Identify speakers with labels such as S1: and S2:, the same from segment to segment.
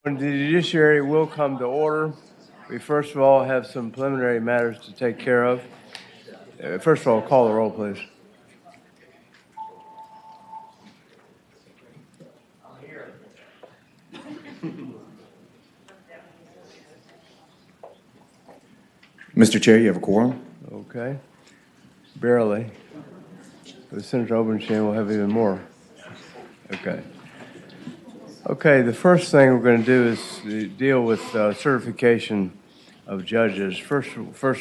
S1: The Judiciary will come to order. We first of all have some preliminary matters to take care of. First of all, call the roll, please.
S2: Mr. Chair, you have a quorum?
S1: Okay. Barely. With Senator Obenstein, we'll have even more. Okay. Okay, the first thing we're going to do is deal with certification of judges. First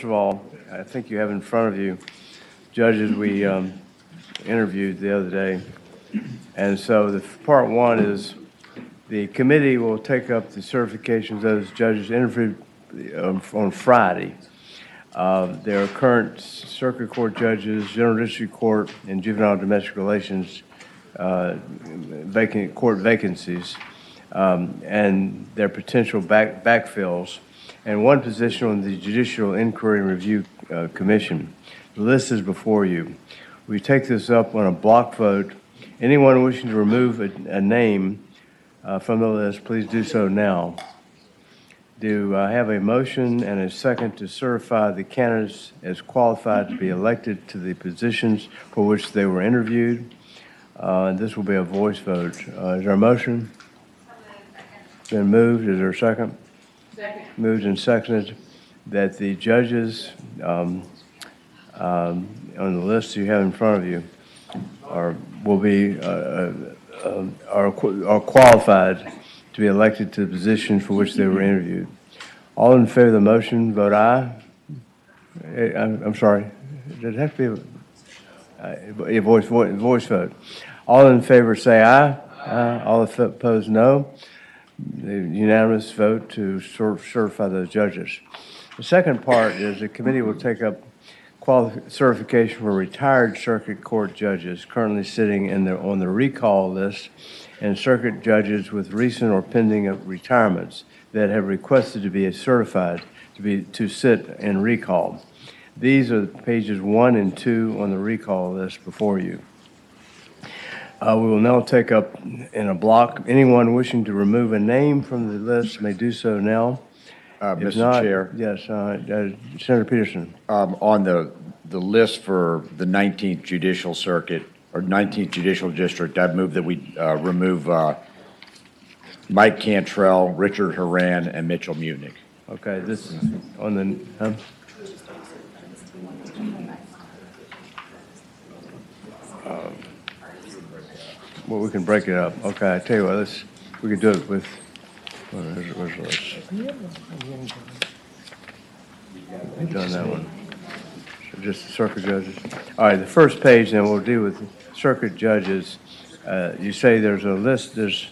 S1: of all, I think you have in front of you judges we interviewed the other day. And so the part one is the committee will take up the certifications of those judges interviewed on Friday. There are current circuit court judges, general district court, and juvenile domestic relations court vacancies, and their potential backfills, and one position on the Judicial Inquiry and Review Commission. The list is before you. We take this up on a block vote. Anyone wishing to remove a name from the list, please do so now. Do I have a motion and a second to certify the candidates as qualified to be elected to the positions for which they were interviewed? This will be a voice vote. Is there a motion? Been moved. Is there a second?
S3: Second.
S1: Moved and seconded that the judges on the list you have in front of you are qualified to be elected to the position for which they were interviewed. All in favor of the motion, vote aye. I'm sorry. Does it have to be a voice vote? All in favor say aye. Aye. All opposed, no. The unanimous vote to certify those judges. The second part is the committee will take up certification for retired circuit court judges currently sitting on the recall list, and circuit judges with recent or pending retirements that have requested to be certified to sit in recall. These are pages 1 and 2 on the recall list before you. We will now take up in a block. Anyone wishing to remove a name from the list may do so now.
S2: Mr. Chair.
S1: Yes, Senator Peterson.
S2: On the list for the 19th Judicial Circuit, or 19th Judicial District, I'd move that we remove Mike Cantrell, Richard Horan, and Mitchell Mutnick.
S1: Okay, this is on the... Well, we can break it up. Okay, I tell you what, we could do it with... Where's the list? We've done that one. So just the circuit judges. All right, the first page, then we'll deal with circuit judges. You say there's a list, Senator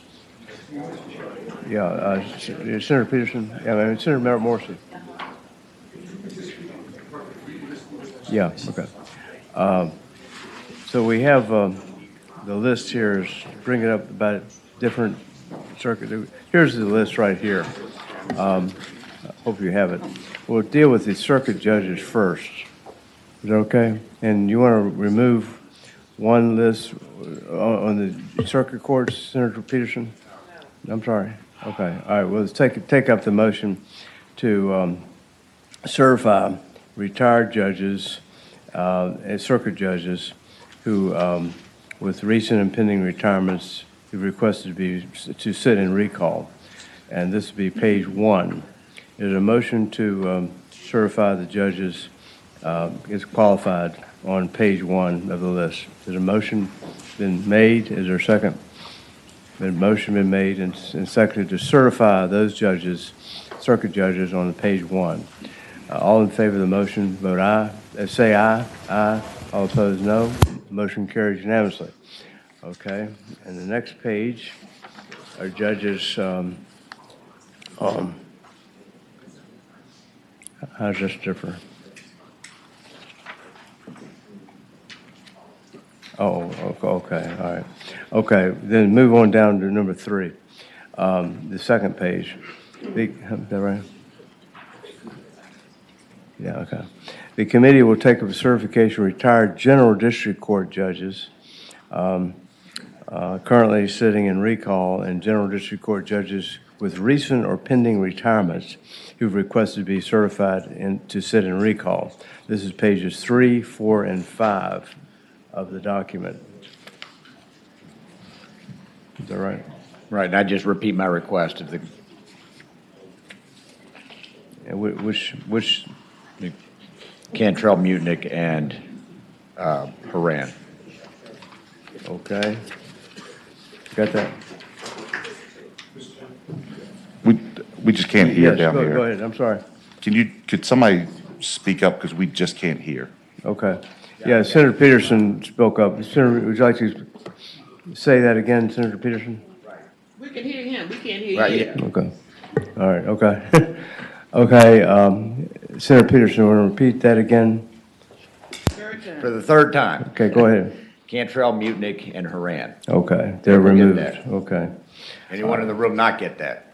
S1: Peterson, Senator Morrissey. Yeah, okay. So we have the list here is bring it up about different circuit. Here's the list right here. Hope you have it. We'll deal with the circuit judges first. Is that okay? And you want to remove one list on the circuit courts, Senator Peterson? I'm sorry. Okay. All right. Well, let's take up the motion to certify retired judges as circuit judges who, with recent and pending retirements, who requested to sit in recall. And this would be page 1. There's a motion to certify the judges as qualified on page 1 of the list. There's a motion been made. Is there a second? Motion been made and seconded to certify those judges, circuit judges, on page 1. All in favor of the motion, vote aye. Say aye. Aye. All opposed, no. Motion carries unanimously. Okay. And the next page are judges. How's this differ? Oh, okay, all right. Okay, then move on down to number 3, the second page. Is that right? Yeah, okay. The committee will take up a certification of retired general district court judges currently sitting in recall, and General District Court judges with recent or pending retirements who've requested to be certified to sit in recall. This is pages 3, 4, and 5 of the document. Is that right?
S2: Right, and I just repeat my request of the
S1: And which,
S2: Cantrell, Mutnick, and Haran.
S1: okay. Got that?
S3: We just can't hear
S1: Yes,
S3: down
S1: go
S3: here.
S1: ahead, I'm sorry.
S3: Could somebody speak up, because we just can't hear?
S1: Okay. Yeah, Senator Peterson spoke up. Senator, would you like to say that again, Senator Peterson?
S4: We can hear him, we can't hear
S2: Right,
S4: you.
S2: yeah.
S1: Okay. All right, okay. Okay, Senator Peterson, want to repeat that again?
S4: Third
S2: For
S4: time.
S2: the third time,
S1: Okay, go ahead.
S2: Cantrell, Mutnick, and Haran.
S1: Okay, they're
S2: We'll get
S1: removed.
S2: that.
S1: Okay,
S2: Anyone in the room not get that?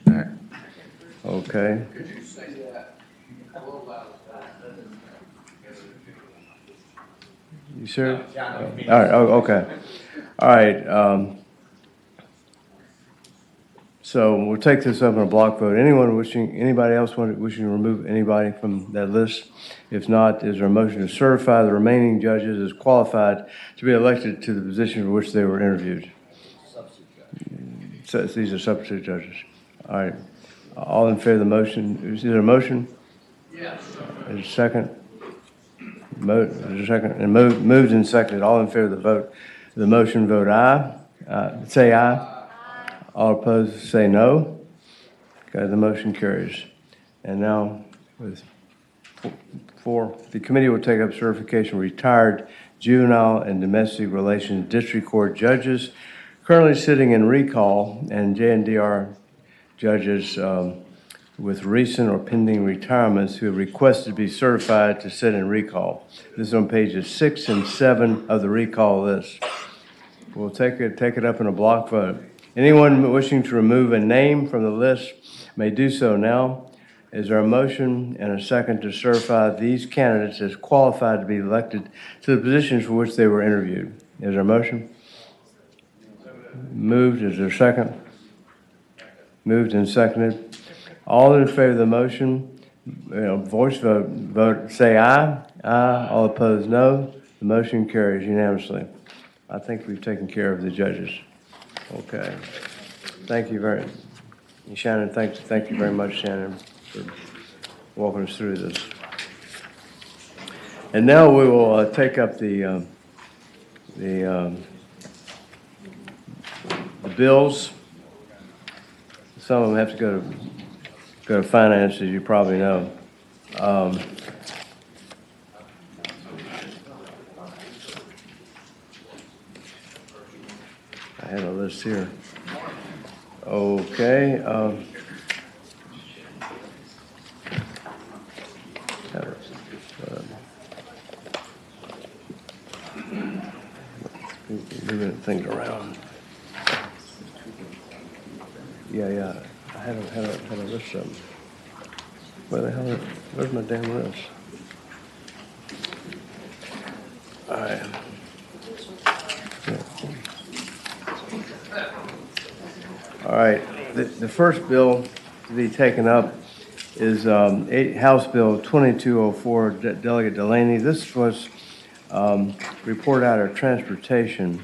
S2: All right.
S1: okay. You sure? All right, oh, okay. All right, so we'll take this up in a block vote. Anybody else wishing to remove anybody from that list? If not, is there a motion to certify the remaining judges as qualified to be elected to the position for which they were interviewed? So these are substitute judges. All right. All in favor of the motion? Is there a motion? Yes. Is there a second? Is there a second? And moved and seconded. All in favor of the motion, vote aye. Say aye. All opposed, say no. Okay, the motion carries. And now, with four, the committee will take up certification of retired juvenile and domestic relations district court judges currently sitting in recall, and JNDR judges with recent or pending retirements who have requested to be certified to sit in recall. This is on pages 6 and 7 of the recall list. We'll take it up in a block vote. Anyone wishing to remove a name from the list may do so now. Is there a motion and a second to certify these candidates as qualified to be elected to the positions for which they were interviewed? Is there a motion? Moved. Is there a second? Moved and seconded. All in favor of the motion, voice vote, say aye. Aye. All opposed, no. The motion carries unanimously. I think we've taken care of the judges. Okay. Thank you very much. Shannon, thank you very much, Shannon, for walking us through this. And now we will take up the bills. Some of them have to go to finance, as you probably know. I had a list here. Okay. Moving things around. Yeah. I had a list of them. Where the hell? Where's my damn list? All right. All right, the first bill to be taken up is House Bill 2204, Delegate Delaney. This was report out of transportation,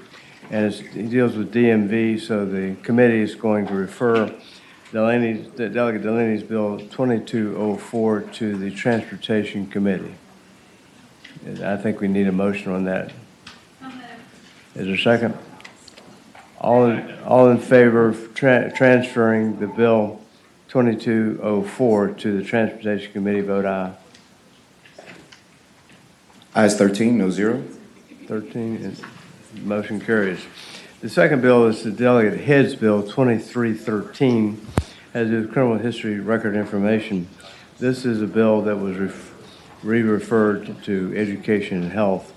S1: and it deals with DMV, so the committee is going to refer Delegate Delaney's Bill 2204 to the Transportation Committee. And I think we need a motion on that. Is there a second? All in favor of transferring the bill 2204 to the Transportation Committee, vote aye.
S5: Ayes 13, no zero.
S1: 13, motion carries. The second bill is the Delegate Heads Bill 2313, has to do with criminal history record information. This is a bill that was re-referred to Education and Health,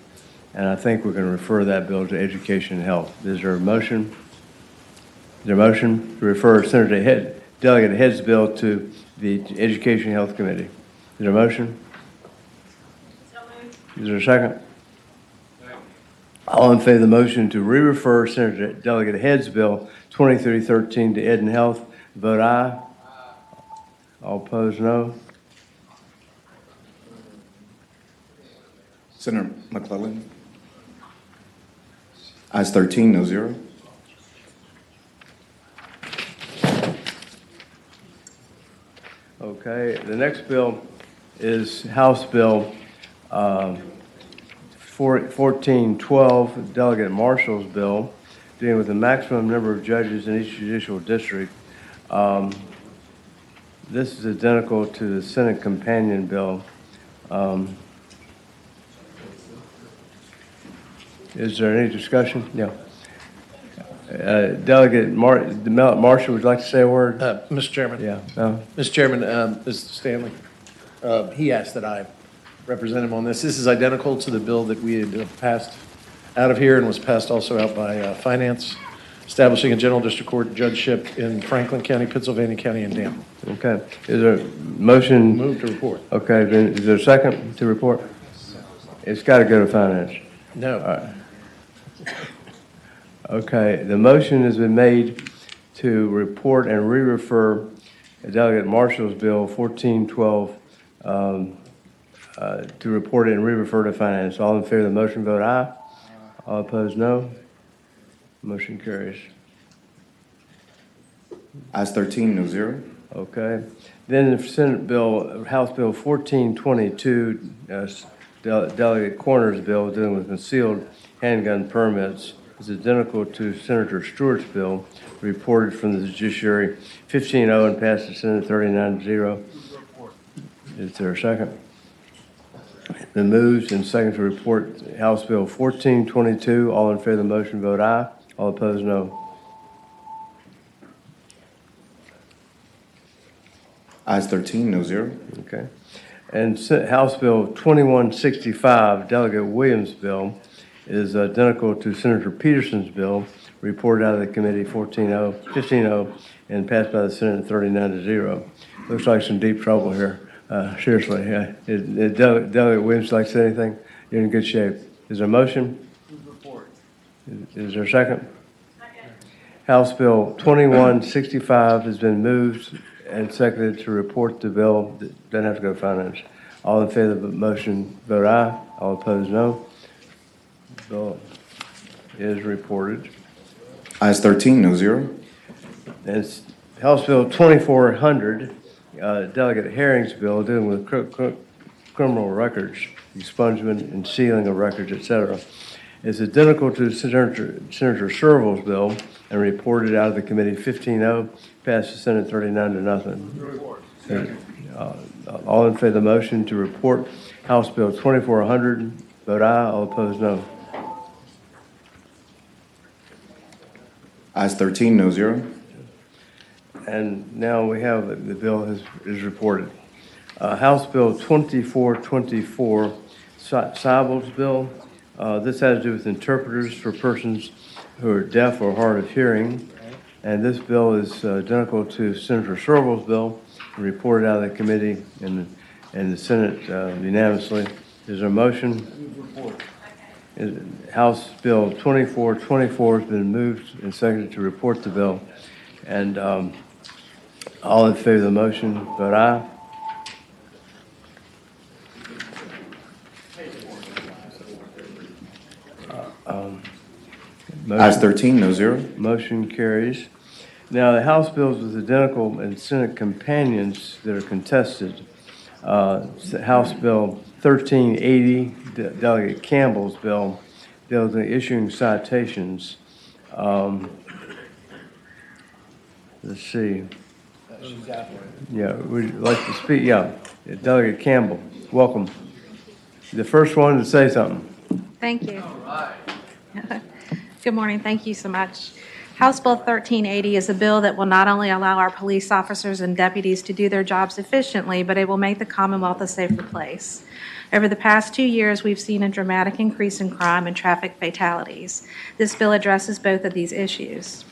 S1: and I think we're going to refer that bill to Education and Health. Is there a motion? Is there a motion to refer Delegate Head's bill to the Education and Health Committee? Is there a motion? Is there a second? All in favor of the motion to re-refer Senator Delegate Head's Bill 2313 to Ed and Health, vote aye. All opposed, no.
S5: Senator McClellan. Ayes 13, no zero.
S1: Okay, the next bill is House Bill 1412, Delegate Marshall's bill, dealing with the maximum number of judges in each judicial district. This is identical to the Senate companion bill. Is there any discussion? Yeah. Delegate Marshall, would you like to say a word?
S6: Mr. Chairman.
S1: Yeah.
S6: Mr. Chairman, Mr. Stanley, he asked that I represent him on this. This is identical to the bill that we had passed out of here and was passed also out by Finance, establishing a general district court judgeship in Franklin County, Pennsylvania County, and Danville.
S1: Okay. Is there a motion?
S6: Move to report.
S1: Okay, then is there a second to report? It's got to go to Finance.
S6: No.
S1: All right. Okay, the motion has been made to report and re-refer Delegate Marshall's Bill 1412 to report it and re-refer to Finance. All in favor of the motion, vote aye. All opposed, no. Motion carries.
S5: Ayes 13, no zero.
S1: Okay. Then the Senate Bill, House Bill 1422, Delegate Corner's bill dealing with concealed handgun permits, is identical to Senator Stewart's bill, reported from the Judiciary 15-0 and passed the Senate 39-0. Is there a second? Been moved and second to report House Bill 1422. All in favor of the motion, vote aye. All opposed, no.
S5: Ayes 13, no zero.
S1: Okay. And House Bill 2165, Delegate Williams' bill, is identical to Senator Peterson's bill, reported out of the committee 15-0, and passed by the Senate 39-0. Looks like some deep trouble here. Seriously. Delegate Williams like to say anything? You're in good shape. Is there a motion? Is there a second? House Bill 2165 has been moved and seconded to report the bill. Doesn't have to go to Finance. All in favor of the motion, vote aye. All opposed, no. Bill is reported.
S5: Ayes 13, no zero.
S1: And it's House Bill 2400, Delegate Herring's bill, dealing with criminal records, expungement and sealing of records, etc. It's identical to Senator Serval's bill and reported out of the committee 15-0, passed the Senate 39-0. All in favor of the motion to report House Bill 2400, vote aye. All opposed, no.
S5: Ayes 13, no zero.
S1: And now we have the bill is reported. House Bill 2424, Seibel's bill. This has to do with interpreters for persons who are deaf or hard of hearing. And this bill is identical to Senator Serval's bill, reported out of the committee and the Senate unanimously. Is there a motion? House Bill 2424 has been moved and seconded to report the bill. And all in favor of the motion, vote aye.
S5: Ayes 13, no zero.
S1: Motion carries. Now, the House bills with identical and Senate companions that are contested. House Bill 1380, Delegate Campbell's bill, deals with issuing citations. Let's see. Yeah, we'd like to speak. Yeah, Delegate Campbell, welcome. The first one to say something.
S7: Thank you. Good morning. Thank you so much. House Bill 1380 is a bill that will not only allow our police officers and deputies to do their jobs efficiently, but it will make the Commonwealth a safer place. Over the past 2 years, we've seen a dramatic increase in crime and traffic fatalities. This bill addresses both of these issues.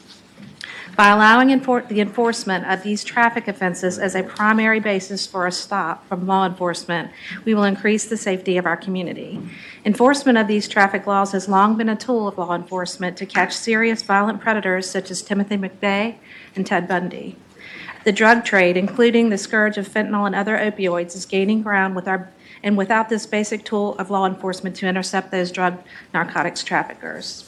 S7: By allowing the enforcement of these traffic offenses as a primary basis for a stop from law enforcement, we will increase the safety of our community. Enforcement of these traffic laws has long been a tool of law enforcement to catch serious violent predators such as Timothy McVeigh and Ted Bundy. The drug trade, including the scourge of fentanyl and other opioids, is gaining ground without this basic tool of law enforcement to intercept those drug narcotics traffickers.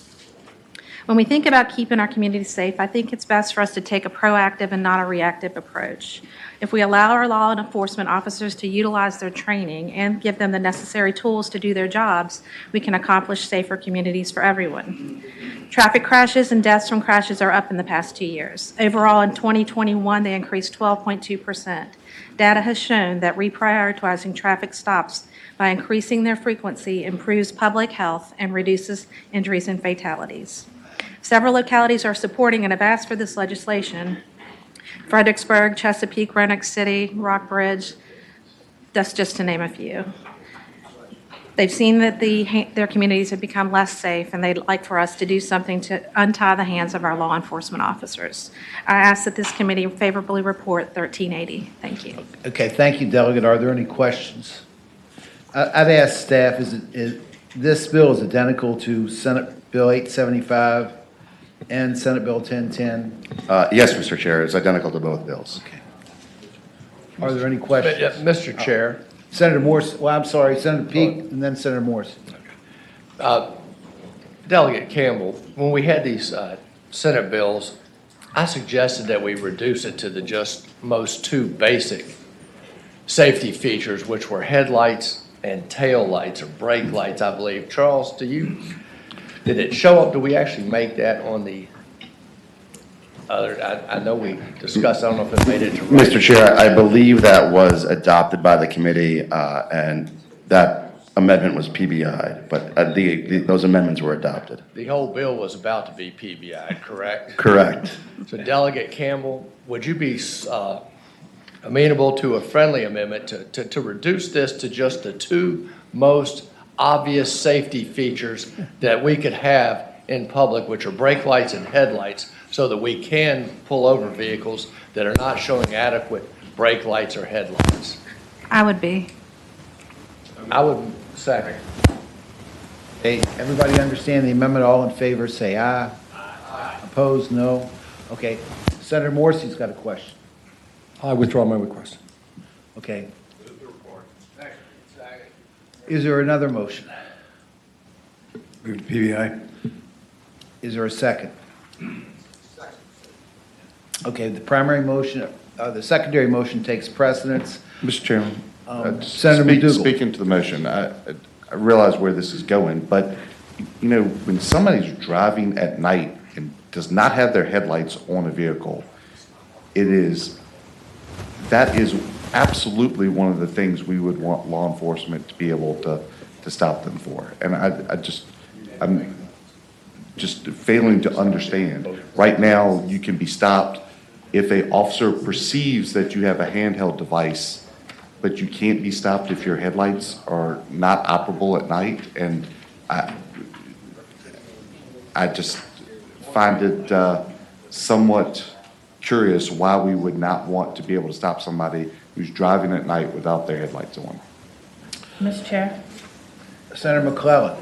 S7: When we think about keeping our community safe, I think it's best for us to take a proactive and not a reactive approach. If we allow our law enforcement officers to utilize their training and give them the necessary tools to do their jobs, we can accomplish safer communities for everyone. Traffic crashes and deaths from crashes are up in the past 2 years. Overall, in 2021, they increased 12.2%. Data has shown that reprioritizing traffic stops by increasing their frequency improves public health and reduces injuries and fatalities. Several localities are supporting and have asked for this legislation. Fredericksburg, Chesapeake, Roanoke City, Rockbridge, that's just to name a few. They've seen that their communities have become less safe, and they'd like for us to do something to untie the hands of our law enforcement officers. I ask that this committee favorably report 1380. Thank you.
S8: Okay, thank you, Delegate. Are there any questions? I'd ask staff, this bill is identical to Senate Bill 875 and Senate Bill 1010?
S3: Yes, Mr. Chair, it's identical to both bills.
S8: Okay. Are there any questions?
S6: Mr. Chair.
S8: Senator Morse, well, I'm sorry, Senator Peake, and then Senator Morse.
S9: Delegate Campbell, when we had these Senate bills, I suggested that we reduce it to the just most two basic safety features, which were headlights and tail lights or brake lights, I believe. Charles, did it show up? Do we actually make that on the other? I know we discussed, I don't know if it made it to.
S3: Mr. Chair, I believe that was adopted by the committee, and that amendment was PBI, but those amendments were adopted.
S9: The whole bill was about to be PBI, correct?
S3: Correct.
S9: So Delegate Campbell, would you be amenable to a friendly amendment to reduce this to just the two most obvious safety features that we could have in public, which are brake lights and headlights, so that we can pull over vehicles that are not showing adequate brake lights or headlights?
S7: I would be.
S9: I would second.
S8: Hey, everybody understand the amendment? All in favor, say aye. Aye. Opposed, no. Okay. Senator Morrissey's got a question.
S10: I withdraw my request.
S8: Okay. Is there another motion?
S1: Move to PBI.
S8: Is there a second? Okay, the primary motion, the secondary motion takes precedence.
S3: Mr. Chairman,
S8: Senator McDougal.
S3: speaking to the motion, I realize where this is going, but, you know, when somebody's driving at night and does not have their headlights on a vehicle, that is absolutely one of the things we would want law enforcement to be able to stop them for. And I'm just failing to understand. Right now, you can be stopped if an officer perceives that you have a handheld device, but you can't be stopped if your headlights are not operable at night. And I just find it somewhat curious why we would not want to be able to stop somebody who's driving at night without their headlights on.
S11: Mr. Chair,
S8: Senator McClellan.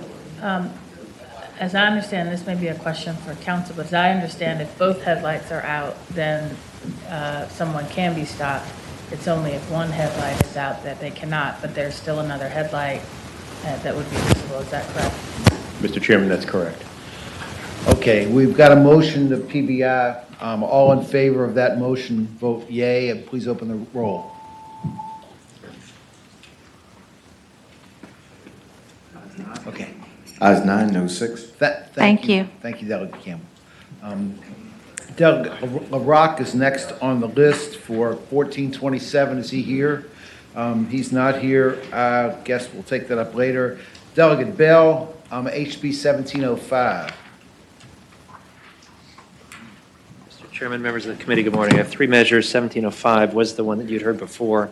S11: as I understand, this may be a question for council, but as I understand, if both headlights are out, then someone can be stopped. It's only if one headlight is out that they cannot, but there's still another headlight that would be visible. Is that correct?
S6: Mr. Chairman, that's correct.
S8: Okay, we've got a motion to PBI. All in favor of that motion, vote yea, and please open the roll. Okay.
S5: Ayes 9, no 6.
S7: Thank you.
S8: Thank you, Delegate Campbell. Delegate LaRock is next on the list for 1427. Is he here? He's not here. I guess we'll take that up later. Delegate Bell, HB 1705.
S12: Mr. Chairman, members of the committee, good morning. I have three measures. 1705 was the one that you'd heard before.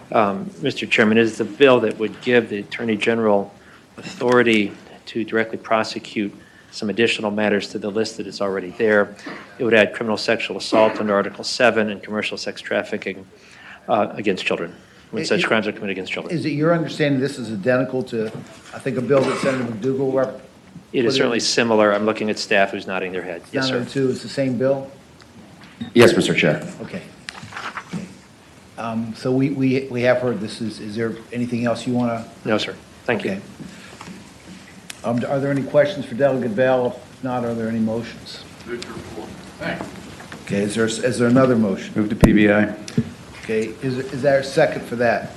S12: Mr. Chairman, it is the bill that would give the Attorney General authority to directly prosecute some additional matters to the list that is already there. It would add criminal sexual assault under Article 7 and commercial sex trafficking against children, when such crimes are committed against children.
S8: Is it your understanding this is identical to, I think, a bill that Senator McDougal
S12: It is certainly similar. I'm looking at staff who's nodding their head. Yes, sir.
S8: 902 is the same bill?
S2: Yes, Mr. Chair.
S8: Okay. So we have heard this. Is there anything else you want to?
S12: No, sir. Thank you.
S8: Okay. Are there any questions for Delegate Bell? If not, are there any motions? Okay, is there another motion?
S5: Move to PBI.
S8: Okay, is there a second for that?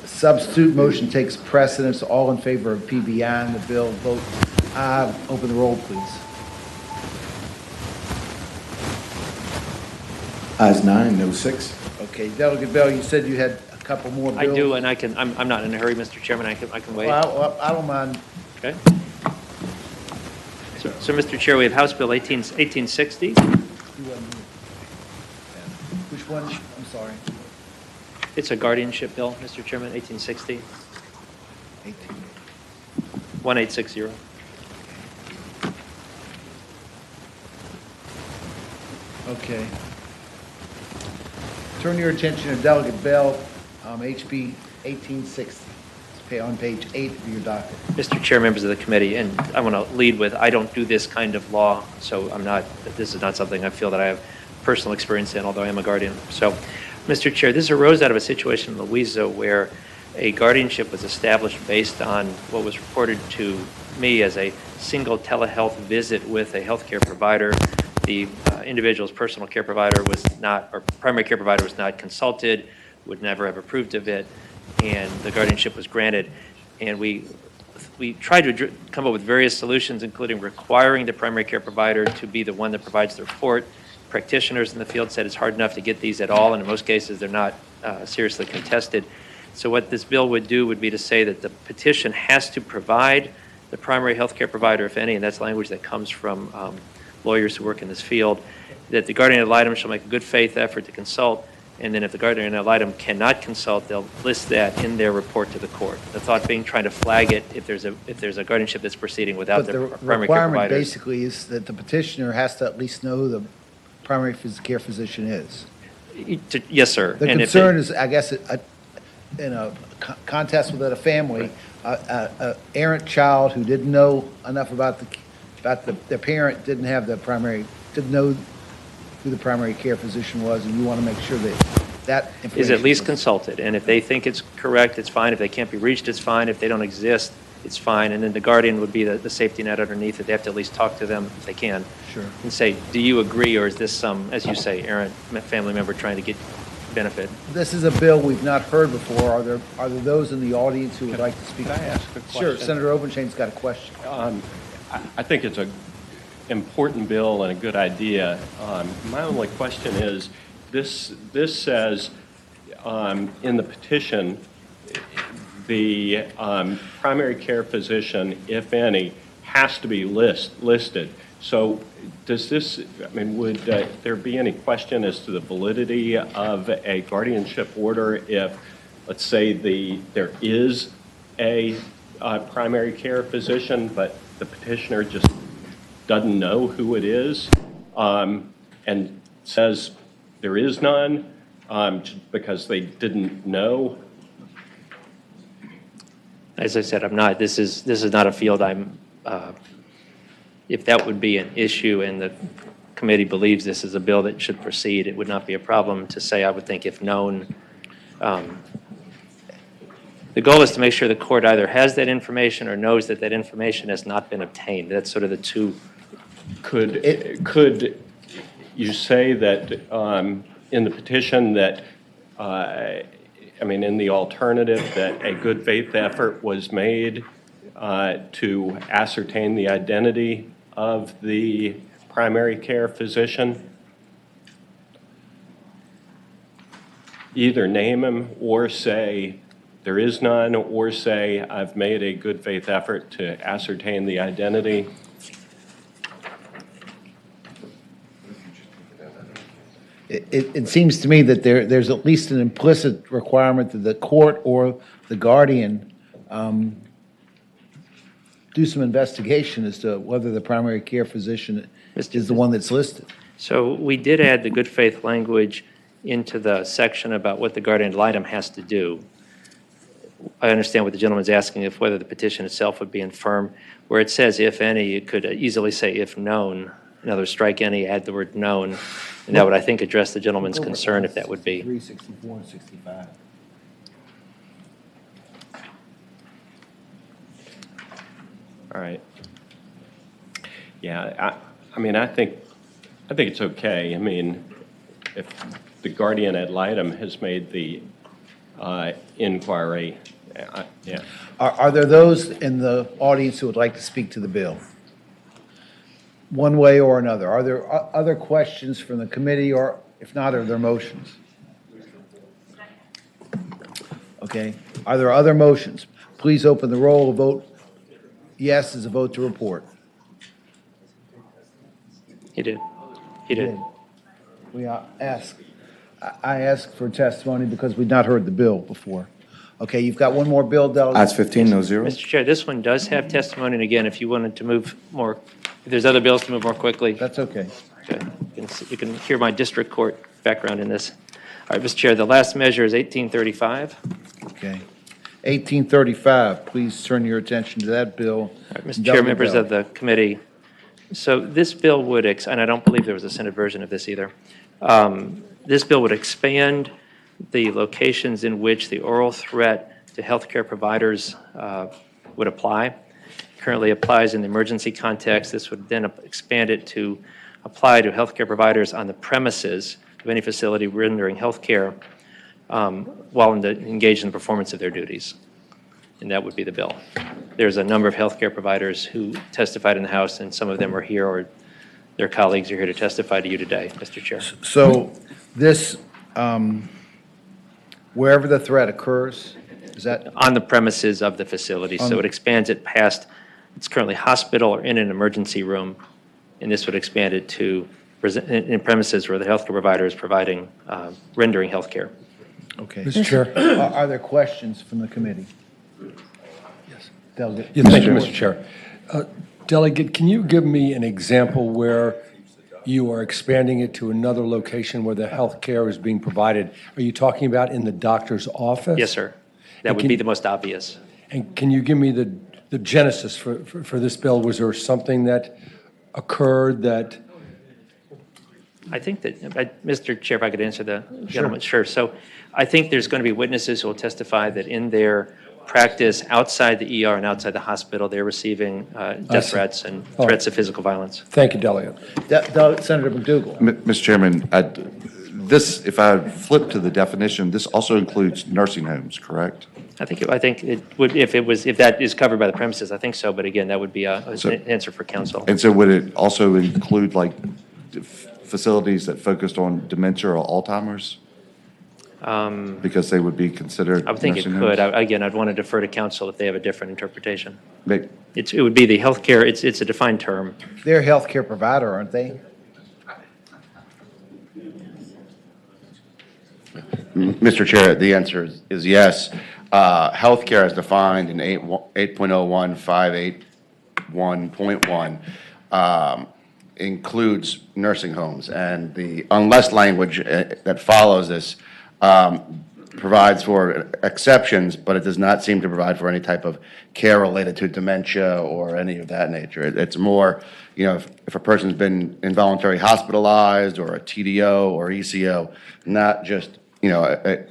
S8: Substitute motion takes precedence. All in favor of PBI on the bill, vote aye. Open the roll, please.
S5: Ayes 9, no 6.
S8: Okay, Delegate Bell, you said you had a couple more bills?
S12: I do, and I'm not in a hurry, Mr. Chairman. I can wait.
S8: Well, I don't mind.
S12: Okay. So, Mr. Chair, we have House Bill 1860.
S8: Which one? I'm sorry.
S12: It's a guardianship bill, Mr. Chairman, 1860. 1860.
S8: Okay. Turn your attention to Delegate Bell, HB 1860. It's on page 8 of your docket.
S12: Mr. Chair, members of the committee, and I want to lead with, I don't do this kind of law, so this is not something I feel that I have personal experience in, although I am a guardian. So, Mr. Chair, this arose out of a situation in Louisa where a guardianship was established based on what was reported to me as a single telehealth visit with a healthcare provider. The individual's personal care provider was not, or primary care provider was not consulted, would never have approved of it, and the guardianship was granted. And we tried to come up with various solutions, including requiring the primary care provider to be the one that provides the report. Practitioners in the field said it's hard enough to get these at all, and in most cases they're not seriously contested. So what this bill would do would be to say that the petition has to provide the primary health care provider, if any, and that's language that comes from lawyers who work in this field, that the guardian ad litem shall make a good faith effort to consult, and then if the guardian ad litem cannot consult, they'll list that in their report to the court. The thought being trying to flag it if there's a guardianship that's proceeding without their primary care provider.
S8: But the requirement basically is that the petitioner has to at least know who the primary care physician is.
S12: Yes, sir.
S8: The concern is, I guess, in a contest within a family, an errant child who didn't know enough about the parent, didn't know who the primary care physician was, and you want to make sure that information
S12: is at least consulted, and if they think it's correct, it's fine. If they can't be reached, it's fine. If they don't exist, it's fine. And then the guardian would be the safety net underneath it. They have to at least talk to them if they can.
S8: Sure.
S12: And say, do you agree, or is this some, as you say, errant family member trying to get benefit?
S8: This is a bill we've not heard before. Are there those in the audience who would like to speak?
S10: Can I ask a question?
S8: Sure. Senator Obenshain's got a question.
S10: I think it's an important bill and a good idea. My only question is, this says in the petition, the primary care physician, if any, has to be listed. So does this, I mean, would there be any question as to the validity of a guardianship order if, let's say, there is a primary care physician, but the petitioner just doesn't know who it is and says there is none because they didn't know?
S12: As I said, this is not a field if that would be an issue and the committee believes this is a bill that should proceed, it would not be a problem to say, I would think, if known. The goal is to make sure the court either has that information or knows that that information has not been obtained. That's sort of the two.
S10: Could you say that in the petition that, in the alternative, that a good faith effort was made to ascertain the identity of the primary care physician? Either name him or say there is none, or say I've made a good faith effort to ascertain the identity.
S8: It seems to me that there's at least an implicit requirement that the court or the guardian do some investigation as to whether the primary care physician is the one that's listed.
S12: So we did add the good faith language into the section about what the guardian ad litem has to do. I understand what the gentleman's asking, if whether the petition itself would be infirm. Where it says if any, you could easily say if known. In other words, strike any, add the word known. And that would, I think, address the gentleman's concern if that would be.
S8: 364 and 65.
S10: All right. Yeah, I mean, I think it's okay. I mean, if the guardian ad litem has made the inquiry, yeah.
S8: Are there those in the audience who would like to speak to the bill? One way or another. Are there other questions from the committee, or if not, are there motions? Okay. Are there other motions? Please open the roll. A vote yes is a vote to report.
S12: He did. He did.
S8: We ask. I asked for testimony because we'd not heard the bill before. Okay, you've got one more bill, Delegate.
S5: Ayes 15, no zeros.
S12: Mr. Chair, this one does have testimony, and again, if you wanted to move more, if there's other bills to move more quickly.
S8: That's okay.
S12: Okay. You can hear my district court background in this. All right, Mr. Chair, the last measure is 1835.
S8: Okay. 1835, please turn your attention to that bill.
S12: All right, Mr. Chair, members of the committee, so this bill would, and I don't believe there was a Senate version of this either, this bill would expand the locations in which the oral threat to healthcare providers would apply. Currently applies in the emergency context. This would then expand it to apply to healthcare providers on the premises of any facility rendering healthcare while engaged in the performance of their duties. And that would be the bill. There's a number of healthcare providers who testified in the House, and some of them are here, or their colleagues are here to testify to you today, Mr. Chair.
S8: So this, wherever the threat occurs, is that?
S12: On the premises of the facility. So it expands it past, it's currently hospital or in an emergency room, and this would expand it to in premises where the healthcare provider is providing, rendering healthcare.
S8: Okay.
S6: Mr. Chair.
S8: Are there questions from the committee? Yes. Delegate.
S13: Yeah, thank you, Mr. Chair. Delegate, can you give me an example where you are expanding it to another location where the health care is being provided? Are you talking about in the doctor's office?
S12: Yes, sir. That would be the most obvious.
S13: And can you give me the genesis for this bill? Was there something that occurred that?
S12: I think that, Mr. Chair, if I could answer the gentleman. Sure. So I think there's going to be witnesses who will testify that in their practice outside the ER and outside the hospital, they're receiving death threats and threats of physical violence.
S13: Thank you, Delegate.
S8: Senator McDougal.
S3: Mr. Chairman, this, if I flip to the definition, this also includes nursing homes, correct?
S12: I think it would, if that is covered by the premises, I think so, but again, that would be an answer for counsel.
S3: And so would it also include like facilities that focused on dementia or Alzheimer's? Because they would be considered
S12: I would think it
S3: nursing
S12: could.
S3: homes?
S12: Again, I'd want to defer to counsel if they have a different interpretation.
S3: But-
S12: It would be the healthcare, it's a defined term.
S8: They're a healthcare provider, aren't they?
S14: Mr. Chair, the answer is yes. Healthcare as defined in 8.01, includes nursing homes. And the unless language that follows this provides for exceptions, but it does not seem to provide for any type of care related to dementia or any of that nature. It's more, if a person's been involuntarily hospitalized or a TDO or ECO, not just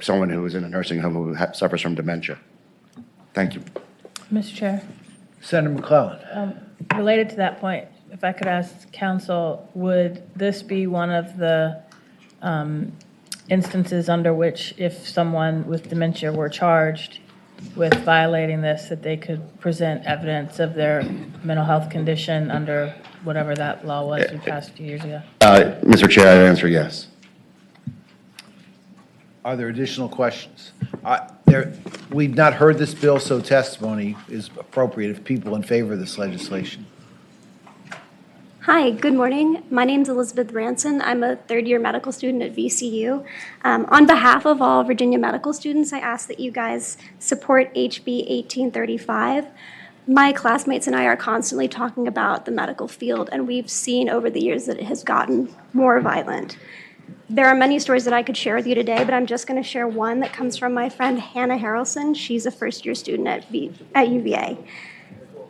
S14: someone who is in a nursing home who suffers from dementia. Thank you.
S11: Mr. Chair,
S8: Senator McClellan.
S11: related to that point, if I could ask counsel, would this be one of the instances under which if someone with dementia were charged with violating this, that they could present evidence of their mental health condition under whatever that law was we passed a few years ago?
S14: Mr. Chair, I answer yes.
S8: Are there additional questions? We've not heard this bill, so testimony is appropriate if people in favor of this legislation.
S15: Hi, good morning. My name is Elizabeth Ranson. I'm a third-year medical student at VCU. On behalf of all Virginia medical students, I ask that you guys support HB 1835. My classmates and I are constantly talking about the medical field, and we've seen over the years that it has gotten more violent. There are many stories that I could share with you today, but I'm just going to share one that comes from my friend Hannah Harrelson. She's a first-year student at UVA.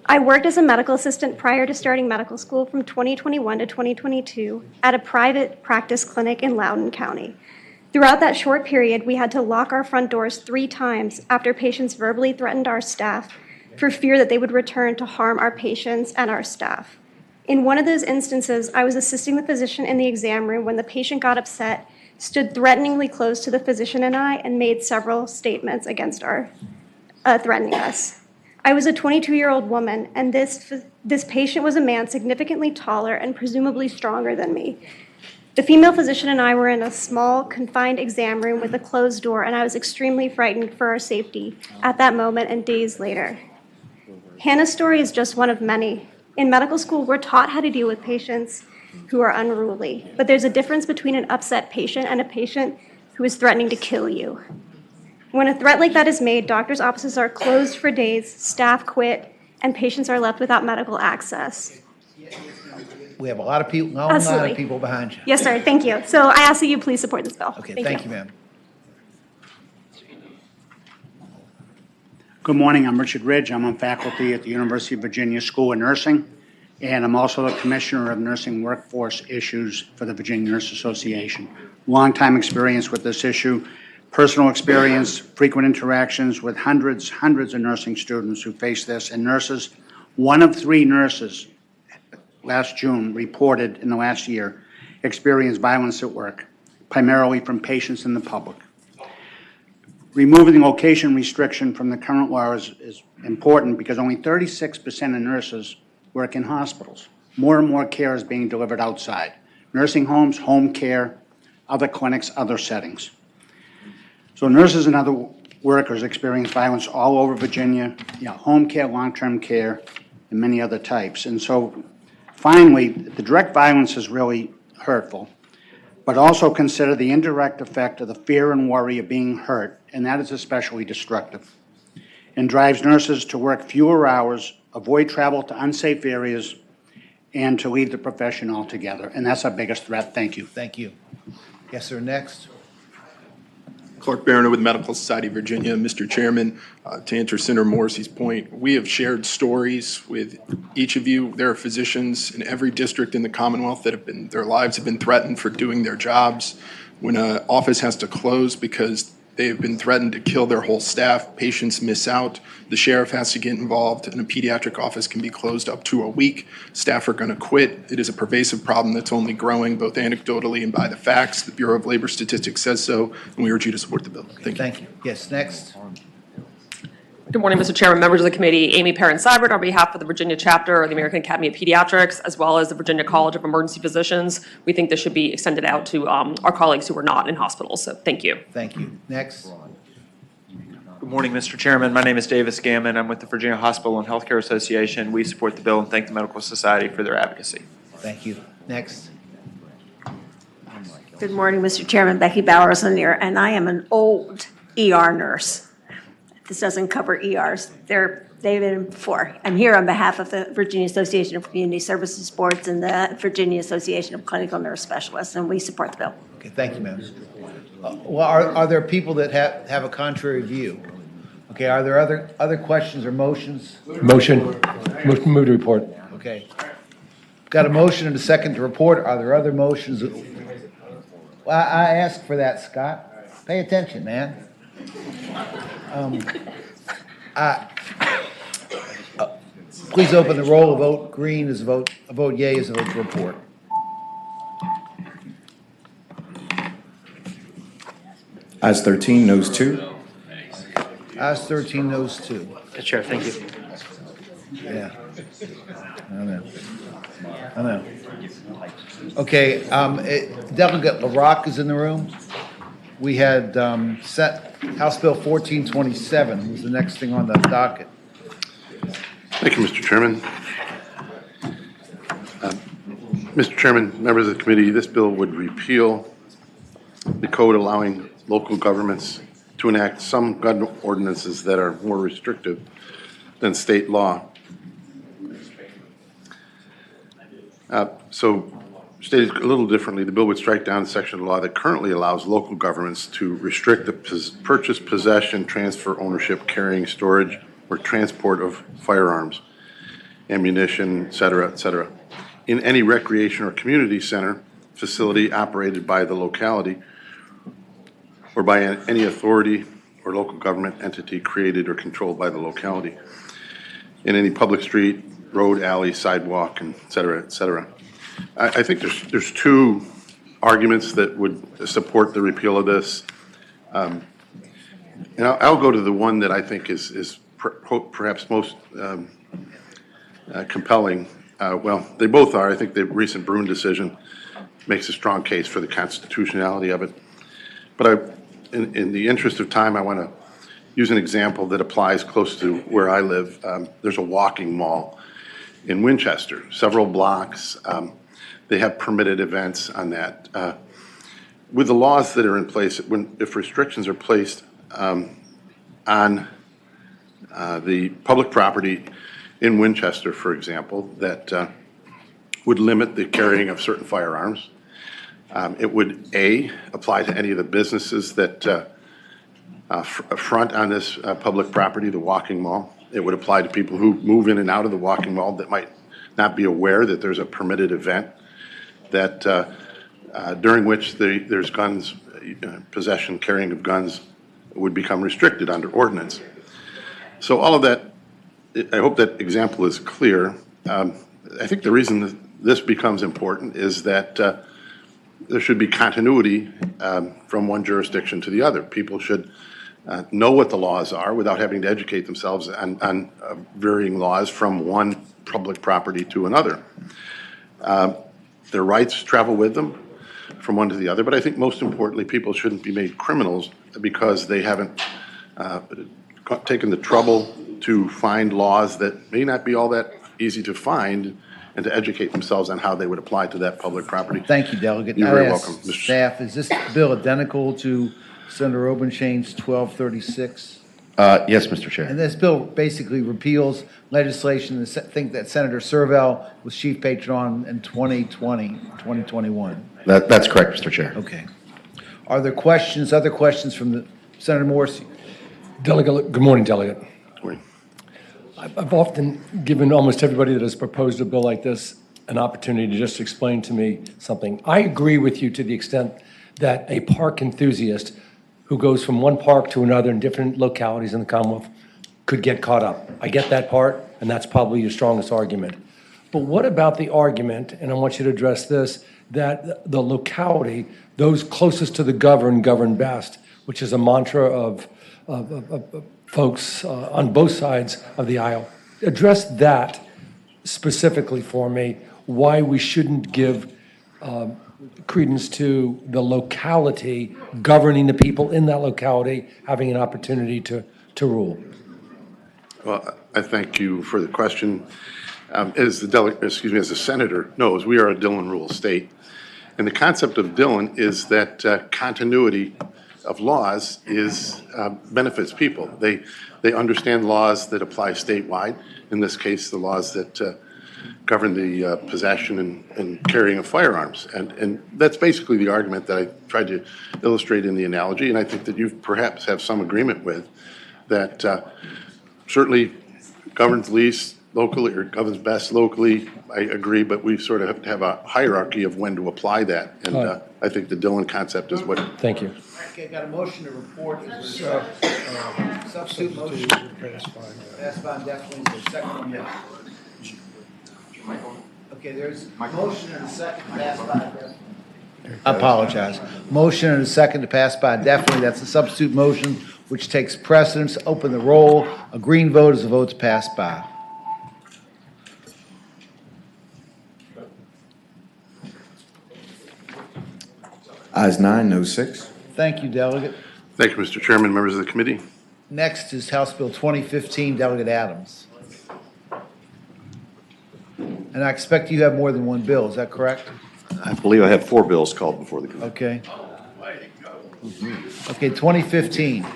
S15: I worked as a medical assistant prior to starting medical school from 2021 to 2022 at a private practice clinic in Loudoun County. Throughout that short period, we had to lock our front doors 3 times after patients verbally threatened our staff for fear that they would return to harm our patients and our staff. In one of those instances, I was assisting the physician in the exam room when the patient got upset, stood threateningly close to the physician and I, and made several statements against our threatening us. I was a 22-year-old woman, and this patient was a man significantly taller and presumably stronger than me. The female physician and I were in a small, confined exam room with a closed door, and I was extremely frightened for our safety at that moment and days later. Hannah's story is just one of many. In medical school, we're taught how to deal with patients who are unruly, but there's a difference between an upset patient and a patient who is threatening to kill you. When a threat like that is made, doctors' offices are closed for days, staff quit, and patients are left without medical access.
S8: We have a lot of people, not a lot
S15: Absolutely.
S8: of people behind you.
S15: Yes, sir, thank you. So I ask that you please support this bill.
S8: Okay, thank you, ma'am.
S16: Good morning, I'm Richard Ridge. I'm on faculty at the University of Virginia School of Nursing, and I'm also the Commissioner of Nursing Workforce Issues for the Virginia Nurse Association. Long-time experience with this issue, personal experience, frequent interactions with hundreds of nursing students who face this, and nurses. 1 of 3 nurses last June reported in the last year experienced violence at work, primarily from patients and the public. Removing the location restriction from the current law is important because only 36% of nurses work in hospitals. More and more care is being delivered outside. Nursing homes, home care, other clinics, other settings. So nurses and other workers experience violence all over Virginia, home care, long-term care, and many other types. And so finally, the direct violence is really hurtful, but also consider the indirect effect of the fear and worry of being hurt, and that is especially destructive, and drives nurses to work fewer hours, avoid travel to unsafe areas, and to leave the profession altogether. And that's our biggest threat. Thank you.
S8: Thank you. Yes, sir, next.
S17: Clark Barron with Medical Society of Virginia. Mr. Chairman, to answer Senator Morrissey's point, we have shared stories with each of you. There are physicians in every district in the Commonwealth that have been, their lives have been threatened for doing their jobs. When an office has to close because they have been threatened to kill their whole staff, patients miss out, the sheriff has to get involved, and a pediatric office can be closed up to a week. Staff are going to quit. It is a pervasive problem that's only growing, both anecdotally and by the facts. The Bureau of Labor Statistics says so, and we urge you to support the bill. Thank you.
S8: Thank you. Yes, next.
S18: Good morning, Mr. Chairman, members of the committee. Amy Perrin-Seibert on behalf of the Virginia chapter of the American Academy of Pediatrics, as well as the Virginia College of Emergency Physicians. We think this should be extended out to our colleagues who are not in hospitals. So thank you.
S8: Thank you. Next.
S19: Good morning, Mr. Chairman. My name is Davis Gammon. I'm with the Virginia Hospital and Healthcare Association. We support the bill and thank the Medical Society for their advocacy.
S8: Thank you. Next.
S20: Good morning, Mr. Chairman. Becky Bowers here, and I am an old ER nurse. This doesn't cover ERs. They've been before. I'm here on behalf of the Virginia Association of Community Services Boards and the Virginia Association of Clinical Nurse Specialists, and we support the bill.
S8: Okay, thank you, ma'am. Well, are there people that have a contrary view? Okay, are there other questions or motions?
S13: Motion. Move to report.
S8: Okay. Got a motion and a second to report. Are there other motions? Well, I asked for that, Scott. Pay attention, man. Please open the roll. A vote green is a vote yea is a vote to report.
S5: Ayes 13, noes 2.
S8: Ayes 13, noes 2.
S12: Mr. Chair, thank you.
S8: Yeah. I know. Okay, Delegate LaRock is in the room. We had set House Bill 1427 was the next thing on the docket.
S21: Thank you, Mr. Chairman. Mr. Chairman, members of the committee, this bill would repeal the code allowing local governments to enact some gun ordinances that are more restrictive than state law. So stated a little differently, the bill would strike down the section of the law that currently allows local governments to restrict the purchase, possession, transfer, ownership, carrying, storage, or transport of firearms, ammunition, et cetera, in any recreation or community center facility operated by the locality or by any authority or local government entity created or controlled by the locality, in any public street, road, alley, sidewalk, and et cetera, et cetera. I think there's two arguments that would support the repeal of this. And I'll go to the one that I think is perhaps most compelling. Well, they both are. I think the recent Bruin decision makes a strong case for the constitutionality of it. But in the interest of time, I want to use an example that applies close to where I live. There's a walking mall in Winchester, several blocks. They have permitted events on that. With the laws that are in place, if restrictions are placed on the public property in Winchester, for example, that would limit the carrying of certain firearms, it would, A, apply to any of the businesses that front on this public property, the walking mall. It would apply to people who move in and out of the walking mall that might not be aware that there's a permitted event, that during which there's guns, possession, carrying of guns would become restricted under ordinance. So all of that, I hope that example is clear. I think the reason that this becomes important is that there should be continuity from one jurisdiction to the other. People should know what the laws are without having to educate themselves on varying laws from one public property to another. Their rights travel with them from one to the other, but I think most importantly, people shouldn't be made criminals because they haven't taken the trouble to find laws that may not be all that easy to find and to educate themselves on how they would apply to that public property.
S8: Thank you, Delegate.
S21: You're very welcome, Mr.
S8: Staff, is this bill identical to Senator Obenshain's 1236?
S14: Yes, Mr. Chair.
S8: And this bill basically repeals legislation that Senator Servell was chief patron on in 2021.
S14: That's correct, Mr. Chair.
S8: Okay. Are there questions, other questions from Senator Morse?
S13: Delegate, good morning, Delegate. Good morning. I've often given almost everybody that has proposed a bill like this an opportunity to just explain to me something. I agree with you to the extent that a park enthusiast who goes from one park to another in different localities in the Commonwealth could get caught up. I get that part, and that's probably your strongest argument. But what about the argument, and I want you to address this, that the locality, those closest to the govern best, which is a mantra of folks on both sides of the aisle. Address that specifically for me, why we shouldn't give credence to the locality governing the people in that locality having an opportunity to rule.
S21: Well, I thank you for the question. As the senator knows, we are a Dillon rule state. And the concept of Dillon is that continuity of laws benefits people. They understand laws that apply statewide, in this case, the laws that govern the possession and carrying of firearms. And that's basically the argument that I tried to illustrate in the analogy, and I think that you perhaps have some agreement with, that certainly governs least locally or governs best locally, I agree, but we sort of have to have a hierarchy of when to apply that. And I think the Dillon concept is what...
S13: Thank you.
S8: Okay, got a motion to report. Is there substitute motion? Passed by indefinitely. Is there a second on that? Okay, there's a motion and a second to pass by indefinitely. I apologize. Motion and a second to pass by indefinitely. That's a substitute motion which takes precedence. Open the roll. A green vote is a vote to pass by.
S5: Ayes 9, no 6.
S8: Thank you, Delegate.
S21: Thank you, Mr. Chairman, members of the committee.
S8: Next is House Bill 2015, Delegate Adams. And I expect you have more than one bill, is that correct?
S4: I believe I have 4 bills called before the committee.
S8: Okay. Okay, 2015.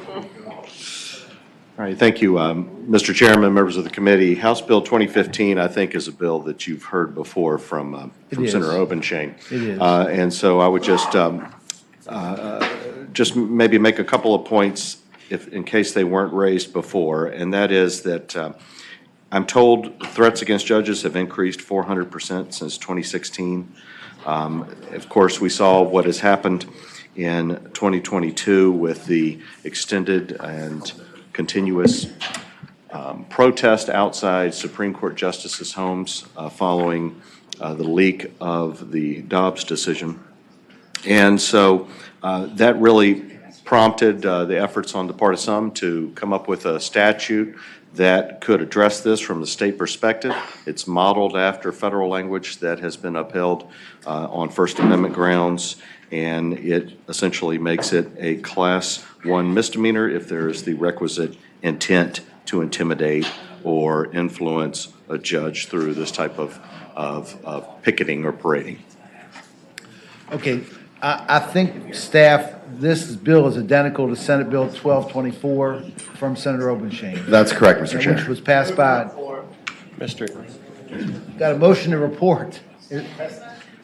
S4: All right, thank you. Mr. Chairman, members of the committee, House Bill 2015, I think, is a bill that you've heard before from Senator Obenshain.
S8: It is.
S4: And so I would just maybe make a couple of points in case they weren't raised before, and that is that I'm told threats against judges have increased 400% since 2016. Of course, we saw what has happened in 2022 with the extended and continuous protest outside Supreme Court justices' homes following the leak of the Dobbs decision. And so that really prompted the efforts on the part of some to come up with a statute that could address this from the state perspective. It's modeled after federal language that has been upheld on First Amendment grounds, and it essentially makes it a Class 1 misdemeanor if there is the requisite intent to intimidate or influence a judge through this type of picketing or parading.
S8: Okay, I think, staff, this bill is identical to Senate Bill 1224 from Senator Obenshain.
S5: That's correct, Mr. Chair.
S8: Which was passed by. Got a motion to report.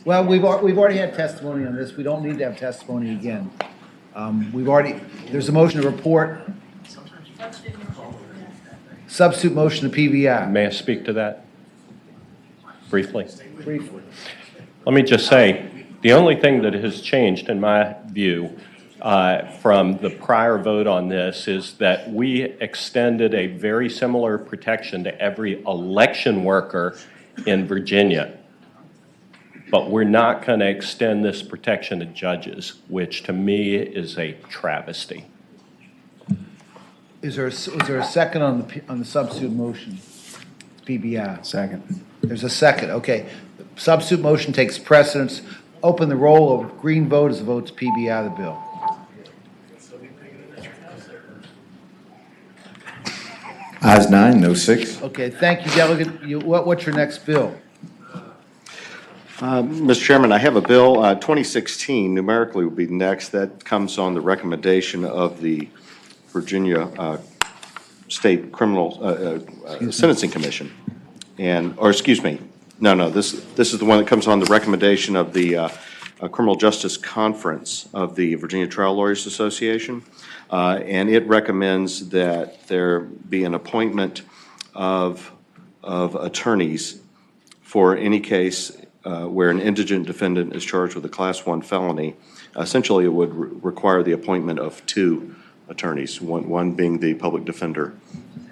S8: Well, we've already had testimony on this. We don't need to have testimony again. There's a motion to report. Substitute motion to PVI.
S10: May I speak to that briefly?
S8: Briefly.
S10: Let me just say, the only thing that has changed, in my view, from the prior vote on this is that we extended a very similar protection to every election worker in Virginia. But we're not going to extend this protection to judges, which to me is a travesty.
S8: Is there a second on the substitute motion? PBI.
S5: Second.
S8: There's a second. Okay. The substitute motion takes precedence. Open the roll of green vote as a vote to PBI the bill.
S5: Ayes 9, no 6.
S8: Okay, thank you, Delegate. What's your next bill?
S4: Mr. Chairman, I have a bill, 2016, numerically will be next. That comes on the recommendation of the Virginia State Criminal Sentencing Commission. This is the one that comes on the recommendation of the Criminal Justice Conference of the Virginia Trial Lawyers Association. And it recommends that there be an appointment of attorneys for any case where an indigent defendant is charged with a Class 1 felony. Essentially, it would require the appointment of 2 attorneys, one being the public defender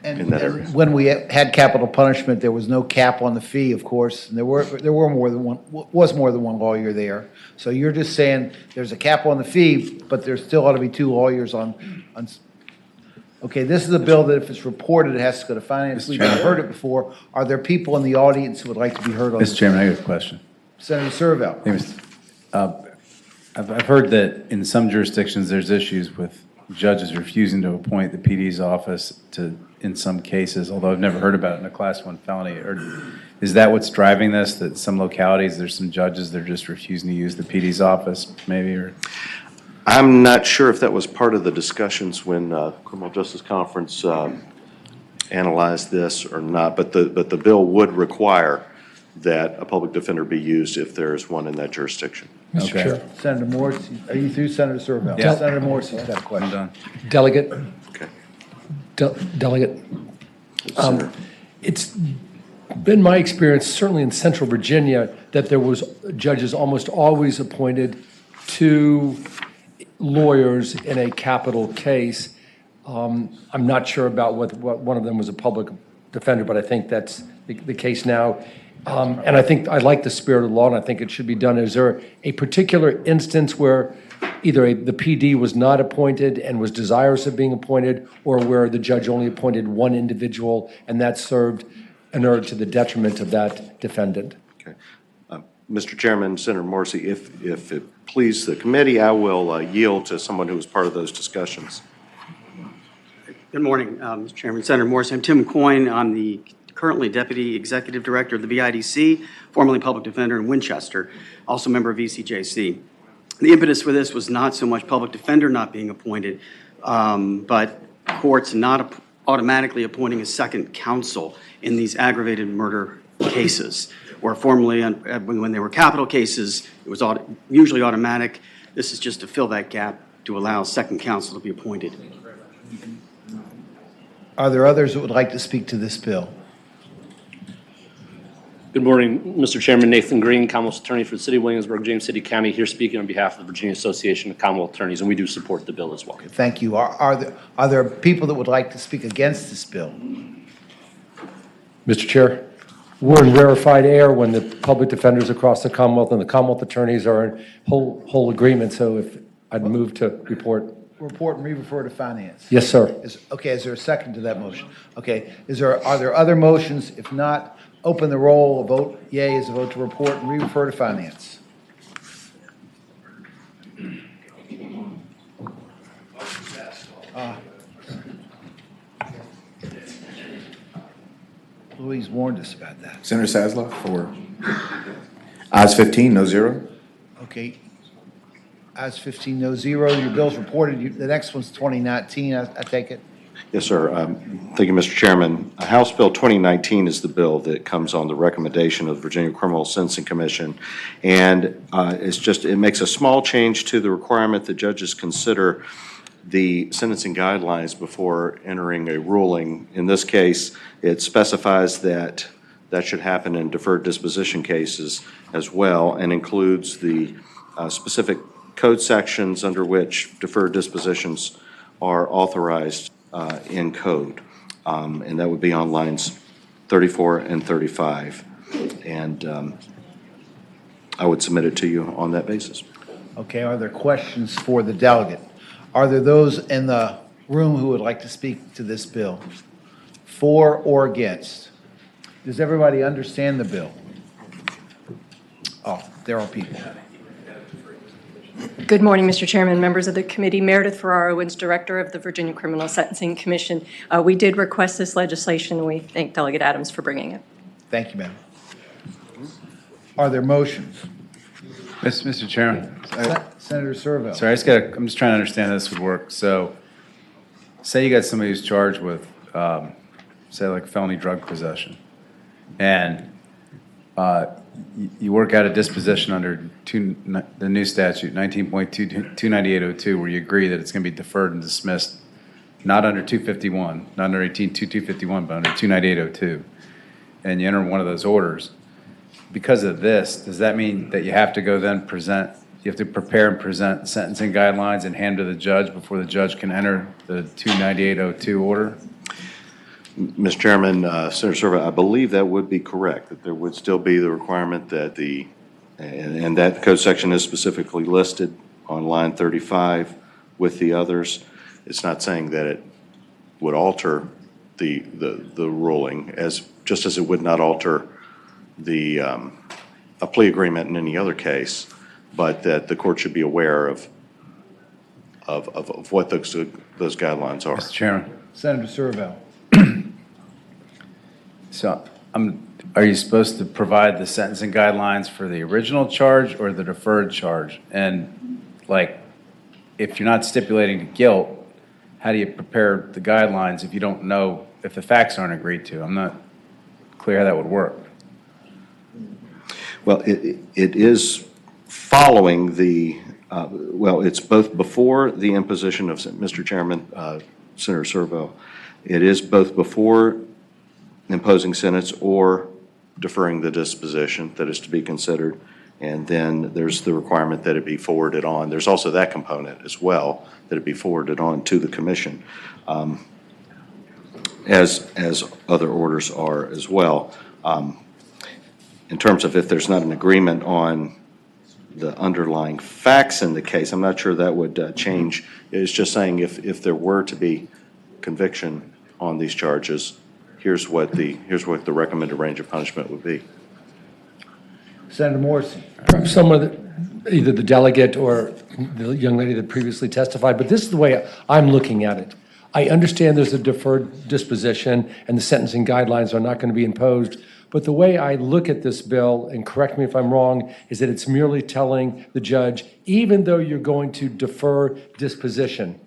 S4: in that area.
S8: When we had capital punishment, there was no cap on the fee, of course, and there were more than one lawyer there. So you're just saying there's a cap on the fee, but there still ought to be 2 lawyers on. Okay, this is a bill that if it's reported, it has to go to finance. We've heard it before. Are there people in the audience who would like to be heard on this?
S5: Mr. Chairman, I have a question.
S8: Senator Serval.
S5: I've heard that in some jurisdictions, there's issues with judges refusing to appoint the PD's office in some cases, although I've never heard about it in a Class 1 felony. Is that what's driving this, that some localities, there's some judges that are just refusing to use the PD's office, maybe? Or
S4: I'm not sure if that was part of the discussions when Criminal Justice Conference analyzed this or not, but the bill would require that a public defender be used if there is one in that jurisdiction.
S8: Mr. Chair. Senator Morse, are you through, Senator Serval?
S5: Yeah.
S8: Senator Morse has got a question.
S5: I'm done.
S13: Delegate.
S4: Okay.
S13: Delegate. It's been my experience, certainly in Central Virginia, that there was judges almost always appointed to lawyers in a capital case. I'm not sure about what one of them was a public defender, but I think that's the case now. And I think I like the spirit of the law, and I think it should be done. Is there a particular instance where either the PD was not appointed and was desirous of being appointed, or where the judge only appointed one individual and that served in order to the detriment of that defendant?
S4: Okay. Mr. Chairman, Senator Morrissey, if it please the committee, I will yield to someone who was part of those discussions.
S9: Good morning, Mr. Chairman. Senator Morrissey. I'm Tim McCoyne. I'm the currently Deputy Executive Director of the VIDC, formerly Public Defender in Winchester, also member of ECJC. The impetus for this was not so much public defender not being appointed, but courts not automatically appointing a second counsel in these aggravated murder cases, where formerly, when they were capital cases, it was usually automatic. This is just to fill that gap to allow second counsel to be appointed.
S8: Are there others that would like to speak to this bill?
S1: Good morning, Mr. Chairman. Nathan Green, Commonwealth Attorney for the City of Williamsburg, James City County, here speaking on behalf of the Virginia Association of Commonwealth Attorneys, and we do support the bill as well.
S8: Thank you. Are there people that would like to speak against this bill?
S13: Mr. Chair, we're in rarefied air when the public defenders across the Commonwealth and the Commonwealth attorneys are in whole agreement, so if I'd move to report.
S8: Report and re-refer to finance.
S13: Yes, sir.
S8: Okay, is there a second to that motion? Okay, are there other motions? If not, open the roll, a vote yea is a vote to report and re-refer to finance. Louise warned us about that.
S22: Senator Sasloff for ayes 15, no zero.
S8: Okay. Ayes 15, no zero. Your bill's reported. The next one's 2019, I take it?
S4: Yes, sir. Thank you, Mr. Chairman. House Bill 2019 is the bill that comes on the recommendation of the Virginia Criminal Sentencing Commission. And it makes a small change to the requirement that judges consider the sentencing guidelines before entering a ruling. In this case, it specifies that that should happen in deferred disposition cases as well, and includes the specific code sections under which deferred dispositions are authorized in code. And that would be on lines 34 and 35. And I would submit it to you on that basis.
S8: Okay, are there questions for the delegate? Are there those in the room who would like to speak to this bill? For or against? Does everybody understand the bill? Oh, there are people.
S23: Good morning, Mr. Chairman, members of the committee. Meredith Ferraro Owens, Director of the Virginia Criminal Sentencing Commission. We did request this legislation, and we thank Delegate Adams for bringing it.
S8: Thank you, ma'am. Are there motions?
S5: Mr. Chairman.
S8: Senator Servo.
S5: Sorry, I'm just trying to understand how this would work. So, say you got somebody who's charged with, say, like felony drug possession, and you work out a disposition under the new statute, 19.29802, where you agree that it's going to be deferred and dismissed, not under 251, not under 18.251, but under 29802, and you enter one of those orders. Because of this, does that mean that you have to go then you have to prepare and present sentencing guidelines and hand to the judge before the judge can enter the 29802 order?
S4: Mr. Chairman, Senator Servo, I believe that would be correct, that there would still be the requirement that and that code section is specifically listed on line 35 with the others. It's not saying that it would alter the ruling, just as it would not alter a plea agreement in any other case, but that the court should be aware of what those guidelines are.
S5: Mr. Chairman.
S8: Senator Servo.
S5: So, are you supposed to provide the sentencing guidelines for the original charge or the deferred charge? And, like, if you're not stipulating to guilt, how do you prepare the guidelines if you don't know, if the facts aren't agreed to? I'm not clear how that would work.
S4: Well, it is following it's both before the imposition of, Mr. Chairman, Senator Servo, it is both before imposing sentence or deferring the disposition that is to be considered, and then there's the requirement that it be forwarded on. There's also that component as well, that it be forwarded on to the commission, as other orders are as well. In terms of if there's not an agreement on the underlying facts in the case, I'm not sure that would change. It's just saying if there were to be conviction on these charges, here's what the recommended range of punishment would be.
S8: Senator Morrissey.
S13: Perhaps either the delegate or the young lady that previously testified, but this is the way I'm looking at it. I understand there's a deferred disposition and the sentencing guidelines are not going to be imposed, but the way I look at this bill, and correct me if I'm wrong, is that it's merely telling the judge, even though you're going to defer disposition,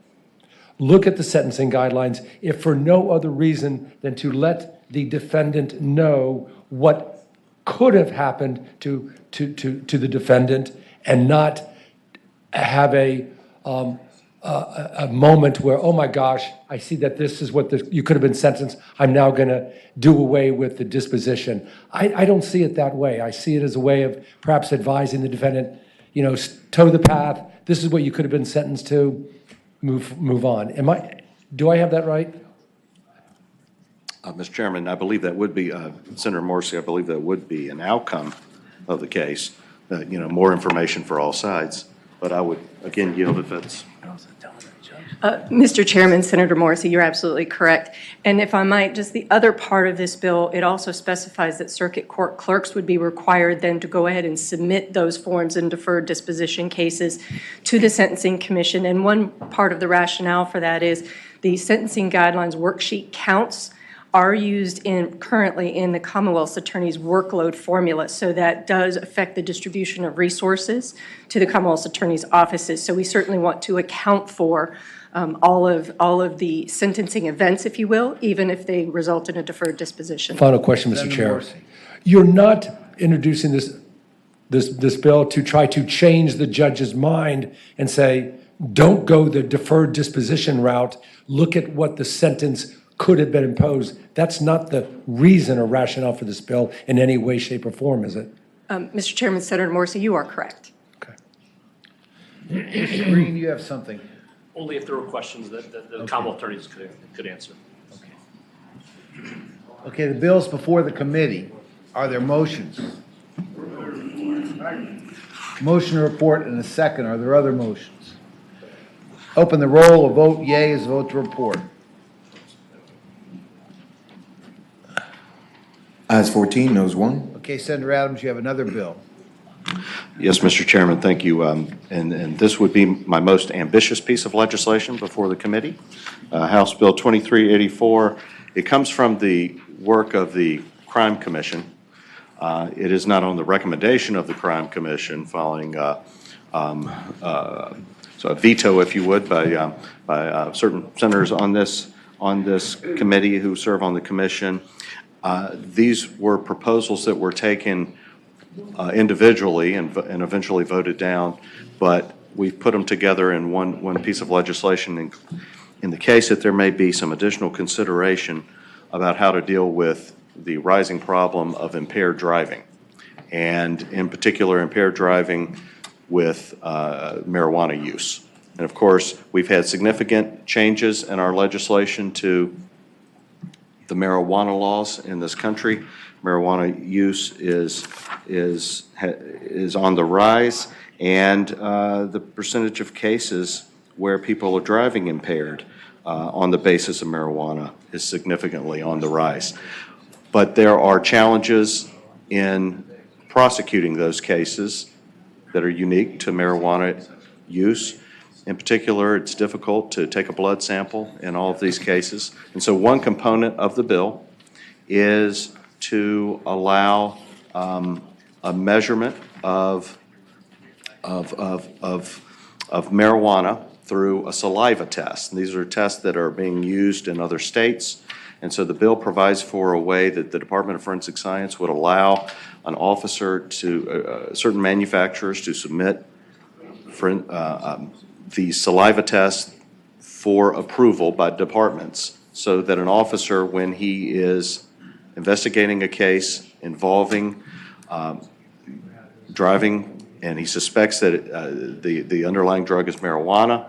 S13: look at the sentencing guidelines, if for no other reason than to let the defendant know what could have happened to the defendant, and not have a moment where, oh my gosh, I see that this is what you could have been sentenced, I'm now going to do away with the disposition. I don't see it that way. I see it as a way of perhaps advising the defendant, toe the path, this is what you could have been sentenced to, move on. Do I have that right?
S4: Mr. Chairman, I believe that would be, Senator Morrissey, I believe that would be an outcome of the case, more information for all sides. But I would, again, yield if it's.
S23: Mr. Chairman, Senator Morrissey, you're absolutely correct. And if I might, just the other part of this bill, it also specifies that circuit court clerks would be required then to go ahead and submit those forms in deferred disposition cases to the Sentencing Commission. And one part of the rationale for that is the sentencing guidelines worksheet counts are used currently in the Commonwealth's attorney's workload formula. So that does affect the distribution of resources to the Commonwealth's attorney's offices. So we certainly want to account for all of the sentencing events, if you will, even if they result in a deferred disposition.
S13: Final question, Mr. Chair. You're not introducing this bill to try to change the judge's mind and say, don't go the deferred disposition route, look at what the sentence could have been imposed. That's not the reason or rationale for this bill in any way, shape, or form, is it?
S23: Mr. Chairman, Senator Morrissey, you are correct.
S8: Okay. Mr. Green, you have something.
S1: Only if there were questions that the Commonwealth attorneys could answer.
S8: Okay, the bill's before the committee. Are there motions? Motion to report and a second. Are there other motions? Open the roll. A vote yea is a vote to report.
S22: Ayes 14, noes 1.
S8: Okay, Senator Adams, you have another bill.
S4: Yes, Mr. Chairman, thank you. And this would be my most ambitious piece of legislation before the committee. House Bill 2384. It comes from the work of the Crime Commission. It is not on the recommendation of the Crime Commission following so a veto, if you would, by certain senators on this committee who serve on the commission. These were proposals that were taken individually and eventually voted down, but we've put them together in one piece of legislation in the case that there may be some additional consideration about how to deal with the rising problem of impaired driving, and in particular impaired driving with marijuana use. And of course, we've had significant changes in our legislation to the marijuana laws in this country. Marijuana use is on the rise, and the percentage of cases where people are driving impaired on the basis of marijuana is significantly on the rise. But there are challenges in prosecuting those cases that are unique to marijuana use. In particular, it's difficult to take a blood sample in all of these cases. And so one component of the bill is to allow a measurement of marijuana through a saliva test. And these are tests that are being used in other states. And so the bill provides for a way that the Department of Forensic Science would allow an officer to, certain manufacturers to submit the saliva test for approval by departments, so that an officer, when he is investigating a case involving driving and he suspects that the underlying drug is marijuana,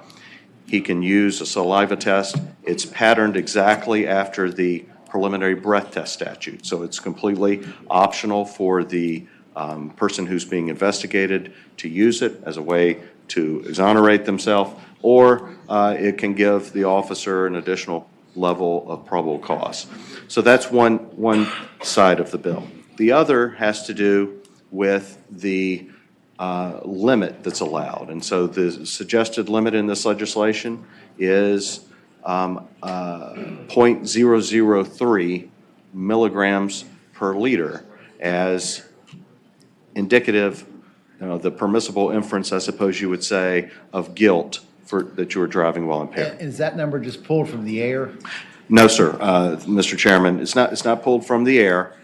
S4: he can use a saliva test. It's patterned exactly after the preliminary breath test statute. So it's completely optional for the person who's being investigated to use it as a way to exonerate themselves, or it can give the officer an additional level of probable cause. So that's one side of the bill. The other has to do with the limit that's allowed. And so the suggested limit in this legislation is 0.003 milligrams per liter as indicative, the permissible inference, I suppose you would say, of guilt that you were driving while impaired.
S8: Is that number just pulled from the air?
S4: No, sir, Mr. Chairman, it's not pulled from the air.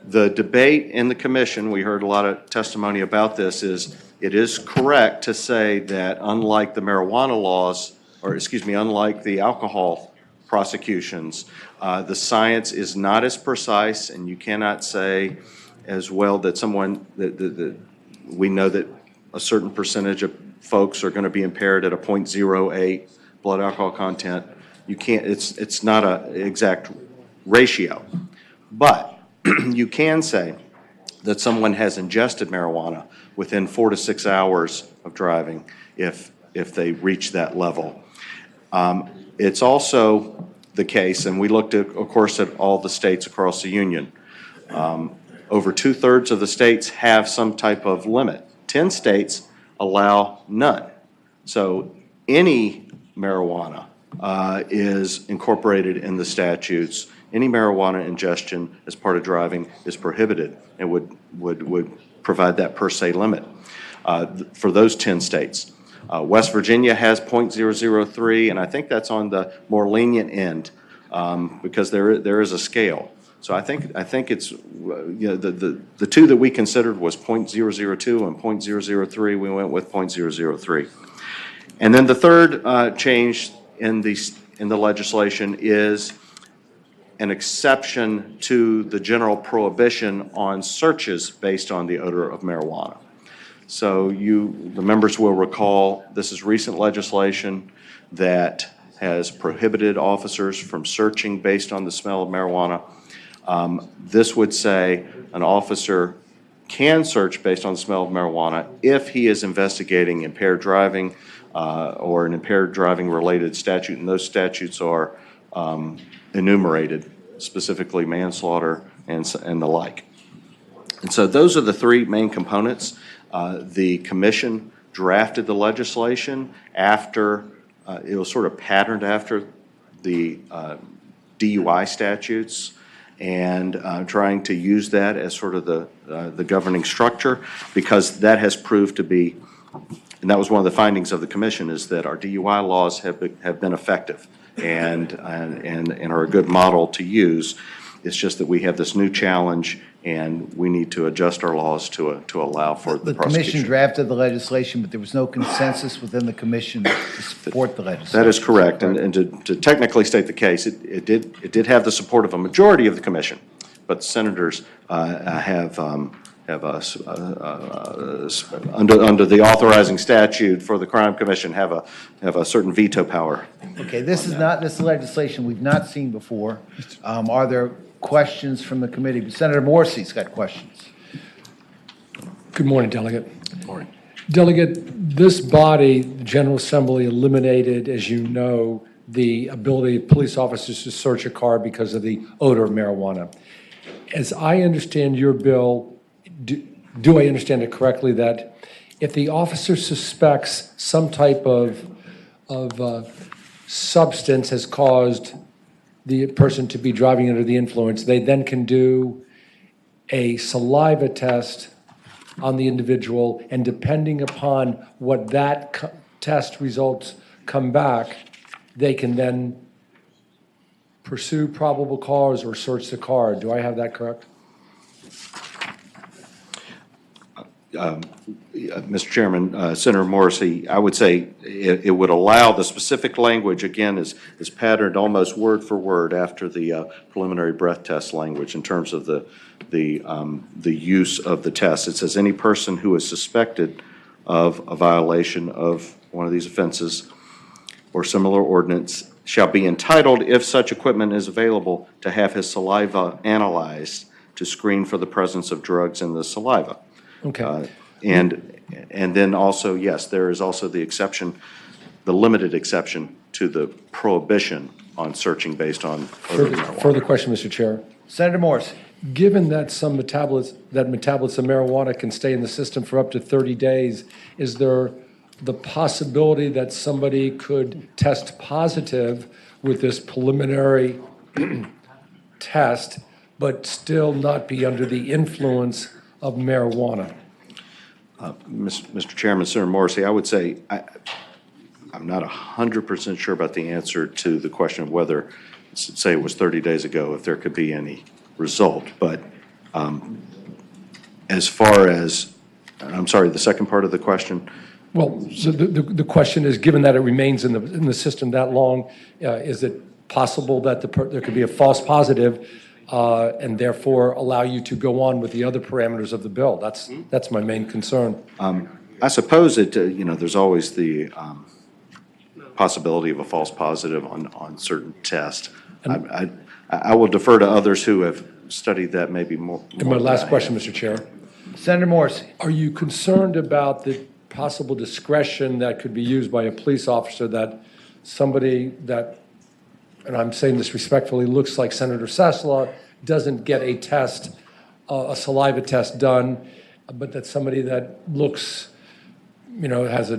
S4: The debate in the commission, we heard a lot of testimony about this, is it is correct to say that unlike the marijuana laws, or excuse me, unlike the alcohol prosecutions, the science is not as precise, and you cannot say as well that someone, that we know that a certain percentage of folks are going to be impaired at a 0.08 blood alcohol content. You can't, it's not an exact ratio. But you can say that someone has ingested marijuana within 4 to 6 hours of driving if they reach that level. It's also the case, and we looked at, of course, at all the states across the union. Over 2/3 of the states have some type of limit. 10 states allow none. So any marijuana is incorporated in the statutes. Any marijuana ingestion as part of driving is prohibited and would provide that per se limit for those 10 states. West Virginia has 0.003, and I think that's on the more lenient end because there is a scale. So I think it's, you know, the two that we considered was 0.002 and 0.003. We went with 0.003. And then the third change in the legislation is an exception to the general prohibition on searches based on the odor of marijuana. So the members will recall this is recent legislation that has prohibited officers from searching based on the smell of marijuana. This would say an officer can search based on the smell of marijuana if he is investigating impaired driving or an impaired driving related statute, and those statutes are enumerated, specifically manslaughter and the like. And so those are the three main components. The commission drafted the legislation after, it was sort of patterned after the DUI statutes, and trying to use that as sort of the governing structure, because that has proved to be, and that was one of the findings of the commission, is that our DUI laws have been effective and are a good model to use. It's just that we have this new challenge, and we need to adjust our laws to allow for the prosecution.
S8: The commission drafted the legislation, but there was no consensus within the commission to support the legislation.
S4: That is correct, and to technically state the case, it did have the support of a majority of the commission, but the senators have under the authorizing statute for the crime commission have a certain veto power.
S8: Okay, this is legislation we've not seen before. Are there questions from the committee? Senator Morrissey's got questions.
S13: Good morning, Delegate.
S4: Good morning.
S13: Delegate, this body, the General Assembly, eliminated, as you know, the ability of police officers to search a car because of the odor of marijuana. As I understand your bill, do I understand it correctly that if the officer suspects some type of substance has caused the person to be driving under the influence, they then can do a saliva test on the individual, and depending upon what that test results come back, they can then pursue probable cause or search the car. Do I have that correct?
S4: Mr. Chairman, Senator Morrissey, I would say it would allow the specific language, again, is patterned almost word for word after the preliminary breath test language in terms of the use of the test. It says any person who is suspected of a violation of one of these offenses or similar ordinance shall be entitled, if such equipment is available, to have his saliva analyzed to screen for the presence of drugs in the saliva.
S13: Okay.
S4: And then also, yes, there is also the exception, the limited exception to the prohibition on searching based on odor of marijuana.
S13: Further question, Mr. Chair.
S8: Senator Morrissey.
S13: Given that some metabolites of marijuana can stay in the system for up to 30 days, is there the possibility that somebody could test positive with this preliminary test, but still not be under the influence of marijuana?
S4: Mr. Chairman, Senator Morrissey, I would say I'm not 100% sure about the answer to the question of whether, say it was 30 days ago, if there could be any result. But as far as, I'm sorry, the second part of the question?
S13: Well, so the question is, given that it remains in the system that long, is it possible that there could be a false positive and therefore allow you to go on with the other parameters of the bill? That's my main concern.
S4: I suppose it, there's always the possibility of a false positive on certain tests. I will defer to others who have studied that maybe more.
S13: And my last question, Mr. Chair.
S8: Senator Morse.
S13: Are you concerned about the possible discretion that could be used by a police officer that somebody that, and I'm saying this respectfully, looks like Senator Sasslaw doesn't get a test, a saliva test done, but that somebody that looks, has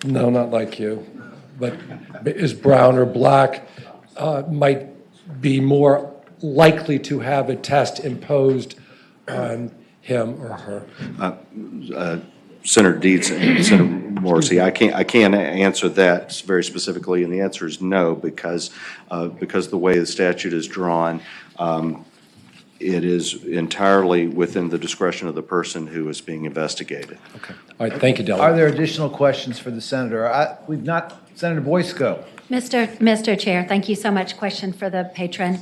S13: no, not like you, but is brown or black, might be more likely to have a test imposed on him or her?
S4: Senator Dietz and Senator Morrissey, I can't answer that very specifically, and the answer is no, because the way the statute is drawn, it is entirely within the discretion of the person who is being investigated.
S13: Okay. All right. Thank you, Delegate.
S8: Are there additional questions for the senator? We've not, Senator Boysko.
S2: Mr. Chair, thank you so much. Question for the patron.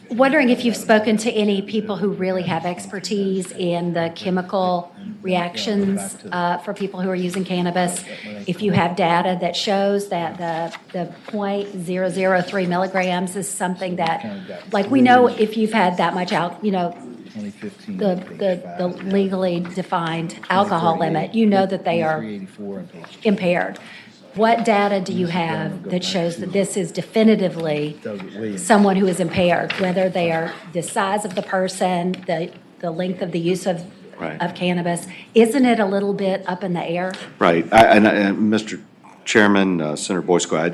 S2: Wondering if you've spoken to any people who really have expertise in the chemical reactions for people who are using cannabis. If you have data that shows that the 0.003 milligrams is something that, like we know if you've had that much the legally defined alcohol limit, that they are impaired. What data do you have that shows that this is definitively someone who is impaired, whether they are the size of the person, the length of the use of cannabis? Isn't it a little bit up in the air?
S4: Right. And Mr. Chairman, Senator Boysko, I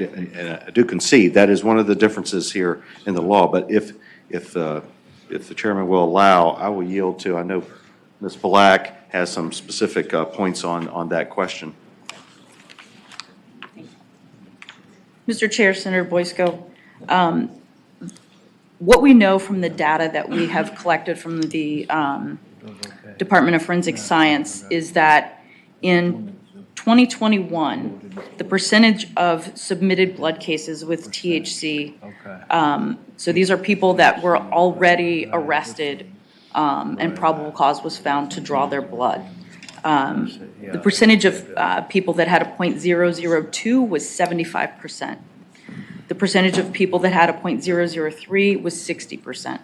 S4: do concede that is one of the differences here in the law. But if the chairman will allow, I will yield to, I know Ms. Black has some specific points on that question.
S6: Mr. Chair, Senator Boysko, what we know from the data that we have collected from the Department of Forensic Science is that in 2021, the percentage of submitted blood cases with THC, so these are people that were already arrested and probable cause was found to draw their blood. The percentage of people that had a .002 was 75%. The percentage of people that had a .003 was 60%.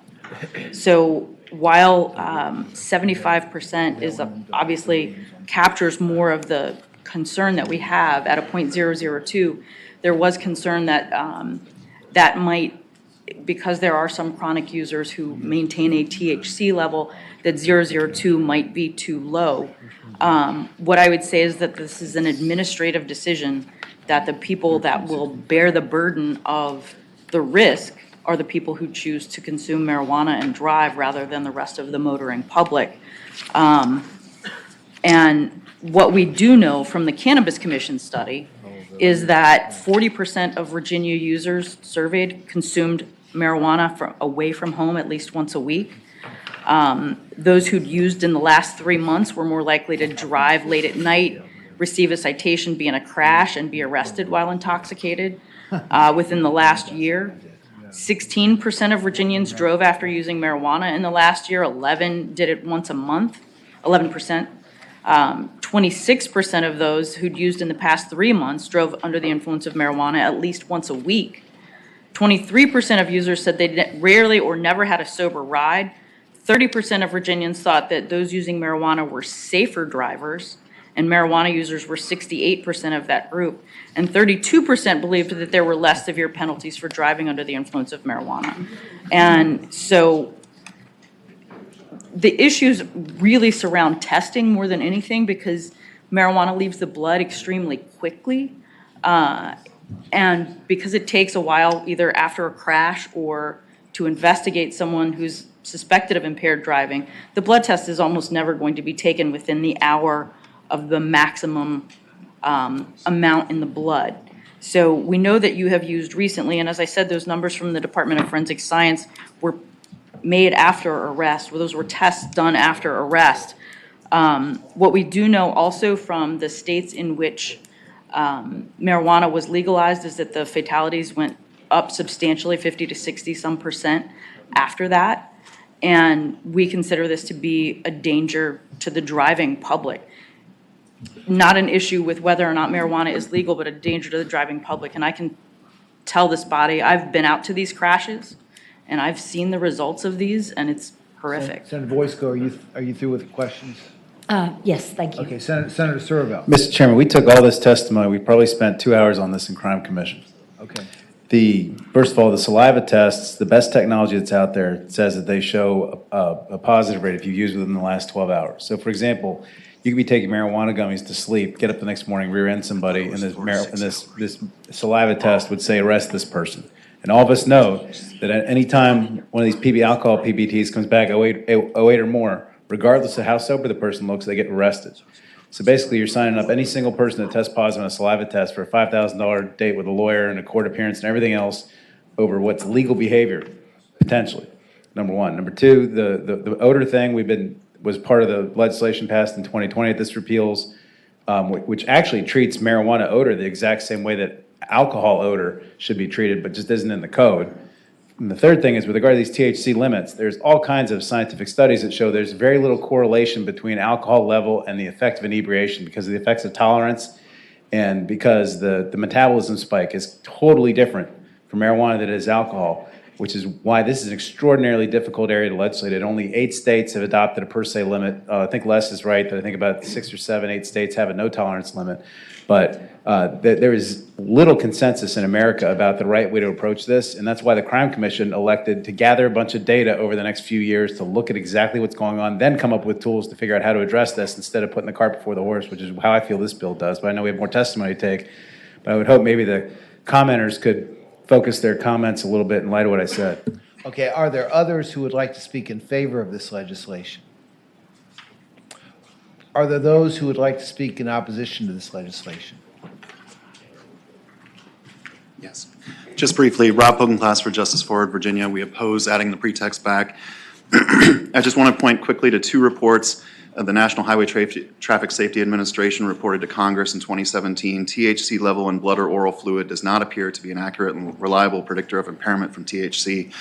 S6: So while 75% is obviously captures more of the concern that we have at a .002, there was concern that that might, because there are some chronic users who maintain a THC level, that 002 might be too low. What I would say is that this is an administrative decision, that the people that will bear the burden of the risk are the people who choose to consume marijuana and drive rather than the rest of the motoring public. And what we do know from the Cannabis Commission study is that 40% of Virginia users surveyed consumed marijuana away from home at least once a week. Those who'd used in the last 3 months were more likely to drive late at night, receive a citation, be in a crash, and be arrested while intoxicated within the last year. 16% of Virginians drove after using marijuana in the last year. 11 did it once a month, 11%. 26% of those who'd used in the past 3 months drove under the influence of marijuana at least once a week. 23% of users said they rarely or never had a sober ride. 30% of Virginians thought that those using marijuana were safer drivers, and marijuana users were 68% of that group. And 32% believed that there were less severe penalties for driving under the influence of marijuana. And so the issues really surround testing more than anything, because marijuana leaves the blood extremely quickly. And because it takes a while, either after a crash or to investigate someone who's suspected of impaired driving, the blood test is almost never going to be taken within the hour of the maximum amount in the blood. So we know that you have used recently, and as I said, those numbers from the Department of Forensic Science were made after arrest, those were tests done after arrest. What we do know also from the states in which marijuana was legalized is that the fatalities went up substantially, 50 to 60 some percent after that. And we consider this to be a danger to the driving public. Not an issue with whether or not marijuana is legal, but a danger to the driving public. And I can tell this body, I've been out to these crashes and I've seen the results of these, and it's horrific.
S8: Senator Voisko, are you through with questions?
S2: Yes, thank you.
S8: Okay, Senator Surville.
S5: Mr. Chairman, we took all this testimony, we probably spent 2 hours on this in Crime Commission.
S8: Okay.
S5: First of all, the saliva tests, the best technology that's out there says that they show a positive rate if you use within the last 12 hours. So for example, you could be taking marijuana gummies to sleep, get up the next morning, rear end somebody, and this saliva test would say arrest this person. And all of us know that at any time one of these alcohol PBTs comes back 08 or more, regardless of how sober the person looks, they get arrested. So basically, you're signing up any single person that tests positive on a saliva test for a $5,000 date with a lawyer and a court appearance and everything else over what's legal behavior, potentially, number one. Number two, the odor thing was part of the legislation passed in 2020 that this repeals, which actually treats marijuana odor the exact same way that alcohol odor should be treated, but just isn't in the code. And the third thing is, with regard to these THC limits, there's all kinds of scientific studies that show there's very little correlation between alcohol level and the effect of inebriation because of the effects of tolerance and because the metabolism spike is totally different for marijuana than it is alcohol, which is why this is an extraordinarily difficult area to legislate. Only 8 states have adopted a per se limit. I think Les is right, that I think about 6 or 7, 8 states have a no tolerance limit. But there is little consensus in America about the right way to approach this, and that's why the Crime Commission elected to gather a bunch of data over the next few years to look at exactly what's going on, then come up with tools to figure out how to address this instead of putting the cart before the horse, which is how I feel this bill does. But I know we have more testimony to take. But I would hope maybe the commenters could focus their comments a little bit in light of what I said.
S8: Okay, are there others who would like to speak in favor of this legislation? Are there those who would like to speak in opposition to this legislation?
S3: Yes. Just briefly, Rob Pogenglass for Justice Forward, Virginia. We oppose adding the pretext back. I just want to point quickly to 2 reports. The National Highway Traffic Safety Administration reported to Congress in 2017, THC level in blood or oral fluid does not appear to be an accurate and reliable predictor of impairment from THC.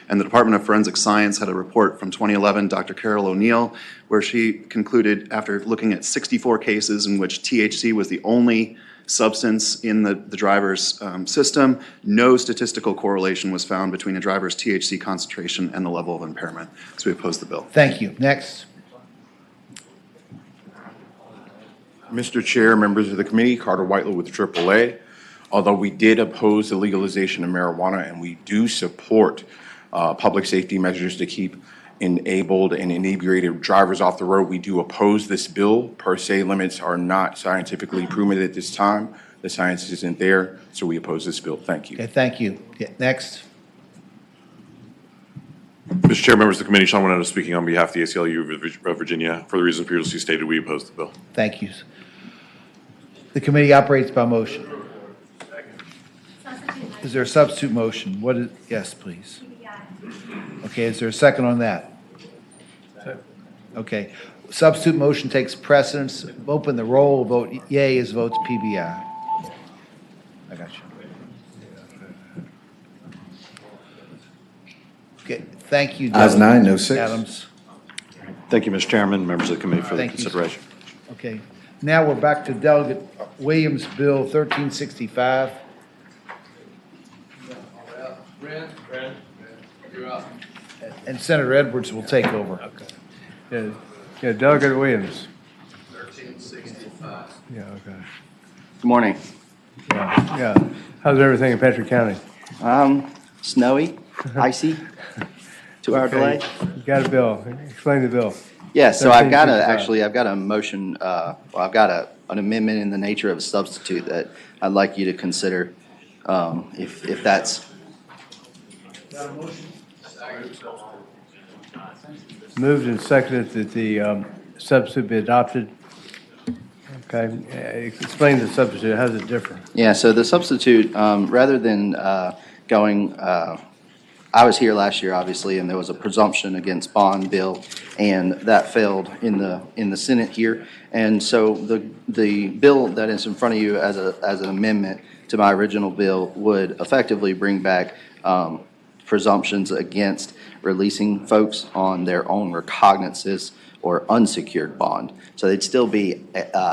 S3: And the Department of Forensic Science had a report from 2011, Dr. Carol O'Neill, where she concluded, after looking at 64 cases in which THC was the only substance in the driver's system, no statistical correlation was found between a driver's THC concentration and the level of impairment. So we oppose the bill.
S8: Thank you. Next.
S7: Mr. Chair, members of the committee, Carter Whitelaw with AAA. Although we did oppose the legalization of marijuana and we do support public safety measures to keep enabled and inebriated drivers off the road, we do oppose this bill. Per se limits are not scientifically proven at this time. The science isn't there, so we oppose this bill. Thank you.
S8: Okay, thank you. Yeah, next.
S11: Mr. Chair, members of the committee, Sean Winona speaking on behalf of the ACLU of Virginia. For the reasons previously stated, we oppose the bill.
S8: Thank you. The committee operates by motion. Is there a substitute motion? Yes, please. Okay, is there a second on that? Okay. Substitute motion takes precedence. Open the roll. Vote yea as votes PBI. I got you. Okay, thank you.
S22: Ayes 9, no 6.
S8: Adams.
S4: Thank you, Mr. Chairman, members of the committee for the
S8: Thank you, sir.
S4: consideration.
S8: Okay, now we're back to Delegate Williams' Bill 1365. And Senator Edwards will take over.
S13: Yeah, Delegate Williams.
S24: 1365.
S13: Yeah, okay.
S24: Good morning.
S13: Yeah. How's everything in Patrick County?
S24: Snowy, icy, 2-hour delay.
S13: You got a bill. Explain the bill.
S24: Yes, so I've got
S13: 1365.
S24: a motion, I've got an amendment in the nature of a substitute that I'd like you to consider, if that's.
S13: Moved and seconded that the substitute be adopted. Okay, explain the substitute, how does it differ?
S24: Yeah, so the substitute, rather than going, I was here last year, obviously, and there was a presumption against bond bill, and that failed in the Senate here. And so the bill that is in front of you as an amendment to my original bill would effectively bring back presumptions against releasing folks on their own recognizances or unsecured bond. So they'd still be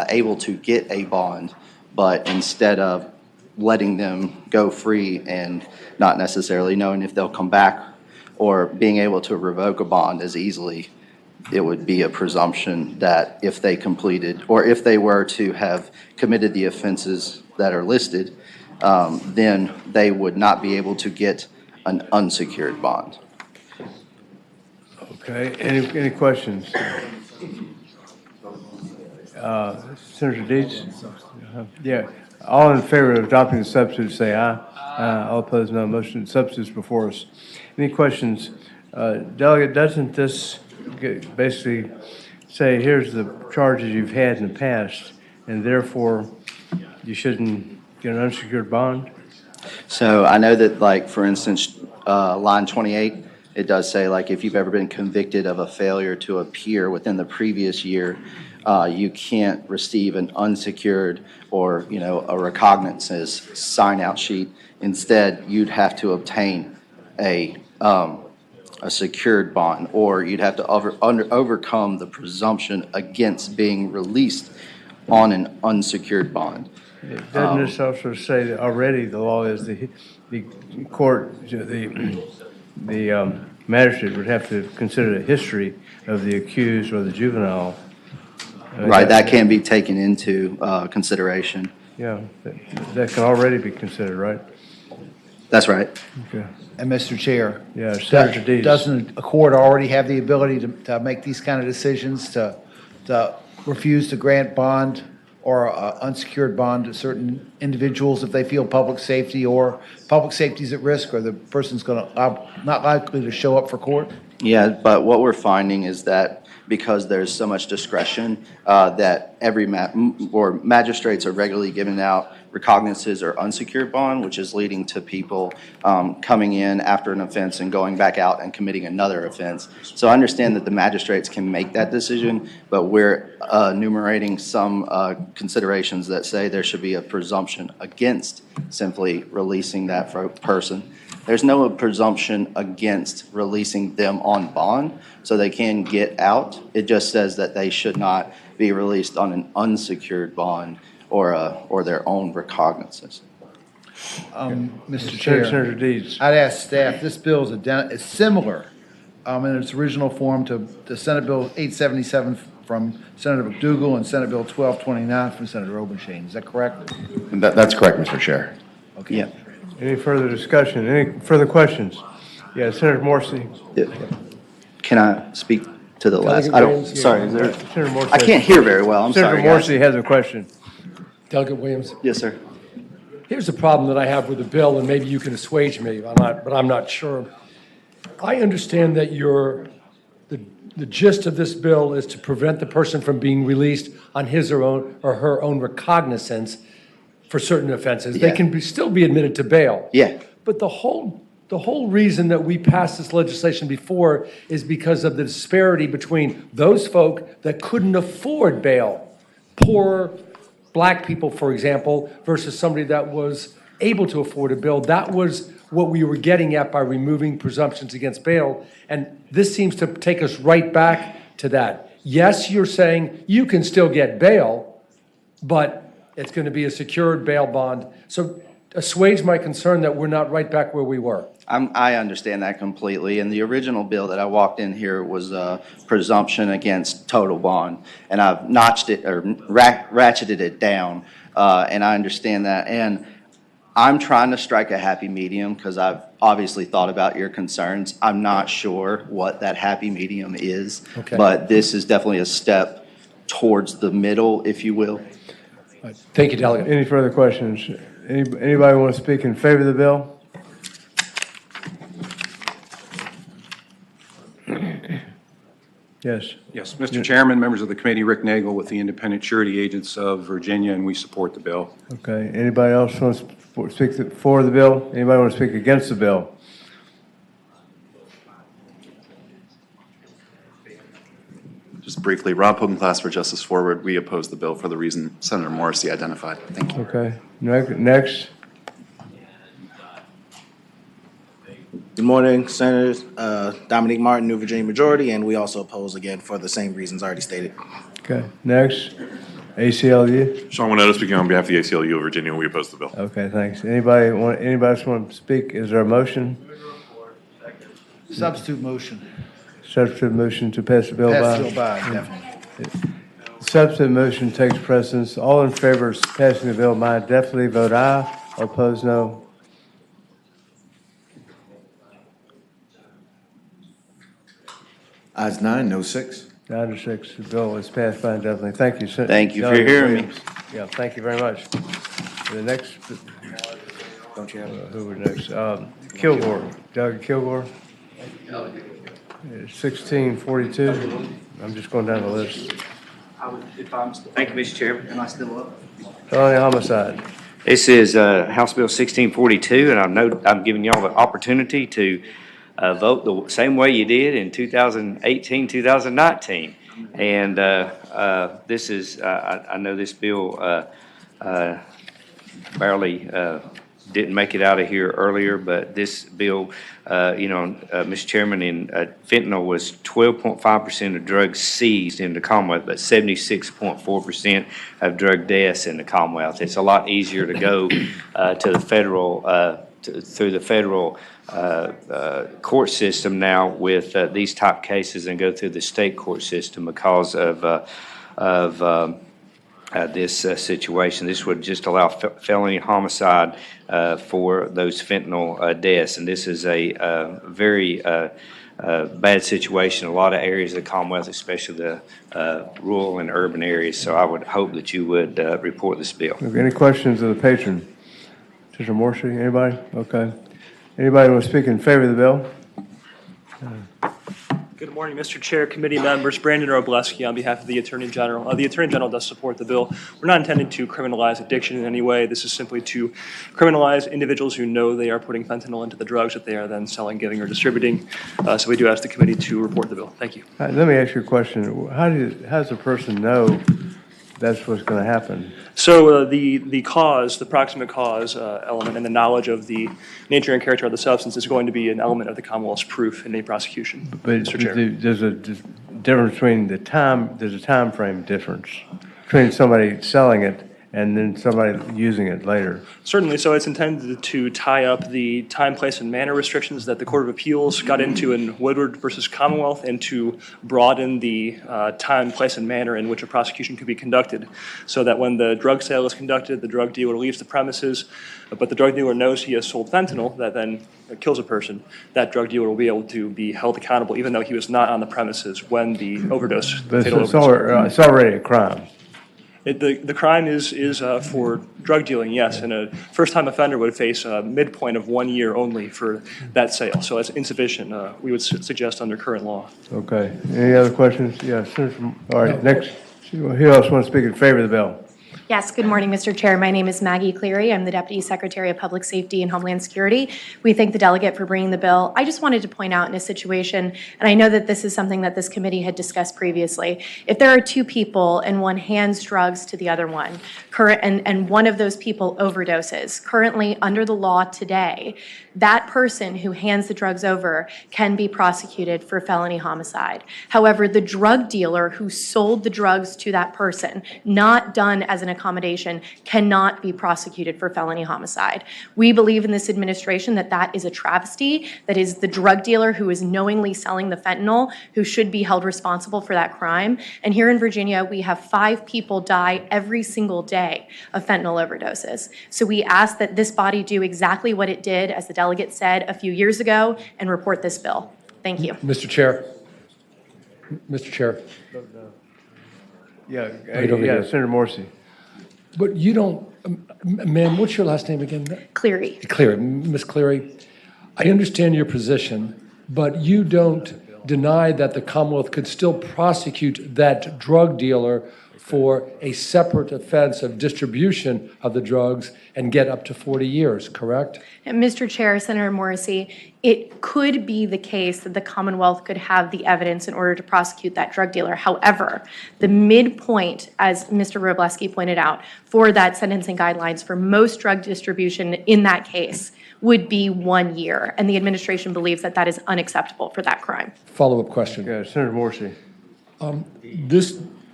S24: able to get a bond, but instead of letting them go free and not necessarily knowing if they'll come back or being able to revoke a bond as easily, it would be a presumption that if they completed or if they were to have committed the offenses that are listed, then they would not be able to get an unsecured bond.
S13: Okay, any questions? Senator Deeds? Yeah, all in favor of adopting the substitute, say aye. Aye. All opposed, no. Motion, substitutes before us. Any questions? Delegate, doesn't this basically say, here's the charges you've had in the past, and therefore you shouldn't get an unsecured bond?
S24: So I know that, like, for instance, line 28, it does say, like, if you've ever been convicted of a failure to appear within the previous year, you can't receive an unsecured or, a recognizance sign-out sheet. Instead, you'd have to obtain a secured bond, or you'd have to overcome the presumption against being released on an unsecured bond.
S13: Doesn't this also say that already the law is the court, the magistrate would have to consider the history of the accused or the juvenile?
S24: Right, that can be taken into consideration.
S13: Yeah, that can already be considered, right?
S24: That's right.
S13: Okay.
S8: And Mr. Chair.
S13: Yeah, Senator Deeds.
S8: Doesn't a court already have the ability to make these kind of decisions, to refuse to grant bond or unsecured bond to certain individuals if they feel public safety is at risk, or the person's not likely to show up for court?
S24: Yeah, but what we're finding is that because there's so much discretion, that every magistrates are regularly giving out recognizances or unsecured bond, which is leading to people coming in after an offense and going back out and committing another offense. So I understand that the magistrates can make that decision, but we're enumerating some considerations that say there should be a presumption against simply releasing that person. There's no presumption against releasing them on bond, so they can get out. It just says that they should not be released on an unsecured bond or their own recognizance.
S8: Mr. Chair,
S13: Senator Deeds.
S8: I'd ask staff, this bill is similar in its original form to the Senate Bill 877 from Senator McDougal and Senate Bill 1229 from Senator Obenshain. Is that correct?
S14: That's correct, Mr. Chair.
S8: Okay.
S24: Yeah.
S13: Any further discussion? Any further questions? Yeah, Senator Morrissey.
S24: Can I speak to the last? Sorry, is there?
S13: Senator Morrissey.
S24: I can't hear very well. I'm sorry,
S13: Senator
S24: guys.
S13: Morrissey has a question.
S15: Delegate Williams.
S24: Yes, sir.
S15: Here's the problem that I have with the bill, and maybe you can assuage me, but I'm not sure. I understand that the gist of this bill is to prevent the person from being released on his or her own recognizance for certain offenses.
S24: Yeah.
S15: They can still be admitted to bail.
S24: Yeah.
S15: But the whole reason that we passed this legislation before is because of the disparity between those folk that couldn't afford bail, poor black people, for example, versus somebody that was able to afford a bail. That was what we were getting at by removing presumptions against bail. And this seems to take us right back to that. Yes, you're saying you can still get bail, but it's going to be a secured bail bond. So assuage my concern that we're not right back where we were.
S24: I understand that completely. And the original bill that I walked in here was a presumption against total bond. And I've notched it or ratcheted it down. And I understand that. And I'm trying to strike a happy medium because I've obviously thought about your concerns. I'm not sure what that happy medium is.
S15: Okay.
S24: But this is definitely a step towards the middle, if you will.
S15: Thank you, Delegate.
S13: Any further questions? Anybody want to speak in favor of the bill?
S5: Yes.
S16: Yes, Mr. Chairman, members of the committee, Rick Nagel with the Independent Surety Agents of Virginia, and we support the bill.
S17: Okay, anybody else want to speak for the bill? Anybody want to speak against the bill?
S3: Just briefly, Rob Hogan, Class for Justice Forward. We oppose the bill for the reason Senator Morrissey identified. Thank you.
S17: Okay, next.
S18: Good morning, Senators. Dominique Martin, New Virginia Majority, and we also oppose again for the same reasons already stated.
S17: Okay, next. ACLU.
S11: Sean Winota speaking on behalf of the ACLU of Virginia. We oppose the bill.
S17: Okay, thanks. Anybody else want to speak? Is there a motion?
S8: Substitute motion.
S17: Substitute motion to pass the bill by?
S8: Pass the bill by, definitely.
S17: Substitute motion takes precedence. All in favor of passing the bill by definitely vote aye. All opposed, no.
S22: Ayes 9, no 6.
S17: 9 to 6, the bill is passed by indefinitely. Thank you.
S24: Thank you for hearing me.
S17: Yeah, thank you very much. The next,
S22: Don't you have
S17: who were next? Kilgore, Doug Kilgore. 1642. I'm just going down the list.
S19: Thank you, Mr. Chairman. Am I still up?
S17: Felony homicide.
S19: This is House Bill 1642, and I'm giving y'all the opportunity to vote the same way you did in 2018, 2019. And this is, I know this bill barely didn't make it out of here earlier, but this bill, Mr. Chairman, in fentanyl was 12.5% of drugs seized in the Commonwealth, but 76.4% of drug deaths in the Commonwealth. It's a lot easier to go to the federal, through the federal court system now with these type cases and go through the state court system because of this situation. This would just allow felony homicide for those fentanyl deaths, and this is a very bad situation in a lot of areas of the Commonwealth, especially the rural and urban areas. So I would hope that you would report this bill.
S17: Any questions of the patron? Mr. Morrissey, anybody? Okay. Anybody want to speak in favor of the bill?
S25: Good morning, Mr. Chair, committee members. Brandon Robleski on behalf of the Attorney General. The Attorney General does support the bill. We're not intending to criminalize addiction in any way. This is simply to criminalize individuals who know they are putting fentanyl into the drugs that they are then selling, giving, or distributing. So we do ask the committee to report the bill. Thank you.
S17: Let me ask you a question. How does a person know that's what's going to happen?
S25: So the cause, the proximate cause element and the knowledge of the nature and character of the substance is going to be an element of the Commonwealth's proof in a prosecution,
S17: But
S25: Mr. Chair.
S17: there's a difference between there's a time frame difference between somebody selling it and then somebody using it later.
S25: Certainly. So it's intended to tie up the time, place, and manner restrictions that the Court of Appeals got into in Woodward versus Commonwealth, and to broaden the time, place, and manner in which a prosecution could be conducted, so that when the drug sale is conducted, the drug dealer leaves the premises, but the drug dealer knows he has sold fentanyl that then kills a person. That drug dealer will be able to be held accountable even though he was not on the premises when the overdose,
S17: But
S25: fatal
S17: it's
S25: overdose.
S17: already a crime.
S25: The crime is for drug dealing, yes, and a first-time offender would face a midpoint of 1 year only for that sale. So it's insufficient, we would suggest under current law.
S17: Okay. Any other questions? Yes. All right, next. Who else wants to speak in favor of the bill?
S26: Yes, good morning, Mr. Chair. My name is Maggie Cleary. I'm the Deputy Secretary of Public Safety and Homeland Security. We thank the delegate for bringing the bill. I just wanted to point out in a situation, and I know that this is something that this committee had discussed previously, if there are two people and one hands drugs to the other one, and one of those people overdoses, currently under the law today, that person who hands the drugs over can be prosecuted for felony homicide. However, the drug dealer who sold the drugs to that person, not done as an accommodation, cannot be prosecuted for felony homicide. We believe in this administration that that is a travesty, that is the drug dealer who is knowingly selling the fentanyl who should be held responsible for that crime. And here in Virginia, we have 5 people die every single day of fentanyl overdoses. So we ask that this body do exactly what it did, as the delegate said a few years ago, and report this bill. Thank you.
S13: Mr. Chair. Mr. Chair.
S17: Yeah,
S13: Right over here.
S17: Senator Morrissey.
S13: But you don't, ma'am, what's your last name again?
S26: Cleary.
S13: Cleary, Ms. Cleary. I understand your position, but you don't
S15: deny that the Commonwealth could still prosecute that drug dealer for a separate offense of distribution of the drugs and get up to 40 years, correct?
S26: And Mr. Chair, Senator Morrissey, it could be the case that the Commonwealth could have the evidence in order to prosecute that drug dealer. However, the midpoint, as Mr. Robleski pointed out, for that sentencing guidelines for most drug distribution in that case would be 1 year. And the administration believes that that is unacceptable for that crime.
S15: Follow-up question.
S17: Senator Morrissey.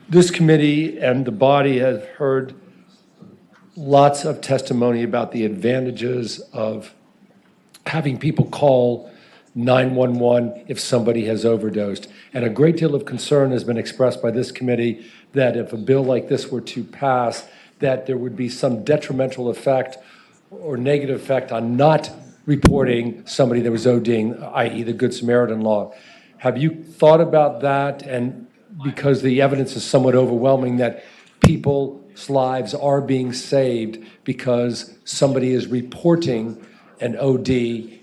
S15: This committee and the body have heard lots of testimony about the advantages of having people call 911 if somebody has overdosed. And a great deal of concern has been expressed by this committee that if a bill like this were to pass, that there would be some detrimental effect or negative effect on not reporting somebody that was ODing, i.e. the Good Samaritan law. Have you thought about that? And because the evidence is somewhat overwhelming that people's lives are being saved because somebody is reporting an OD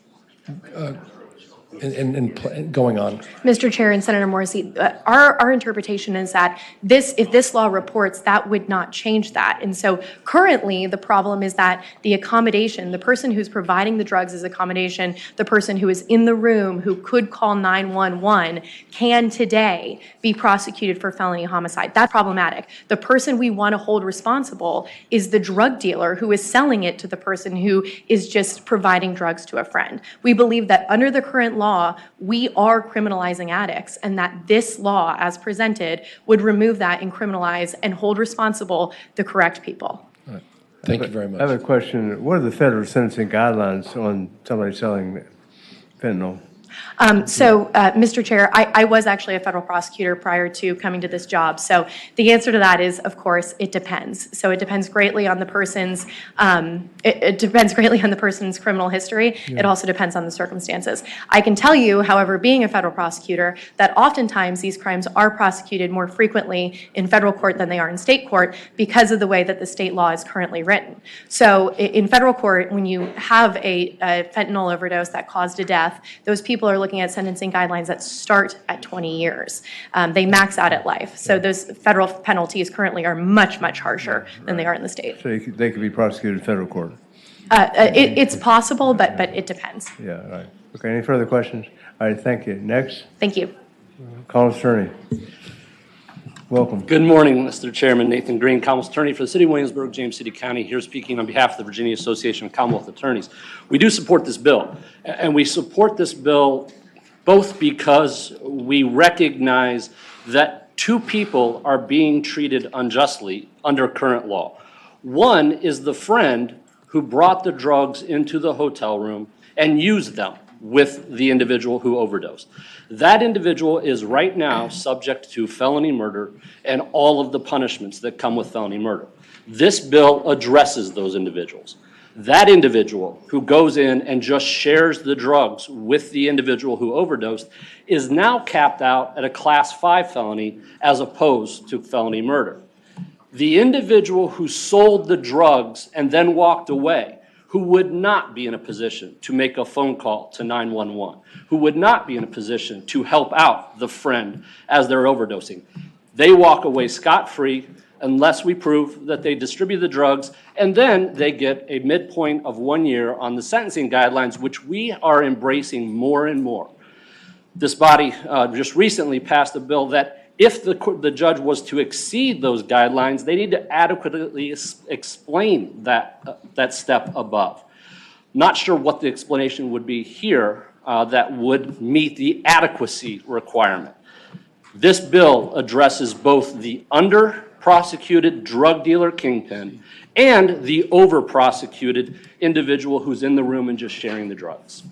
S15: and going on.
S26: Mr. Chair and Senator Morrissey, our interpretation is that if this law reports, that would not change that. And so currently, the problem is that the accommodation, the person who's providing the drugs as accommodation, the person who is in the room who could call 911 can today be prosecuted for felony homicide. That's problematic. The person we want to hold responsible is the drug dealer who is selling it to the person who is just providing drugs to a friend. We believe that under the current law, we are criminalizing addicts, and that this law, as presented, would remove that and criminalize and hold responsible the correct people.
S15: Right. Thank you very much.
S17: I have a question. What are the federal sentencing guidelines on somebody selling fentanyl?
S26: Mr. Chair, I was actually a federal prosecutor prior to coming to this job. So the answer to that is, of course, it depends. So it depends greatly on the person's, it depends greatly on the person's criminal history. Yeah. It also depends on the circumstances. I can tell you, however, being a federal prosecutor, that oftentimes these crimes are prosecuted more frequently in federal court than they are in state court because of the way that the state law is currently written. So in federal court, when you have a fentanyl overdose that caused a death, those people are looking at sentencing guidelines that start at 20 years. They max out at life. So those federal penalties currently are much, much harsher than they are in the state.
S17: So they could be prosecuted in federal court?
S26: It's possible, but it depends.
S17: Yeah, right. Okay, any further questions? All right, thank you. Next.
S26: Thank you.
S17: Commonwealth Attorney. Welcome.
S1: Good morning, Mr. Chairman. Nathan Green, Commonwealth Attorney for the City of Williamsburg, James City County, here speaking on behalf of the Virginia Association of Commonwealth Attorneys. We do support this bill, and we support this bill both because we recognize that two people are being treated unjustly under current law. One is the friend who brought the drugs into the hotel room and used them with the individual who overdosed. That individual is right now subject to felony murder and all of the punishments that come with felony murder. This bill addresses those individuals. That individual who goes in and just shares the drugs with the individual who overdosed is now capped out at a Class 5 felony as opposed to felony murder. The individual who sold the drugs and then walked away, who would not be in a position to make a phone call to 911, who would not be in a position to help out the friend as they're overdosing, they walk away scot-free unless we prove that they distribute the drugs, and then they get a midpoint of 1 year on the sentencing guidelines, which we are embracing more and more. This body just recently passed a bill that if the judge was to exceed those guidelines, they need to adequately explain that step above. Not sure what the explanation would be here that would meet the adequacy requirement. This bill addresses both the under-prosecuted drug dealer kingpin and the over-prosecuted individual who's in the room and just sharing the drugs.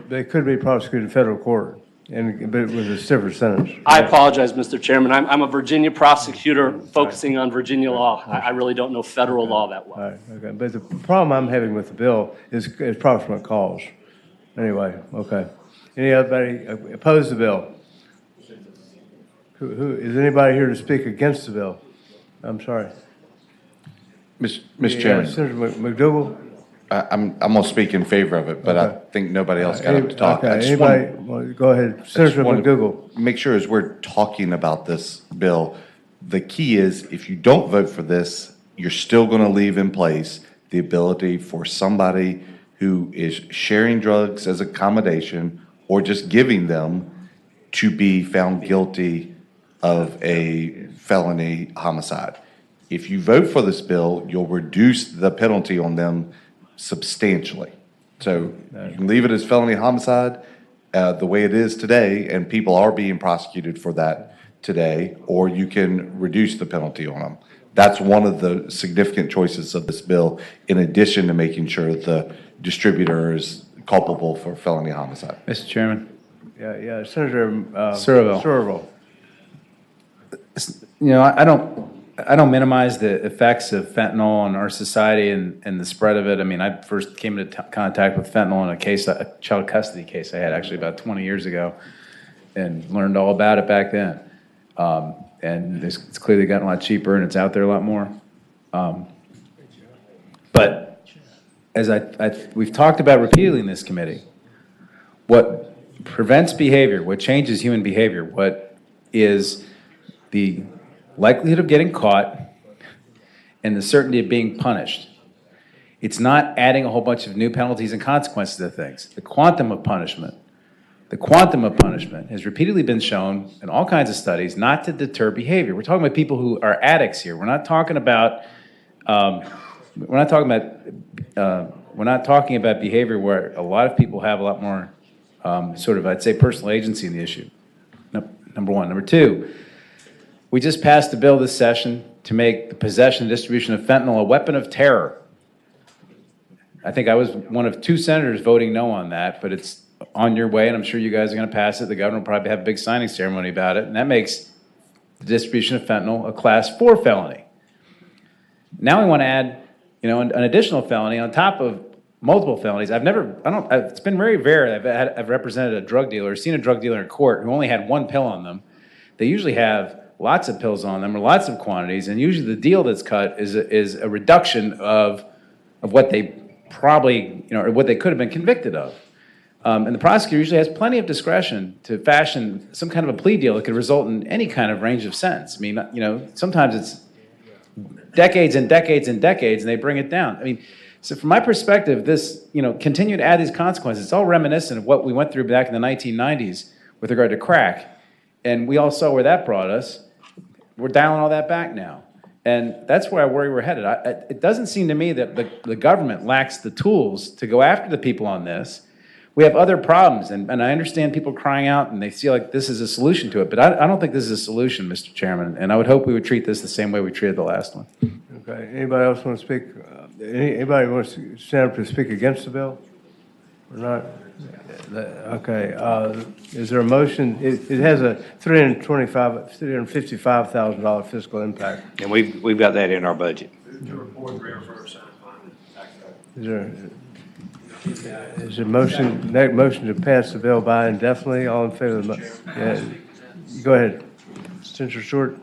S17: They could be prosecuted in federal court, but with a stiffer sentence.
S1: I apologize, Mr. Chairman. I'm a Virginia prosecutor focusing on Virginia law. I really don't know federal law that well.
S17: All right, okay. But the problem I'm having with the bill is proximate cause. Anyway, okay. Anybody oppose the bill? Who is anybody here to speak against the bill? I'm sorry.
S22: Mr. Chairman.
S17: Senator McDougal?
S9: I'm going to speak in favor of it, but I think nobody else got up to talk. I
S17: Okay,
S9: just
S17: anybody,
S9: want-
S17: well, go ahead.
S9: I just
S17: Senator
S9: want
S17: McDougal.
S9: to make sure as we're talking about this bill, the key is if you don't vote for this, you're still going to leave in place the ability for somebody who is sharing drugs as accommodation or just giving them to be found guilty of a felony homicide. If you vote for this bill, you'll reduce the penalty on them substantially. So you can leave it as felony homicide the way it is today, and people are being prosecuted for that today, or you can reduce the penalty on them. That's one of the significant choices of this bill, in addition to making sure the distributor is culpable for felony homicide.
S5: Mr. Chairman.
S17: Yeah, Senator
S5: Surville.
S17: Surville.
S5: You know, I don't minimize the effects of fentanyl on our society and the spread of it. I mean, I first came into contact with fentanyl in a child custody case I had actually about 20 years ago, and learned all about it back then. And it's clearly gotten a lot cheaper, and it's out there a lot more. But as we've talked about repeatedly in this committee, what prevents behavior, what changes human behavior, what is the likelihood of getting caught and the certainty of being punished. It's not adding a whole bunch of new penalties and consequences to things. The quantum of punishment has repeatedly been shown in all kinds of studies not to deter behavior. We're talking about people who are addicts here. We're not talking about behavior where a lot of people have a lot more sort of, I'd say, personal agency in the issue. Number one. Number two, we just passed a bill this session to make the possession and distribution of fentanyl a weapon of terror. I think I was one of 2 senators voting no on that, but it's on your way, and I'm sure you guys are going to pass it. The governor will probably have a big signing ceremony about it, and that makes the distribution of fentanyl a Class 4 felony. Now we want to add, an additional felony on top of multiple felonies. It's been very rare I've represented a drug dealer, seen a drug dealer in court who only had 1 pill on them. They usually have lots of pills on them or lots of quantities, and usually the deal that's cut is a reduction of what they probably, or what they could have been convicted of. And the prosecutor usually has plenty of discretion to fashion some kind of a plea deal that could result in any kind of range of sentence. I mean, sometimes it's decades and decades and decades, and they bring it down. I mean, so from my perspective, this, continue to add these consequences. It's all reminiscent of what we went through back in the 1990s with regard to crack. And we all saw where that brought us. We're dialing all that back now. And that's where I worry we're headed. It doesn't seem to me that the government lacks the tools to go after the people on this. We have other problems, and I understand people crying out, and they feel like this is a solution to it. But I don't think this is a solution, Mr. Chairman, and I would hope we would treat this the same way we treated the last one.
S17: Okay, anybody else want to speak? Anybody wants to stand up to speak against the bill? Or not? Okay, is there a motion? It has a $355,000 fiscal impact.
S19: And we've got that in our budget.
S17: Is there motion to pass the bill by indefinitely? All in favor of the motion? Yeah. Go ahead. Senator Stewart.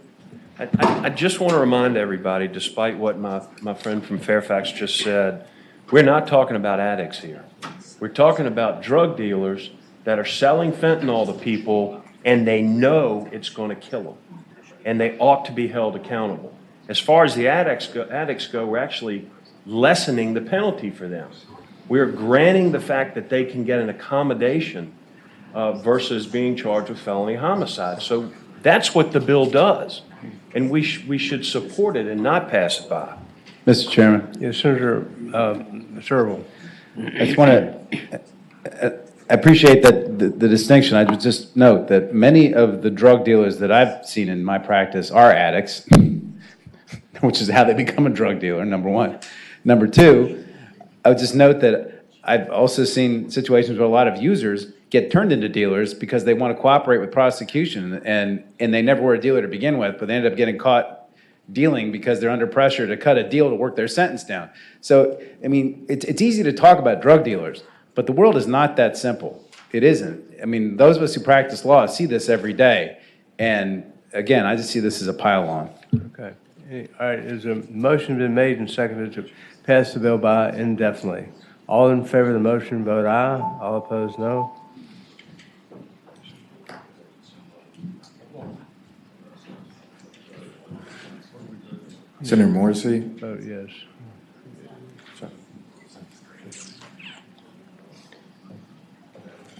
S10: I just want to remind everybody, despite what my friend from Fairfax just said, we're not talking about addicts here. We're talking about drug dealers that are selling fentanyl to people, and they know it's going to kill them, and they ought to be held accountable. As far as the addicts go, we're actually lessening the penalty for them. We're granting the fact that they can get an accommodation versus being charged with felony homicide. So that's what the bill does, and we should support it and not pass it by.
S5: Mr. Chairman.
S17: Yes, Senator Sherrill.
S5: I just want to appreciate that the distinction. I would just note that many of the drug dealers that I've seen in my practice are addicts, which is how they become a drug dealer, number one. Number two, I would just note that I've also seen situations where a lot of users get turned into dealers because they want to cooperate with prosecution, and they never were a dealer to begin with, but they end up getting caught dealing because they're under pressure to cut a deal to work their sentence down. So, I mean, it's easy to talk about drug dealers, but the world is not that simple. It isn't. I mean, those of us who practice law see this every day, and again, I just see this as a pile-on.
S17: Okay. All right, there's a motion been made and seconded to pass the bill by indefinitely. All in favor of the motion, vote aye. All opposed, no.
S22: Senator Morrissey?
S17: Vote yes.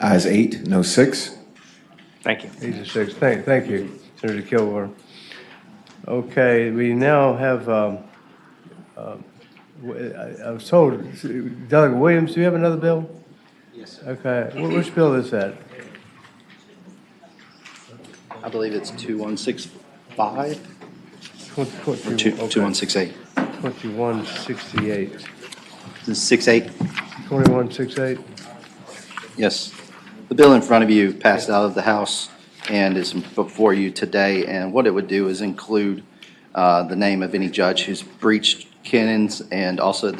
S22: Ayes 8, no 6.
S19: Thank you.
S17: 8 to 6. Thank you, Senator Kilgore. Okay, we now have, I was told, Delegate Williams, do you have another bill?
S24: Yes, sir.
S17: Okay, which bill is that?
S24: I believe it's 2165 or
S17: 2168. 2168.
S24: This is 68.
S17: 2168?
S24: Yes. The bill in front of you passed out of the House and is before you today, and what it would do is include the name of any judge who's breached canons and also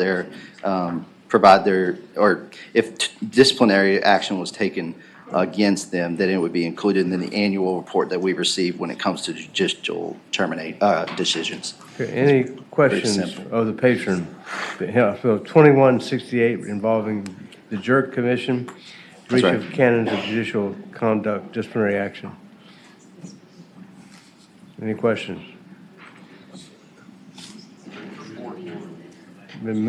S24: provide their, or if disciplinary action was taken against them, then it would be included in the annual report that we receive when it comes to judicial decisions.
S17: Okay, any questions of the patron? Yeah, so 2168 involving the Jerk Commission, breach
S24: right.
S17: of canons of judicial conduct, disciplinary action. Any questions? Been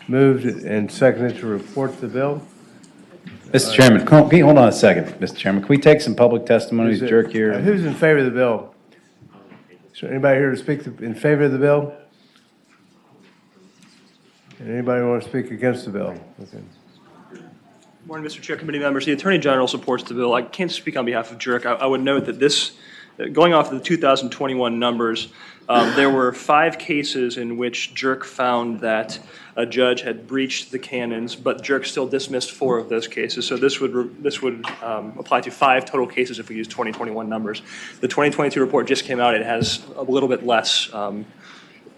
S17: moved and seconded to report the bill.
S5: Mr. Chairman, can you hold on a second, Mr. Chairman? Can we take some public testimony?
S17: Is it-
S5: Jerk here.
S17: Who's in favor of the bill? Is there anybody here to speak in favor of the bill? Anybody want to speak against the bill? Okay.
S25: Morning, Mr. Chair, committee members. The Attorney General supports the bill. I can't speak on behalf of Jerk. I would note that this, going off of the 2021 numbers, there were 5 cases in which Jerk found that a judge had breached the canons, but Jerk still dismissed 4 of those cases. So this would apply to 5 total cases if we use 2021 numbers. The 2022 report just came out. It has a little bit less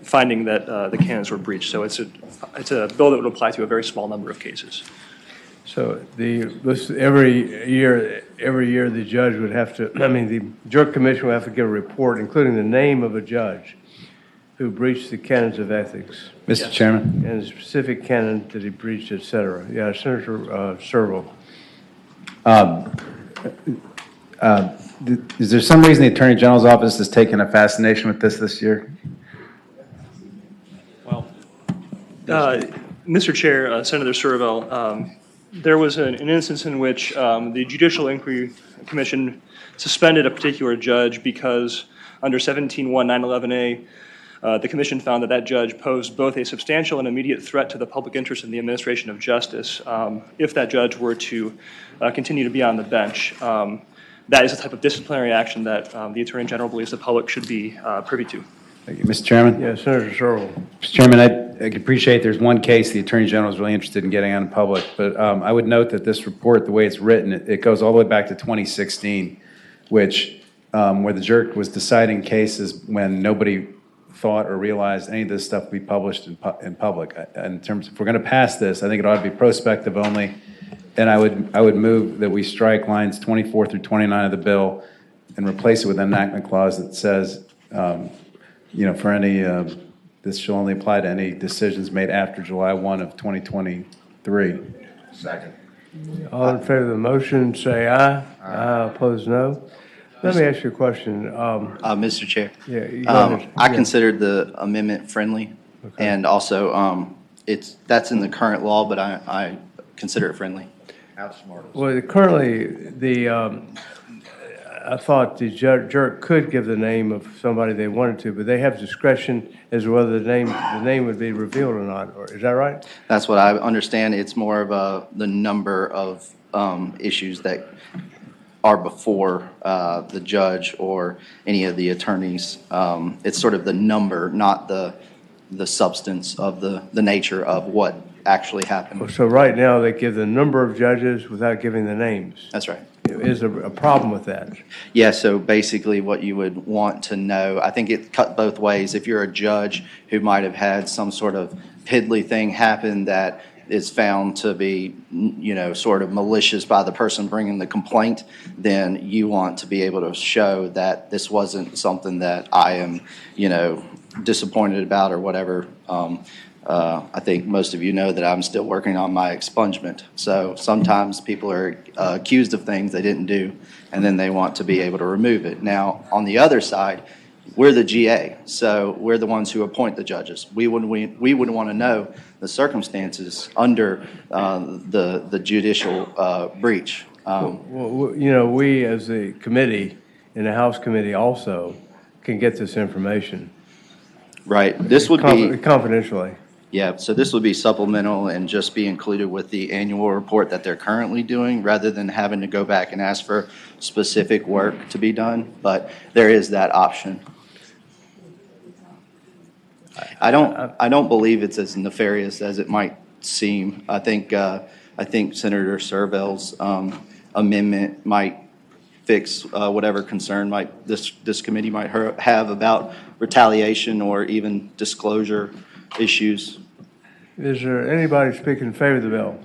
S25: finding that the canons were breached. So it's a bill that would apply to a very small number of cases.
S17: So every year the judge would have to, the Jerk Commission would have to give a report, including the name of a judge who breached the canons of ethics.
S5: Mr. Chairman.
S17: And the specific canon that he breached, et cetera. Yeah, Senator Servo.
S5: Is there some reason the Attorney General's office has taken a fascination with this year?
S25: Well, Mr. Chair, Senator Servo, there was an instance in which the Judicial Inquiry Commission suspended a particular judge because under 17-1-911A, the commission found that that judge posed both a substantial and immediate threat to the public interest in the administration of justice if that judge were to continue to be on the bench. That is the type of disciplinary action that the Attorney General believes the public should be privy to.
S5: Thank you. Mr. Chairman?
S17: Yeah, Senator Servo.
S5: Mr. Chairman, I appreciate there's one case the Attorney General is really interested in getting on public, but I would note that this report, the way it's written, it goes all the way back to 2016, which where the Jerk was deciding cases when nobody thought or realized any of this stuff would be published in public. In terms, if we're going to pass this, I think it ought to be prospective only, and I would move that we strike lines 24 through 29 of the bill and replace it with an enactment clause that says, for any, this shall only apply to any decisions made after July 1 of 2023.
S14: Second.
S17: All in favor of the motion, say aye. Aye. Opposed, no. Let me ask you a question.
S24: Mr. Chair.
S17: Yeah, go ahead.
S24: I
S17: Yeah.
S24: considered the amendment friendly, and also that's in the current law, but I consider it friendly.
S17: Well, currently, I thought the Jerk could give the name of somebody they wanted to, but they have discretion as to whether the name would be revealed or not. Or is that right?
S24: That's what I understand. It's more of the number of issues that are before the judge or any of the attorneys. It's sort of the number, not the substance of the nature of what actually happened.
S17: So right now, they give the number of judges without giving the names.
S24: That's right.
S17: Is a problem with that?
S24: Yeah, so basically what you would want to know, I think it cut both ways. If you're a judge who might have had some sort of piddly thing happen that is found to be, sort of malicious by the person bringing the complaint, then you want to be able to show that this wasn't something that I am, disappointed about or whatever. I think most of you know that I'm still working on my expungement. So sometimes people are accused of things they didn't do, and then they want to be able to remove it. Now, on the other side, we're the GA, so we're the ones who appoint the judges. We would want to know the circumstances under the judicial breach.
S17: We as a committee, in the House committee also, can get this information.
S24: Right. This would be
S17: confidentially.
S24: Yeah, so this would be supplemental and just be included with the annual report that they're currently doing, rather than having to go back and ask for specific work to be done. But there is that option. I don't believe it's as nefarious as it might seem. I think Senator Servel's amendment might fix whatever concern this committee might have about retaliation or even disclosure issues.
S17: Is there anybody speaking in favor of the bill?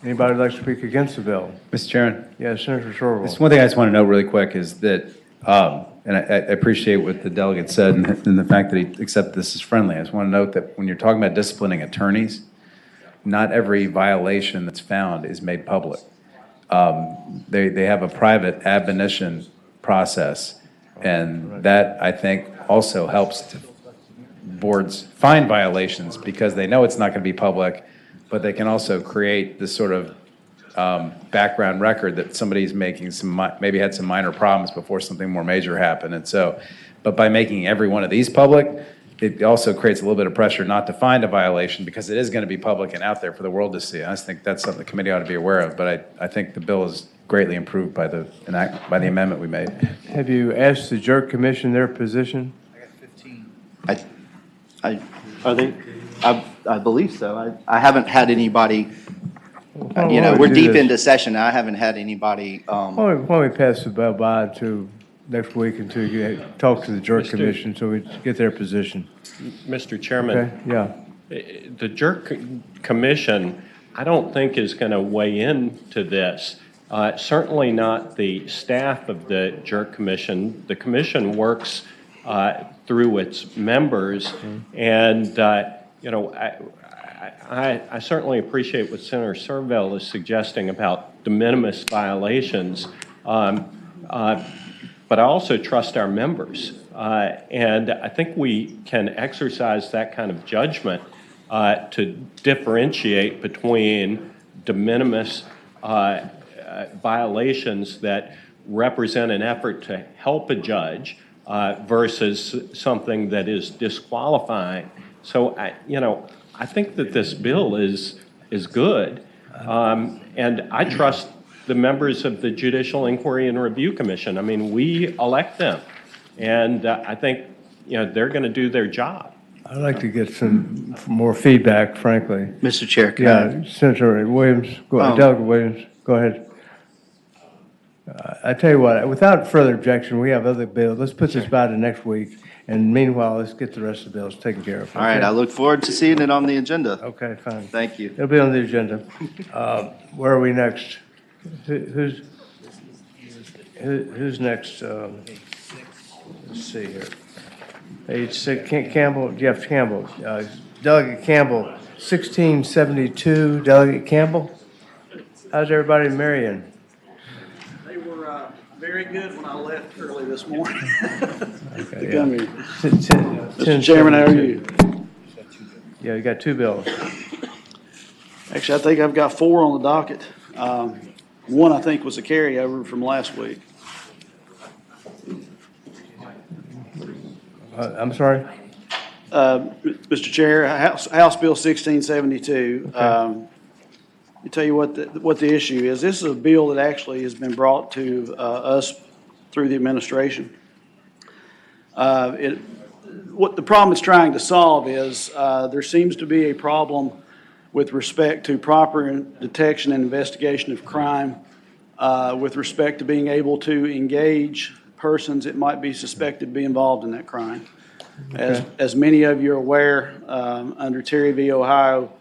S17: Anybody like to speak against the bill?
S5: Mr. Chairman?
S17: Yeah, Senator Sorrell.
S5: Just one thing I just want to note really quick is that, and I appreciate what the delegate said and the fact that he accepted this as friendly. I just want to note that when you're talking about disciplining attorneys, not every violation that's found is made public. They have a private admonition process, and that, I think, also helps to boards find violations because they know it's not going to be public, but they can also create this sort of background record that somebody's making maybe had some minor problems before something more major happened. And so, but by making every one of these public, it also creates a little bit of pressure not to find a violation because it is going to be public and out there for the world to see. I just think that's something the committee ought to be aware of. But I think the bill is greatly improved by the amendment we made.
S17: Have you asked the Jerk Commission their position?
S24: I believe so. I haven't had anybody,
S17: Why
S24: we're
S17: don't we do
S24: deep
S17: this?
S24: into session. I haven't had anybody.
S17: Why don't we pass the bill by to next week until you talk to the Jerk Commission so we get their position?
S10: Mr. Chairman.
S17: Okay, yeah.
S10: The Jerk Commission, I don't think is going to weigh into this. Certainly not the staff of the Jerk Commission. The commission works through its members, and I certainly appreciate what Senator Servel is suggesting about de minimis violations, but I also trust our members, and I think we can exercise that kind of judgment to differentiate between de minimis violations that represent an effort to help a judge versus something that is disqualifying. So, I think that this bill is good, and I trust the members of the Judicial Inquiry and Review Commission. I mean, we elect them, and I think, they're going to do their job.
S17: I'd like to get some more feedback, frankly.
S24: Mr. Chair, can
S17: Yeah, Senator Williams, Delegate Williams, go ahead. I tell you what, without further objection, we have other bills. Let's put this by to next week, and meanwhile, let's get the rest of the bills taken care of.
S24: All right, I look forward to seeing it on the agenda.
S17: Okay, fine.
S24: Thank you.
S17: It'll be on the agenda. Where are we next? Who's next? Let's see here. Page 6, Jeff Campbell. Delegate Campbell, 1672. Delegate Campbell, how's everybody in Marion?
S2: They were very good when I left early this morning.
S17: Okay,
S2: to come here.
S17: Mr.
S2: Mr. Chairman, how are you?
S17: Yeah, you got two bills.
S2: Actually, I think I've got 4 on the docket. One, I think, was a carryover from last week.
S17: I'm sorry?
S2: Mr. Chair, House Bill 1672.
S17: Okay.
S2: Let me tell you what the issue is. This is a bill that actually has been brought to us through the administration. What the problem it's trying to solve is there seems to be a problem with respect to proper detection and investigation of crime, with respect to being able to engage persons that might be suspected to be involved in that crime.
S17: Okay.
S2: As many of you are aware, under Terry v. Ohio,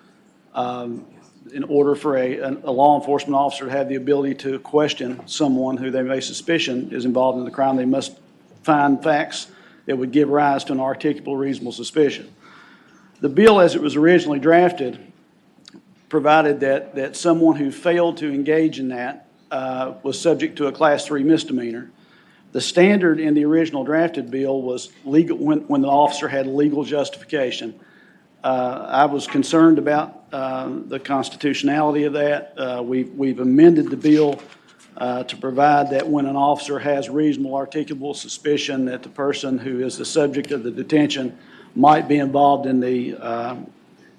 S2: in order for a law enforcement officer to have the ability to question someone who they may suspicion is involved in the crime, they must find facts that would give rise to an articulable reasonable suspicion. The bill, as it was originally drafted, provided that someone who failed to engage in that was subject to a Class 3 misdemeanor. The standard in the original drafted bill was legal when the officer had legal justification. I was concerned about the constitutionality of that. We've amended the bill to provide that when an officer has reasonable articulable suspicion that the person who is the subject of the detention might be involved in the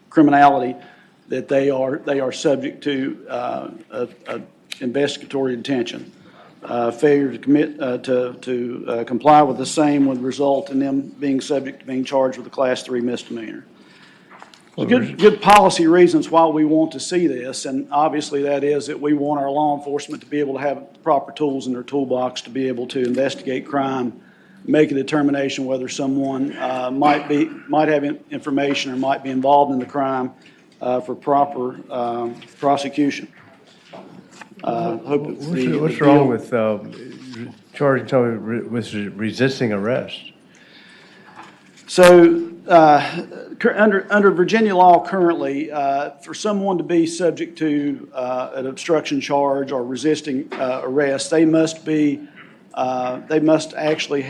S2: criminality, that they are subject to investigatory detention. Failure to commit to comply with the same would result in them being subject to being charged with a Class 3 misdemeanor. Good policy reasons why we want to see this, and obviously that is that we want our law enforcement to be able to have the proper tools in their toolbox to be able to investigate crime, make a determination whether someone might have information or might be involved in the crime for proper prosecution.
S17: What's wrong with charging somebody with resisting arrest?
S2: So under Virginia law currently, for someone to be subject to an obstruction charge or resisting arrest, they must actually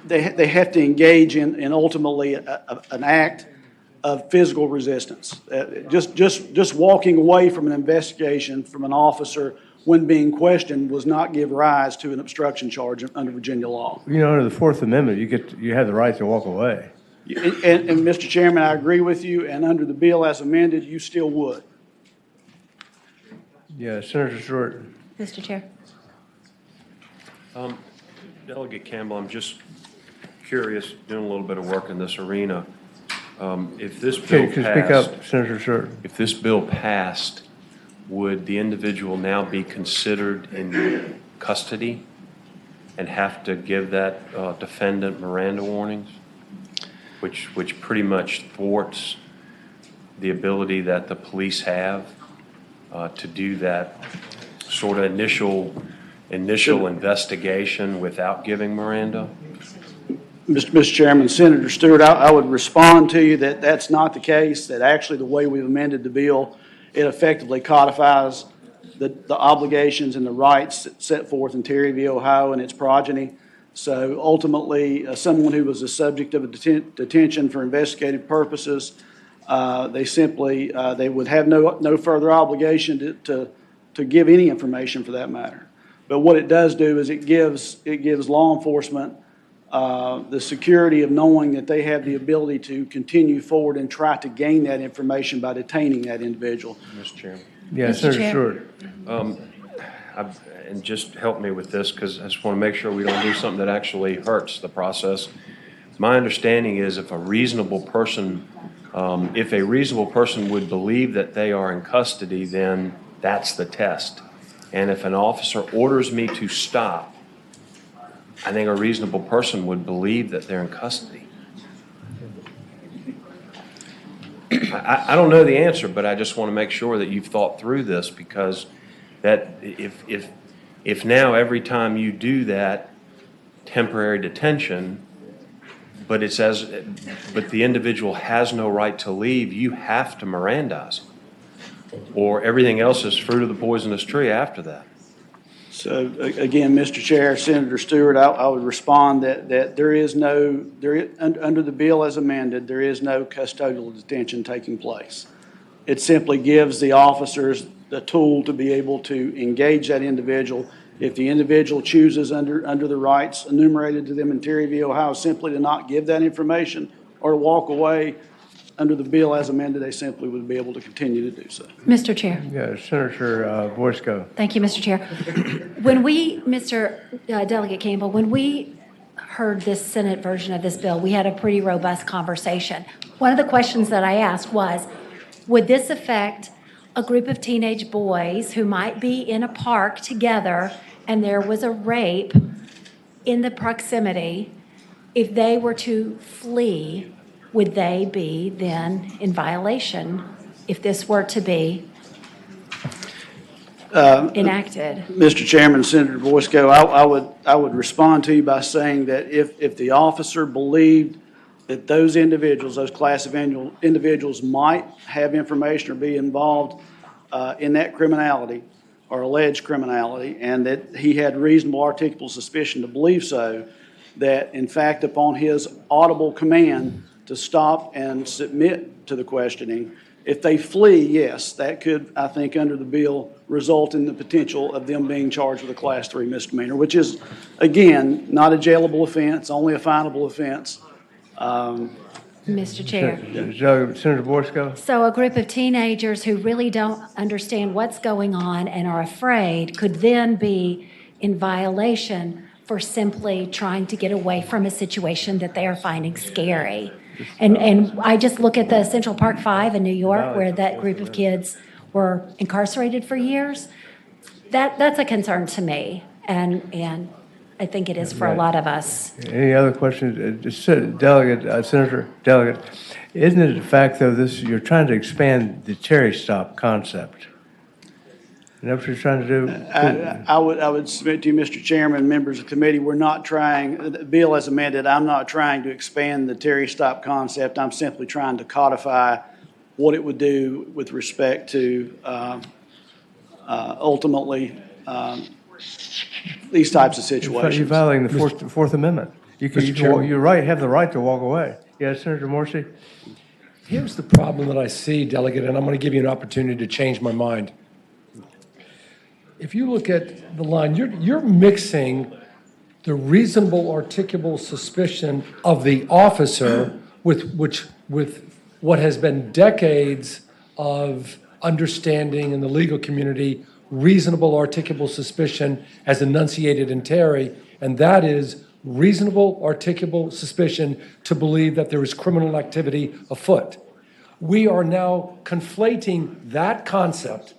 S2: they have to engage in ultimately an act of physical resistance. Just walking away from an investigation from an officer when being questioned does not give rise to an obstruction charge under Virginia law.
S17: You know, under the Fourth Amendment, you have the right to walk away.
S2: And Mr. Chairman, I agree with you, and under the bill as amended, you still would.
S17: Yeah, Senator Stewart.
S26: Mr. Chair.
S10: Delegate Campbell, I'm just curious, doing a little bit of work in this arena. If this bill
S17: Speak
S10: passed,
S17: up, Senator Stewart.
S10: if this bill passed, would the individual now be considered in custody and have to give that defendant Miranda warnings, which pretty much thwarts the ability that the police have to do that sort of initial investigation without giving Miranda?
S2: Mr. Chairman, Senator Stewart, I would respond to you that that's not the case, that actually the way we've amended the bill, it effectively codifies the obligations and the rights set forth in Terry v. Ohio and its progeny. So ultimately, someone who was a subject of a detention for investigative purposes, they would have no further obligation to give any information for that matter. But what it does do is it gives law enforcement the security of knowing that they have the ability to continue forward and try to gain that information by detaining that individual.
S10: Mr. Chairman.
S17: Yeah, Senator Stewart.
S10: And just help me with this, because I just want to make sure we don't do something that actually hurts the process. My understanding is if a reasonable person would believe that they are in custody, then that's the test. And if an officer orders me to stop, I think a reasonable person would believe that they're in custody. I don't know the answer, but I just want to make sure that you've thought through this, because that if now every time you do that temporary detention, but the individual has no right to leave, you have to Mirandize them, or everything else is fruit of the poisonous tree after that.
S2: So again, Mr. Chair, Senator Stewart, I would respond that there is under the bill as amended, there is no custodial detention taking place. It simply gives the officers the tool to be able to engage that individual. If the individual chooses under the rights enumerated to them in Terry v. Ohio simply to not give that information or to walk away, under the bill as amended, they simply would be able to continue to do so.
S26: Mr. Chair.
S17: Yeah, Senator Voisko.
S26: Thank you, Mr. Chair. When we, Mr. Delegate Campbell, when we heard this Senate version of this bill, we had a pretty robust conversation. One of the questions that I asked was, would this affect a group of teenage boys who might be in a park together and there was a rape
S6: in the proximity, if they were to flee, would they be then in violation if this were to be enacted?
S2: Mr. Chairman, Senator Boysko, I would respond to you by saying that if the officer believed that those individuals, those class of individuals might have information or be involved in that criminality or alleged criminality, and that he had reasonable articulable suspicion to believe so, that in fact upon his audible command to stop and submit to the questioning, if they flee, yes, that could, I think, under the bill, result in the potential of them being charged with a Class 3 misdemeanor, which is, again, not a jailable offense, only a finable offense.
S6: Mr. Chair.
S17: Senator Boysko?
S6: So a group of teenagers who really don't understand what's going on and are afraid could then be in violation for simply trying to get away from a situation that they are finding scary. And I just look at the Central Park Five in New York, where that group of kids were incarcerated for years. That's a concern to me, and I think it is for a lot of us.
S17: Any other questions? Senator Delegate, isn't it a fact, though, you're trying to expand the Terry stop concept? Is that what you're trying to do?
S2: I would submit to you, Mr. Chairman, members of the committee, we're not trying, the bill as amended, I'm not trying to expand the Terry stop concept. I'm simply trying to codify what it would do with respect to ultimately these types of situations.
S17: You're violating the Fourth Amendment. You're right, have the right to walk away. Yes, Senator Morsi?
S13: Here's the problem that I see, Delegate, and I'm going to give you an opportunity to change my mind. If you look at the line, you're mixing the reasonable articulable suspicion of the officer with what has been decades of understanding in the legal community, reasonable articulable suspicion as enunciated in Terry, and that is reasonable articulable suspicion to believe that there is criminal activity afoot. We are now conflating that concept,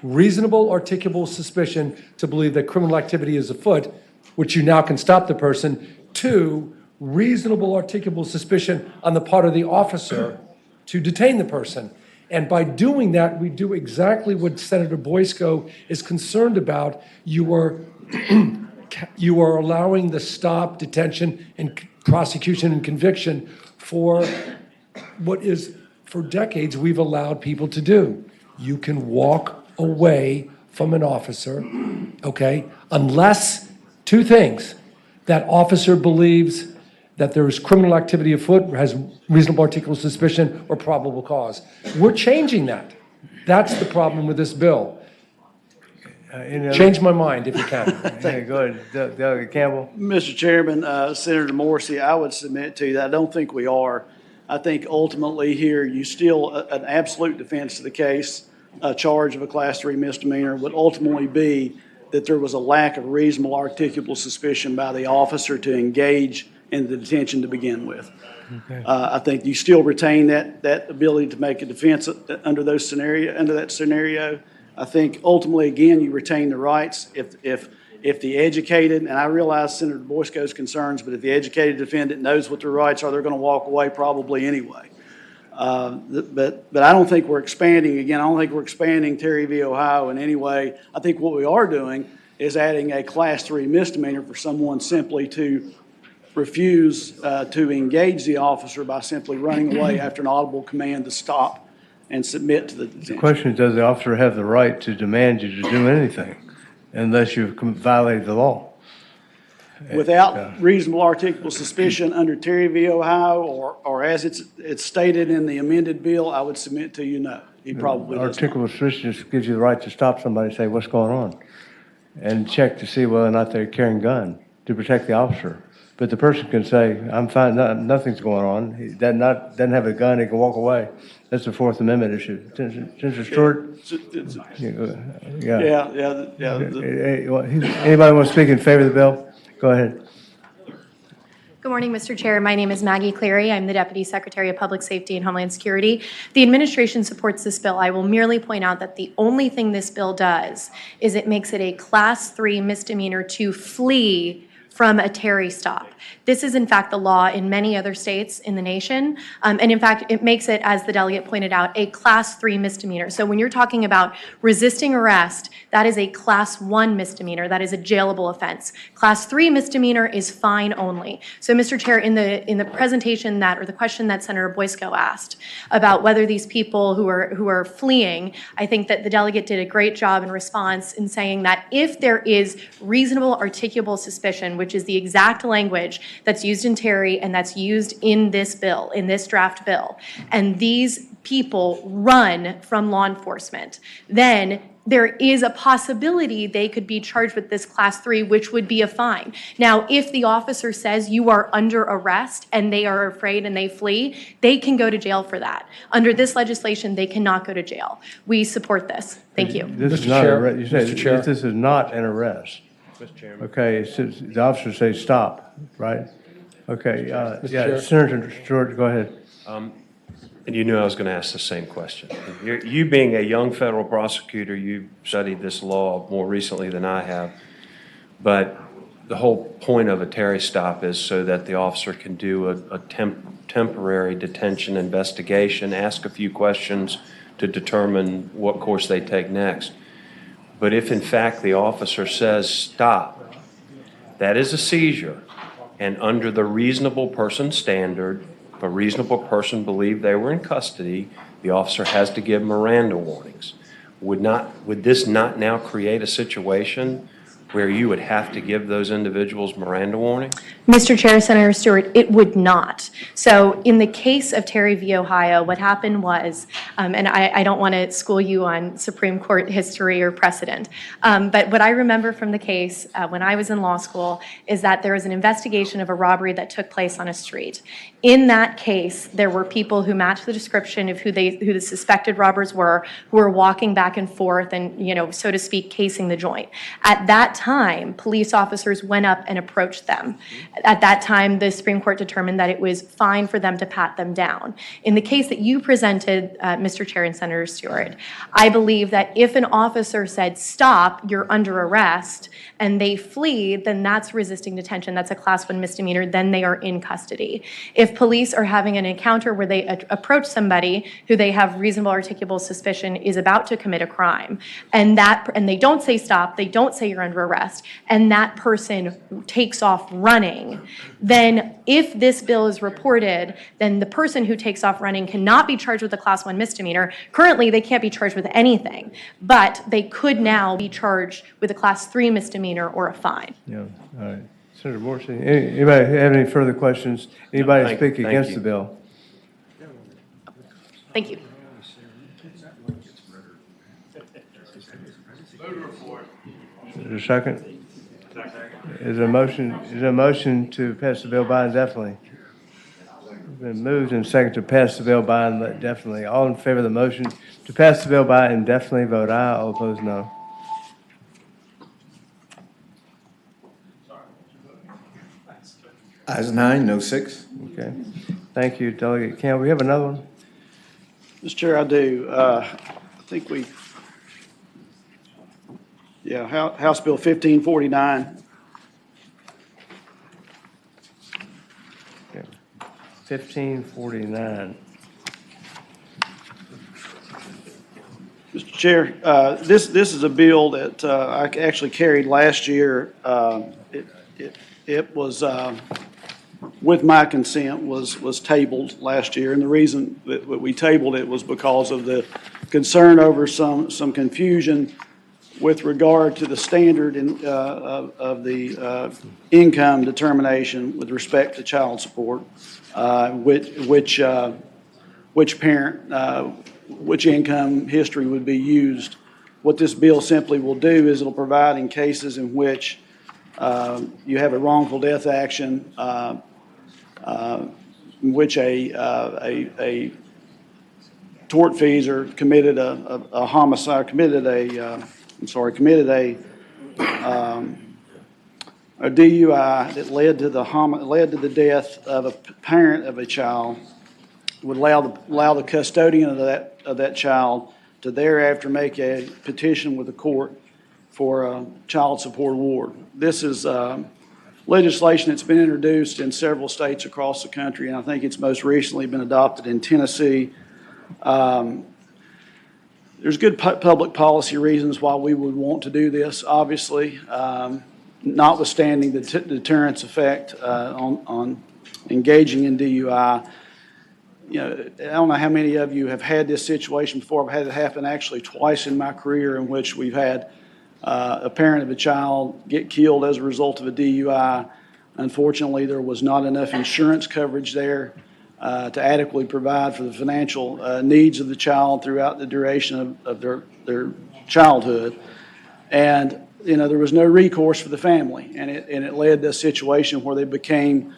S13: reasonable articulable suspicion to believe that criminal activity is afoot, which you now can stop the person, to reasonable articulable suspicion on the part of the officer to detain the person. And by doing that, we do exactly what Senator Boysko is concerned about. You are allowing the stop, detention, and prosecution and conviction for what is, for decades, we've allowed people to do. You can walk away from an officer, okay, unless two things: that officer believes that there is criminal activity afoot, has reasonable articulable suspicion or probable cause. We're changing that. That's the problem with this bill. Change my mind if you can.
S17: Go ahead, Delegate Campbell.
S2: Mr. Chairman, Senator Morsi, I would submit to you that I don't think we are. I think ultimately here, you still, an absolute defense to the case, a charge of a Class 3 misdemeanor would ultimately be that there was a lack of reasonable articulable suspicion by the officer to engage in the detention to begin with. Okay. I think you still retain that ability to make a defense under that scenario. I think ultimately, again, you retain the rights if the educated, and I realize Senator Boysko's concerns, but if the educated defendant knows what their rights are, they're going to walk away probably anyway. But I don't think we're expanding, again, I don't think we're expanding Terry v. Ohio in any way. I think what we are doing is adding a Class 3 misdemeanor for someone simply to refuse to engage the officer by simply running away after an audible command to stop and submit to the detention.
S17: The question is, does the officer have the right to demand you to do anything unless you've violated the law?
S2: Without reasonable articulable suspicion under Terry v. Ohio, or as it's stated in the amended bill, I would submit to you no. He probably does not.
S17: Articulable suspicion just gives you the right to stop somebody and say, what's going on? And check to see whether or not they're carrying a gun to protect the officer. But the person can say, I'm fine, nothing's going on. He doesn't have a gun, he can walk away. That's a Fourth Amendment issue. Senator Stewart?
S2: Yeah.
S17: Anybody want to speak in favor of the bill? Go ahead.
S26: Good morning, Mr. Chair. My name is Maggie Cleary. I'm the Deputy Secretary of Public Safety and Homeland Security. The administration supports this bill. I will merely point out that the only thing this bill does is it makes it a Class 3 misdemeanor to flee from a Terry stop. This is in fact the law in many other states in the nation. And in fact, it makes it, as the delegate pointed out, a Class 3 misdemeanor. So when you're talking about resisting arrest, that is a Class 1 misdemeanor. That is a jailable offense. Class 3 misdemeanor is fine only. So Mr. Chair, in the presentation that, or the question that Senator Boysko asked about whether these people who are fleeing, I think that the delegate did a great job in response in saying that if there is reasonable articulable suspicion, which is the exact language that's used in Terry and that's used in this bill, in this draft bill, and these people run from law enforcement, then there is a possibility they could be charged with this Class 3, which would be a fine. Now, if the officer says you are under arrest and they are afraid and they flee, they can go to jail for that. Under this legislation, they cannot go to jail. We support this. Thank you.
S17: This is not you said this is not an arrest.
S10: Mr. Chairman.
S17: Okay, the officer says stop, right? Okay, yeah,
S10: Chair.
S17: Senator Stewart, go ahead.
S10: And you knew I was going to ask the same question. You being a young federal prosecutor, you studied this law more recently than I have. But the whole point of a Terry stop is so that the officer can do a temporary detention investigation, ask a few questions to determine what course they take next. But if in fact the officer says stop, that is a seizure. And under the reasonable person standard, if a reasonable person believed they were in custody, the officer has to give Miranda warnings. Would this not now create a situation where you would have to give those individuals Miranda warnings?
S26: Mr. Chair, Senator Stewart, it would not. So in the case of Terry v. Ohio, what happened was, and I don't want to school you on Supreme Court history or precedent, but what I remember from the case when I was in law school is that there was an investigation of a robbery that took place on a street. In that case, there were people who matched the description of who the suspected robbers were, who were walking back and forth and, you know, so to speak, casing the joint. At that time, police officers went up and approached them. At that time, the Supreme Court determined that it was fine for them to pat them down. In the case that you presented, Mr. Chair and Senator Stewart, I believe that if an officer said, stop, you're under arrest, and they flee, then that's resisting detention. That's a Class 1 misdemeanor. Then they are in custody. If police are having an encounter where they approach somebody who they have reasonable articulable suspicion is about to commit a crime, and they don't say stop, they don't say you're under arrest, and that person takes off running, then if this bill is reported, then the person who takes off running cannot be charged with a Class 1 misdemeanor. Currently, they can't be charged with anything, but they could now be charged with a Class 3 misdemeanor or a fine.
S17: Yeah, all right. Senator Morrissey, anybody have any further questions? Anybody
S10: No,
S17: speak
S10: thank
S17: against
S10: you.
S17: the bill?
S26: Thank you.
S17: Is there a second? Is there a motion to pass the bill by indefinitely? It's been moved and seconded to pass the bill by indefinitely. All in favor of the motion to pass the bill by indefinitely, vote aye. All opposed, no.
S22: Ayes 9, no 6.
S17: Okay. Thank you, Delegate Campbell. We have another one?
S2: Mr. Chair, I do. I think House Bill 1549.
S17: Okay. 1549.
S2: Mr. Chair, this is a bill that I actually carried last year. It was, with my consent, was tabled last year. And the reason that we tabled it was because of the concern over some confusion with regard to the standard of the income determination with respect to child support, which parent, which income history would be used. What this bill simply will do is it'll provide in cases in which you have a wrongful death action, in which a tortfeasor committed a homicide, committed a DUI that led to the death of a parent of a child, would allow the custodian of that child to thereafter make a petition with the court for a child support award. This is legislation that's been introduced in several states across the country, and I think it's most recently been adopted in Tennessee. There's good public policy reasons why we would want to do this, obviously, notwithstanding the deterrence effect on engaging in DUI. You know, I don't know how many of you have had this situation before. I've had it happen actually twice in my career, in which we've had a parent of a child get killed as a result of a DUI. Unfortunately, there was not enough insurance coverage there to adequately provide for the financial needs of the child throughout the duration of their childhood. And, you know, there was no recourse for the family, and it led to a situation where they became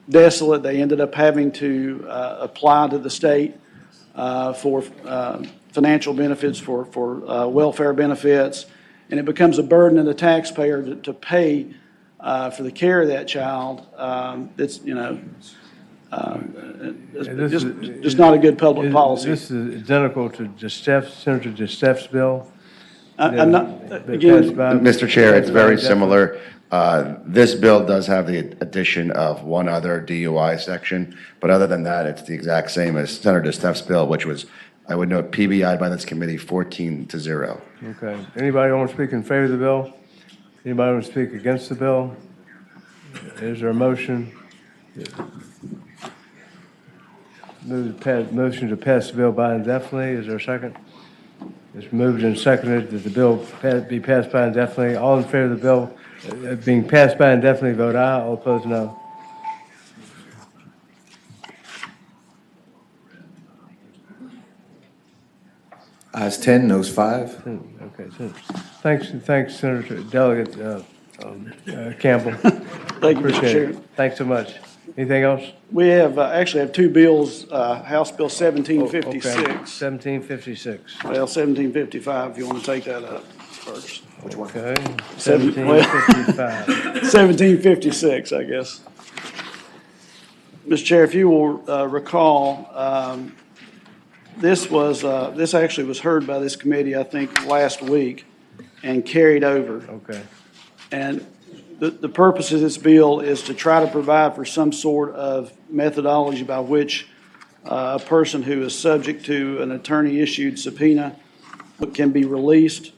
S2: desolate. They ended up having to apply to the state for financial benefits, for welfare benefits, and it becomes a burden on the taxpayer to pay for the care of that child. It's, you know, just not a good public policy.
S17: This is identical to Senator DeSteff's bill?
S2: I'm not, again,
S14: Mr. Chair, it's very similar. This bill does have the addition of one other DUI section, but other than that, it's the exact same as Senator DeSteff's bill, which was, I would note, PBI'd by this committee 14-0.
S17: Okay. Anybody want to speak in favor of the bill? Anybody want to speak against the bill? Is there a motion? Motion to pass the bill by indefinitely. Is there a second? It's moved and seconded that the bill be passed by indefinitely. All in favor of the bill being passed by indefinitely, vote aye. All opposed, no.
S22: Ayes 10, noes 5.
S17: Okay. Thanks, Senator Delegate Campbell.
S2: Thank you, Mr. Chair.
S17: Thanks so much. Anything else?
S2: We have actually have two bills, House Bill 1756.
S17: Okay. 1756.
S2: Well, 1755, if you want to take that up first. Which one?
S17: Okay. 1755.
S2: 1756, I guess. Mr. Chair, if you will recall, this actually was heard by this committee, I think, last week and carried over.
S17: Okay.
S2: And the purpose of this bill is to try to provide for some sort of methodology by which a person who is subject to an attorney-issued subpoena can be released.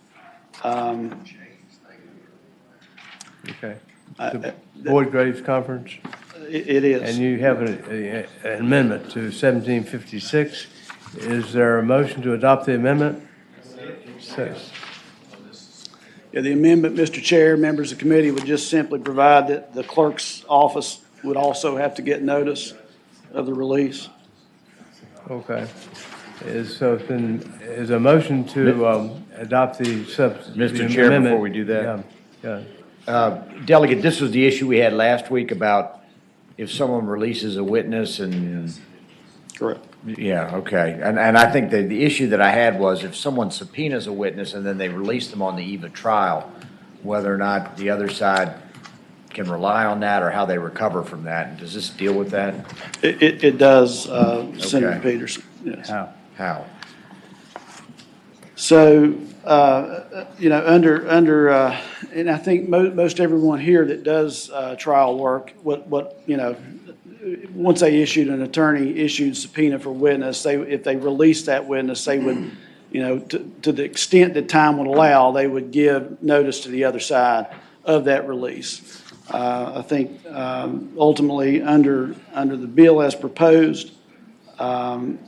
S17: Okay. The Boyd Graves Conference?
S2: It is.
S17: And you have an amendment to 1756. Is there a motion to adopt the amendment?
S2: Yeah, the amendment, Mr. Chair, members of the committee would just simply provide that the clerk's office would also have to get notice of the release.
S17: Okay. Is a motion to adopt the
S4: Mr. Chair,
S17: amendment.
S4: before we do that.
S17: Yeah.
S4: Delegate, this was the issue we had last week about if someone releases a witness and.
S2: Correct.
S4: Yeah, okay. And I think the issue that I had was if someone subpoenas a witness and then they release them on the eve of trial, whether or not the other side can rely on that or how they recover from that. Does this deal with that?
S2: It does, Senator Peterson. Yes.
S4: How?
S2: So, you know, and I think most everyone here that does trial work, you know, once they issued an attorney-issued subpoena for witness, if they released that witness, they would, you know, to the extent that time would allow, they would give notice to the other side of that release. I think ultimately under the bill as proposed, you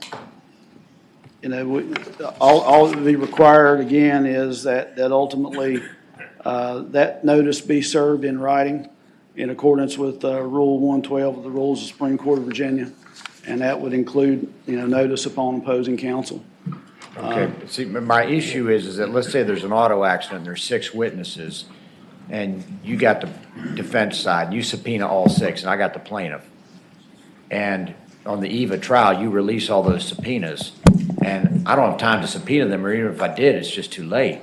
S2: know, all that would be required again is that ultimately that notice be served in writing in accordance with Rule 112 of the Rules of the Supreme Court of Virginia, and that would include, you know, notice upon opposing counsel.
S4: Okay. See, my issue is that let's say there's an auto accident and there's 6 witnesses, and you got the defense side, you subpoena all 6, and I got the plaintiff. And on the eve of trial, you release all those subpoenas, and I don't have time to subpoena them, or even if I did, it's just too late.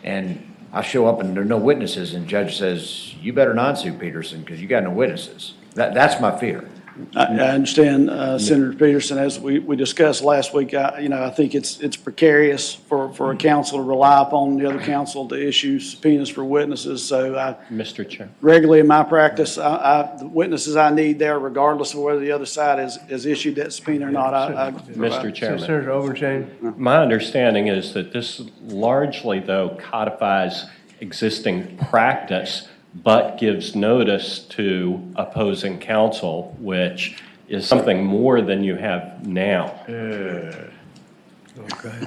S4: And I show up and there are no witnesses, and the judge says, you better not sue Peterson because you got no witnesses. That's my fear.
S2: I understand, Senator Peterson, as we discussed last week, I think it's precarious for a council to rely upon the other council to issue subpoenas for witnesses. So
S7: Mr. Chair.
S2: regularly in my practice, the witnesses I need there, regardless of whether the other side has issued that subpoena or not, I
S7: Mr. Chairman.
S17: Senator Overchain?
S7: My understanding is that this largely, though, codifies existing practice, but gives notice to opposing counsel, which is something more than you have now.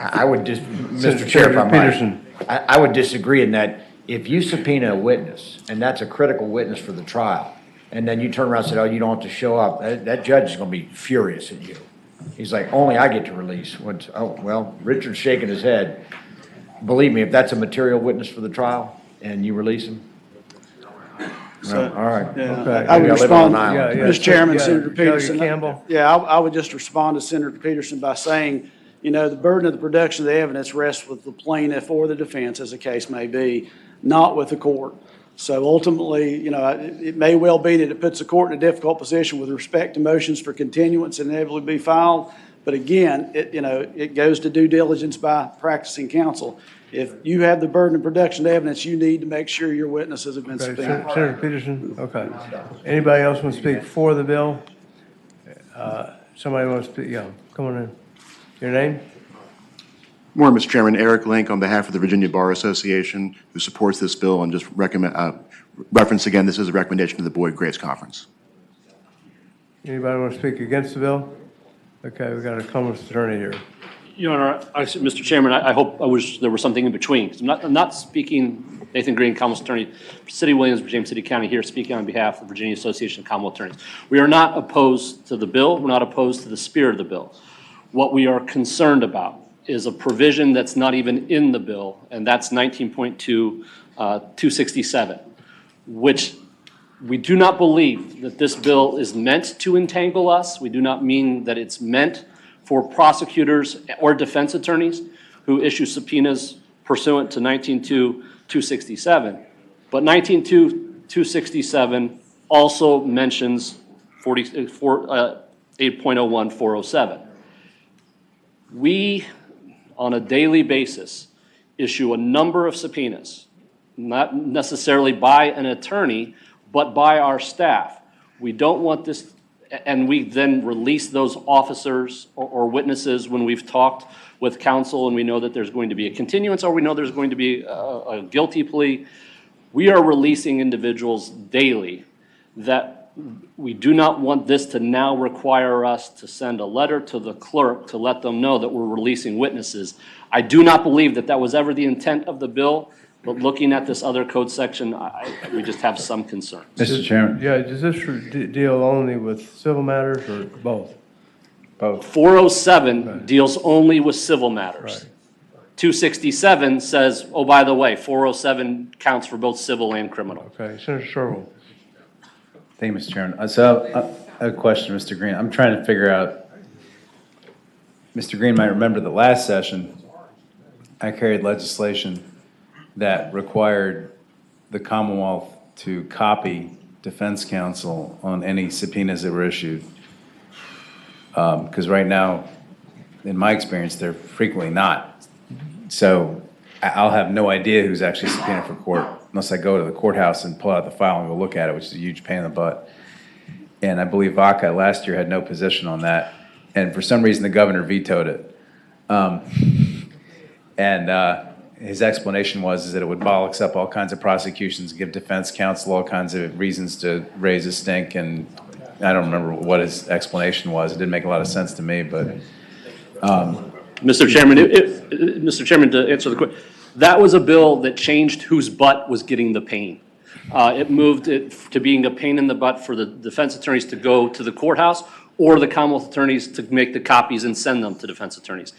S4: I would just, Mr. Chair, if I might, I would disagree in that if you subpoena a witness, and that's a critical witness for the trial, and then you turn around and say, oh, you don't have to show up, that judge is going to be furious at you. He's like, only I get to release. Oh, well, Richard's shaking his head. Believe me, if that's a material witness for the trial, and you release him,
S2: So,
S4: all right.
S2: yeah,
S4: Okay.
S2: I would
S4: You gotta live on
S2: respond,
S4: an island.
S2: Mr. Chairman,
S17: Yeah,
S2: Senator
S17: Kelly
S2: Peterson.
S17: Campbell?
S2: Yeah, I would just respond to Senator Peterson by saying, the burden of the production of the evidence rests with the plaintiff or the defense, as the case may be, not with the court. So ultimately, it may well be that it puts the court in a difficult position with respect to motions for continuance and inevitably be filed. But again, it goes to due diligence by practicing counsel. If you have the burden of production of evidence, you need to make sure your witnesses have been
S17: Okay,
S2: subpoenaed.
S17: Senator Peterson, okay. Anybody else want to speak for the bill? Somebody wants to speak, yeah, come on in. Your name?
S12: Morning, Mr. Chairman. Eric Link on behalf of the Virginia Bar Association, who supports this bill, and just reference again, this is a recommendation to the Boyd Grace Conference.
S17: Anybody want to speak against the bill? Okay, we got a Commonwealth attorney here.
S1: Your Honor, Mr. Chairman, I wish there was something in between. I'm not speaking, Nathan Green, Commonwealth Attorney, City of Williamsburg, James City County, here speaking on behalf of the Virginia Association of Commonwealth Attorneys. We are not opposed to the bill. We're not opposed to the spirit of the bill. What we are concerned about is a provision that's not even in the bill, and that's 19.267, which we do not believe that this bill is meant to entangle us. We do not mean that it's meant for prosecutors or defense attorneys who issue subpoenas pursuant to 19.267. But 19.267 also mentions 8.01407. We, on a daily basis, issue a number of subpoenas, not necessarily by an attorney, but by our staff. We don't want this, and we then release those officers or witnesses when we've talked with counsel and we know that there's going to be a continuance or we know there's going to be a guilty plea. We are releasing individuals daily that we do not want this to now require us to send a letter to the clerk to let them know that we're releasing witnesses. I do not believe that that was ever the intent of the bill, but looking at this other code section, we just have some concerns.
S5: Mr. Chairman.
S17: Yeah, does this deal only with civil matters or both?
S1: Both. 407 deals only with civil matters. 267 says, oh, by the way, 407 counts for both civil and criminal.
S17: Okay, Senator Sherrill.
S5: Thank you, Mr. Chairman. So I have a question, Mr. Green. I'm trying to figure out, Mr. Green might remember the last session, I carried legislation that required the Commonwealth to copy defense counsel on any subpoenas that were issued. Because right now, in my experience, they're frequently not. So I'll have no idea who's actually subpoenaed for court unless I go to the courthouse and pull out the file and go look at it, which is a huge pain in the butt. And I believe VACA last year had no position on that. And for some reason, the governor vetoed it. His explanation was that it would bollocks up all kinds of prosecutions, give defense counsel all kinds of reasons to raise a stink, and I don't remember what his explanation was. It didn't make a lot of sense to me, but.
S1: Mr. Chairman, Mr. Chairman, to answer the question, that was a bill that changed whose butt was getting the pain. It moved it to being a pain in the butt for the defense attorneys to go to the courthouse or the Commonwealth attorneys to make the copies and send them to defense attorneys.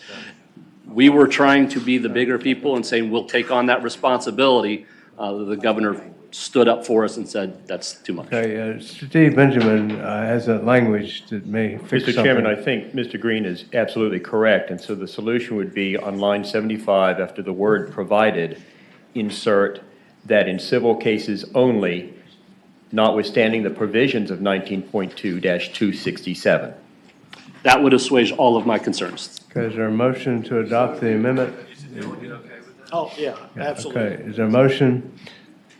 S1: We were trying to be the bigger people and saying we'll take on that responsibility. The governor stood up for us and said that's too much.
S17: Okay, Steve Benjamin has a language that may fix
S7: Mr.
S17: something.
S7: Chairman, I think Mr. Green is absolutely correct, and so the solution would be on line 75, after the word provided, insert that in civil cases only, notwithstanding the provisions of 19.2-267.
S1: That would assuage all of my concerns.
S17: Okay, is there a motion to adopt the amendment?
S2: Oh, yeah, absolutely.
S17: Okay, is there a motion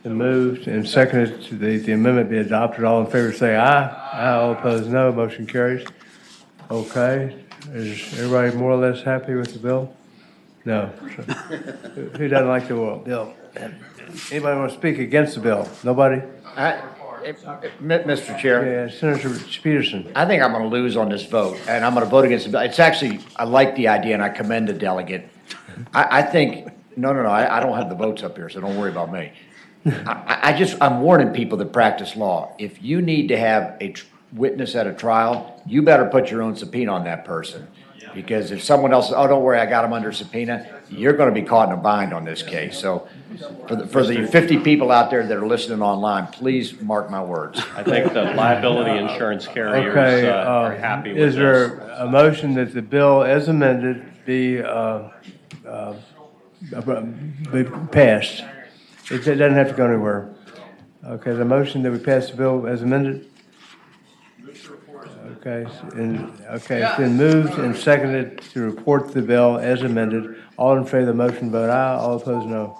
S17: and moved and seconded to the amendment be adopted? All in favor say aye. Aye, all opposed no. Motion carries. Okay, is everybody more or less happy with the bill? No. Who doesn't like the bill? Anybody want to speak against the bill? Nobody?
S4: Mr. Chair.
S17: Yeah, Senator Peterson.
S4: I think I'm going to lose on this vote, and I'm going to vote against the bill. It's actually, I like the idea, and I commend the delegate. I think, no, I don't have the votes up here, so don't worry about me. I'm warning people that practice law. If you need to have a witness at a trial, you better put your own subpoena on that person. Because if someone else, oh, don't worry, I got him under subpoena, you're going to be caught in a bind on this case. So for the 50 people out there that are listening online, please mark my words.
S7: I think the liability insurance carriers are happy with this.
S17: Is there a motion that the bill as amended be passed? It doesn't have to go anywhere. Okay, the motion that we pass the bill as amended? Okay, it's been moved and seconded to report the bill as amended. All in favor of the motion, vote aye. All opposed, no.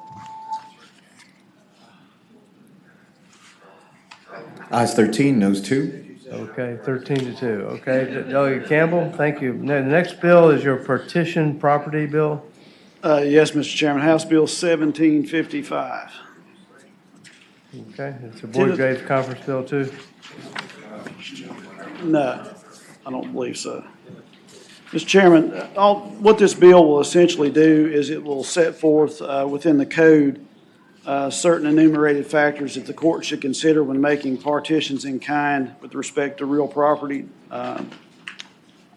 S22: Ayes 13, noes 2.
S17: Okay, 13-2. Okay, Delegate Campbell, thank you. Now, the next bill is your partition property bill.
S2: Yes, Mr. Chairman, House Bill 1755.
S17: Okay, it's a Boyd Graves Conference bill too.
S2: No, I don't believe so. Mr. Chairman, what this bill will essentially do is it will set forth within the code certain enumerated factors that the court should consider when making partitions in kind with respect to real property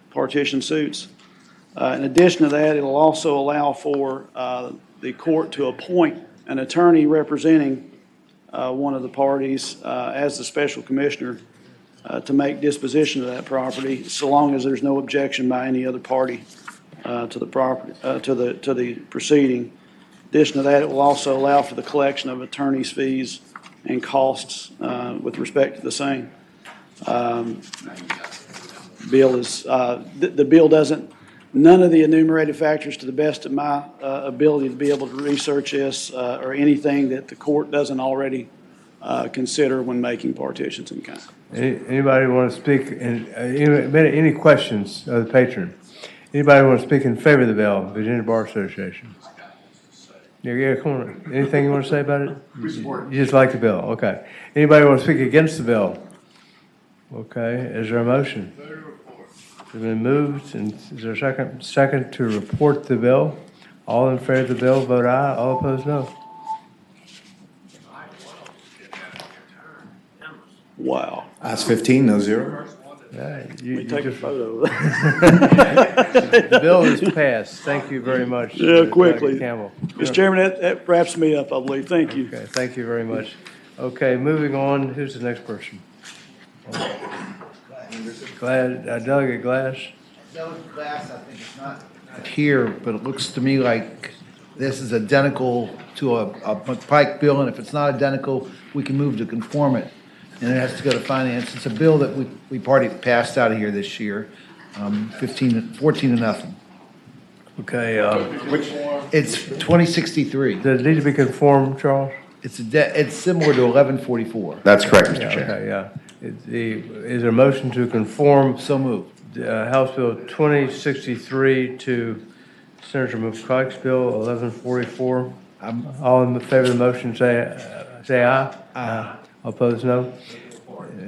S2: partition suits. In addition to that, it'll also allow for the court to appoint an attorney representing one of the parties as the special commissioner to make disposition of that property, so long as there's no objection by any other party to the property, to the proceeding. In addition to that, it will also allow for the collection of attorney's fees and costs with respect to the same. The bill doesn't, none of the enumerated factors, to the best of my ability to be able to research this, or anything that the court doesn't already consider when making partitions in kind.
S17: Anybody want to speak, any questions of the patron? Anybody want to speak in favor of the bill, Virginia Bar Association? Yeah, come on. Anything you want to say about it? You just like the bill, okay. Anybody want to speak against the bill? Okay, is there a motion? It's been moved, and is there a second? Second to report the bill. All in favor of the bill, vote aye. All opposed, no.
S2: Wow.
S22: Ayes 15, no 0.
S17: Yeah,
S2: you take
S17: just,
S2: a photo.
S17: The bill is passed. Thank you very much.
S2: Yeah, quickly.
S17: Campbell.
S2: Mr. Chairman, that wraps me up, I believe. Thank you.
S17: Okay, thank you very much. Okay, moving on. Who's the next person? Delegate Glass.
S8: Delegate Glass, I think it's not here, but it looks to me like this is identical to a Pike bill, and if it's not identical, we can move to conform it. And it has to go to finance. It's a bill that we passed out of here this year, 14-0.
S17: Okay.
S8: It's 2063.
S17: Does it need to be conformed, Charles?
S8: It's similar to 1144.
S14: That's correct, Mr. Chair.
S17: Okay, yeah. Is there a motion to conform?
S8: So moved.
S17: House Bill 2063 to Senator McCulloch's Bill 1144. All in favor of the motion say aye. Aye. Opposed, no.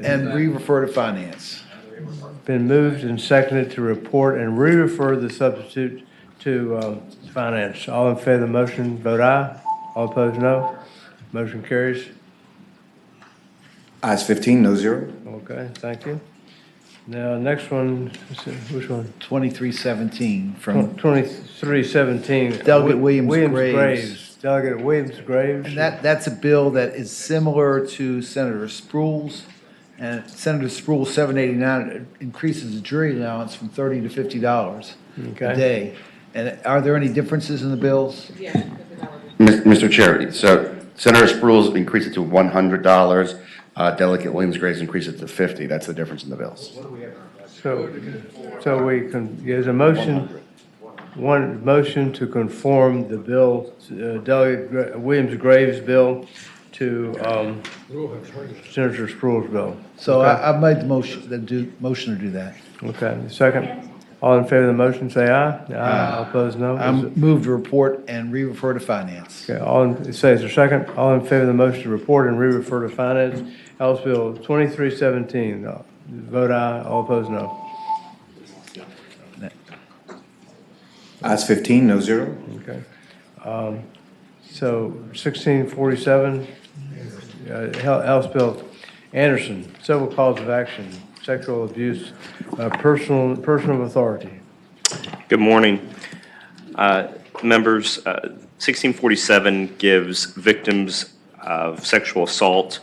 S8: And re-refer to finance.
S17: Been moved and seconded to report and re-refer the substitute to finance. All in favor of the motion, vote aye. All opposed, no. Motion carries.
S22: Ayes 15, no 0.
S17: Okay, thank you. Now, next one, which one?
S8: 2317 from
S17: 2317.
S8: Delegate Williams Graves.
S17: Delegate Williams Graves.
S8: And that's a bill that is similar to Senator Spruill's. And Senator Spruill 789 increases the jury allowance from $30 to $50 a day. And are there any differences in the bills?
S14: Mr. Chair, so Senator Spruill's increased it to $100. Delegate Williams Graves increased it to 50. That's the difference in the bills.
S17: So there's a motion, one motion to conform the bill, Delegate Williams Graves' bill to Senator Spruill's bill.
S8: So
S17: Okay.
S8: I made the motion to do that.
S17: Okay, second. All in favor of the motion, say aye. All opposed, no.
S8: I move to report and re-refer to finance.
S17: Okay, say, is there a second? All in favor of the motion to report and re-refer to finance, House Bill 2317. Vote aye, all opposed, no.
S22: Ayes 15, no zero.
S17: Okay. So 1647, House Bill Anderson, civil cause of action, sexual abuse, person of authority.
S3: Good morning. Members, 1647 gives victims of sexual assault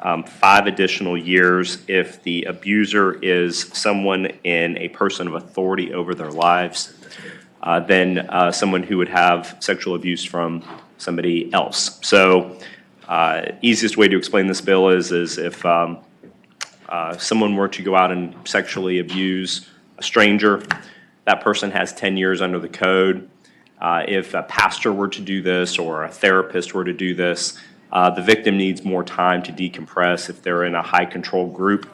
S3: 5 additional years if the abuser is someone in a person of authority over their lives, than someone who would have sexual abuse from somebody else. So easiest way to explain this bill is if someone were to go out and sexually abuse a stranger, that person has 10 years under the code. If a pastor were to do this or a therapist were to do this, the victim needs more time to decompress if they're in a high control group.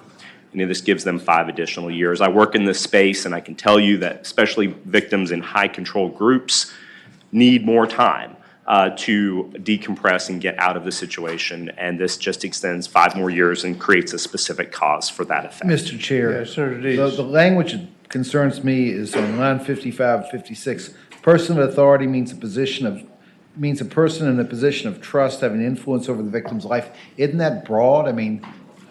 S3: This gives them 5 additional years. I work in this space and I can tell you that especially victims in high control groups need more time to decompress and get out of the situation. And this just extends 5 more years and creates a specific cause for that effect.
S8: Mr. Chair,
S17: Yes, sir,
S8: the language that concerns me is on line 55, 56. Person of authority means a person in a position of trust having influence over the victim's life. Isn't that broad? I mean,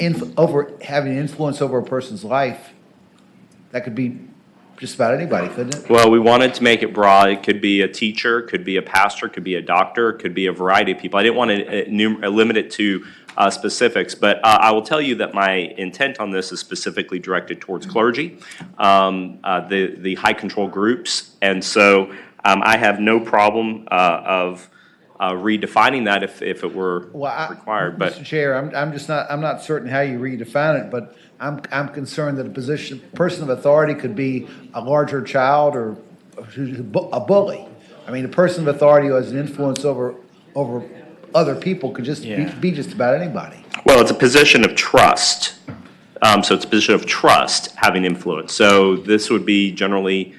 S8: having influence over a person's life, that could be just about anybody, couldn't it?
S3: Well, we wanted to make it broad. It could be a teacher, could be a pastor, could be a doctor, could be a variety of people. I didn't want to limit it to specifics, but I will tell you that my intent on this is specifically directed towards clergy, the high control groups, and so I have no problem of redefining that if it were required. But
S8: Mr. Chair, I'm not certain how you redefine it, but I'm concerned that a person of authority could be a larger child or a bully. I mean, a person of authority who has an influence over other people could just be just about anybody.
S3: Well, it's a position of trust. So it's a position of trust having influence. So this would be generally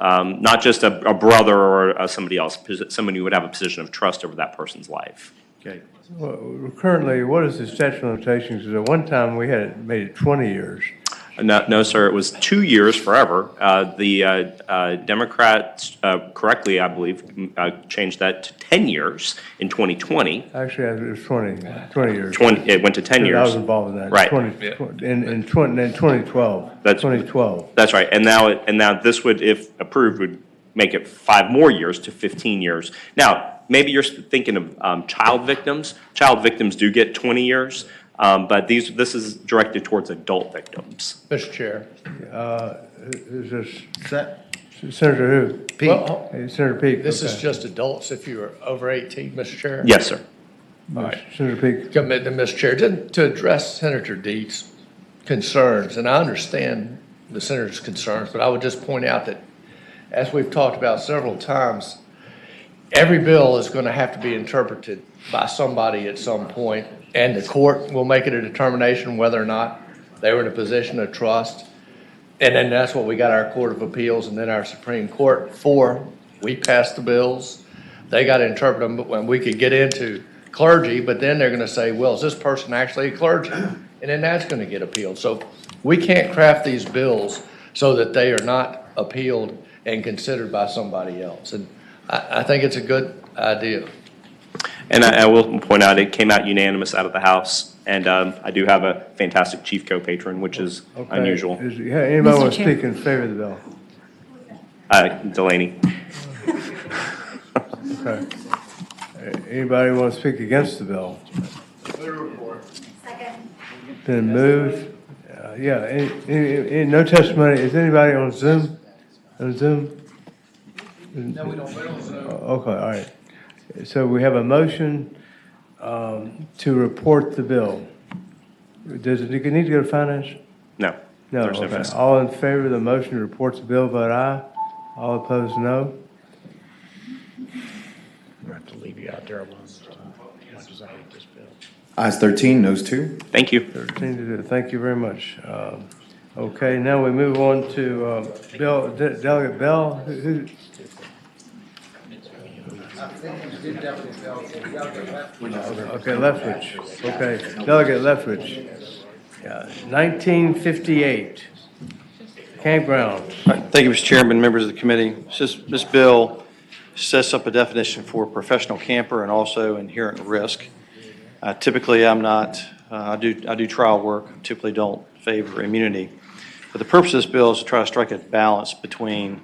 S3: not just a brother or somebody else, someone who would have a position of trust over that person's life.
S8: Okay.
S17: Well, currently, what is the statute of limitations? Because at one time, we had made it 20 years.
S3: No, sir, it was 2 years forever. The Democrats correctly, I believe, changed that to 10 years in 2020.
S17: Actually, it was 20 years.
S3: It went to 10 years.
S17: I was involved in that.
S3: Right.
S17: In 2012.
S3: That's
S17: 2012.
S3: That's right. And now this would, if approved, would make it 5 more years to 15 years. Now, maybe you're thinking of child victims. Child victims do get 20 years. But this is directed towards adult victims.
S16: Mr. Chair.
S17: Is this Senator who?
S8: Peake.
S16: Well,
S17: Senator Peake.
S16: This is just adults if you're over 18, Mr. Chair?
S3: Yes, sir.
S16: All right.
S17: Senator Peake.
S16: Commit to Mr. Chair, to address Senator Deet's concerns, and I understand the senator's concerns, but I would just point out that, as we've talked about several times, every bill is going to have to be interpreted by somebody at some point, and the court will make it a determination whether or not they were in a position of trust. And then that's what we got our Court of Appeals and then our Supreme Court for. We passed the bills. They got to interpret them, but when we could get into clergy, but then they're going to say, well, is this person actually a clergy? And then that's going to get appealed. So we can't craft these bills so that they are not appealed and considered by somebody else. And I think it's a good idea.
S3: And I will point out, it came out unanimous out of the House, and I do have a fantastic chief co-patron, which is unusual.
S17: Anybody want to speak in favor of the bill?
S3: Delaney.
S17: Okay. Anybody want to speak against the bill?
S6: Second.
S17: Been moved. No testimony. Is anybody on Zoom? On Zoom?
S16: No, we don't.
S17: Okay, all right. So we have a motion to report the bill. Does it need to go to finance?
S3: No.
S17: No,
S3: There's no
S17: okay.
S3: finance.
S17: All in favor of the motion to report the bill, vote aye. All opposed, no.
S4: I have to leave you out there alone. As much as I hate this bill.
S22: Ayes 13, noes 2.
S3: Thank you.
S17: 13 to 2. Thank you very much. Okay, now we move on to Delegate Bell. Who? Okay, Lethbridge. Okay, Delegate Lethbridge. 1958, campgrounds.
S11: Thank you, Mr. Chairman, members of the committee. This bill sets up a definition for professional camper and also inherent risk. Typically, I'm not, I do trial work, typically don't favor immunity. But the purpose of this bill is to try to strike a balance between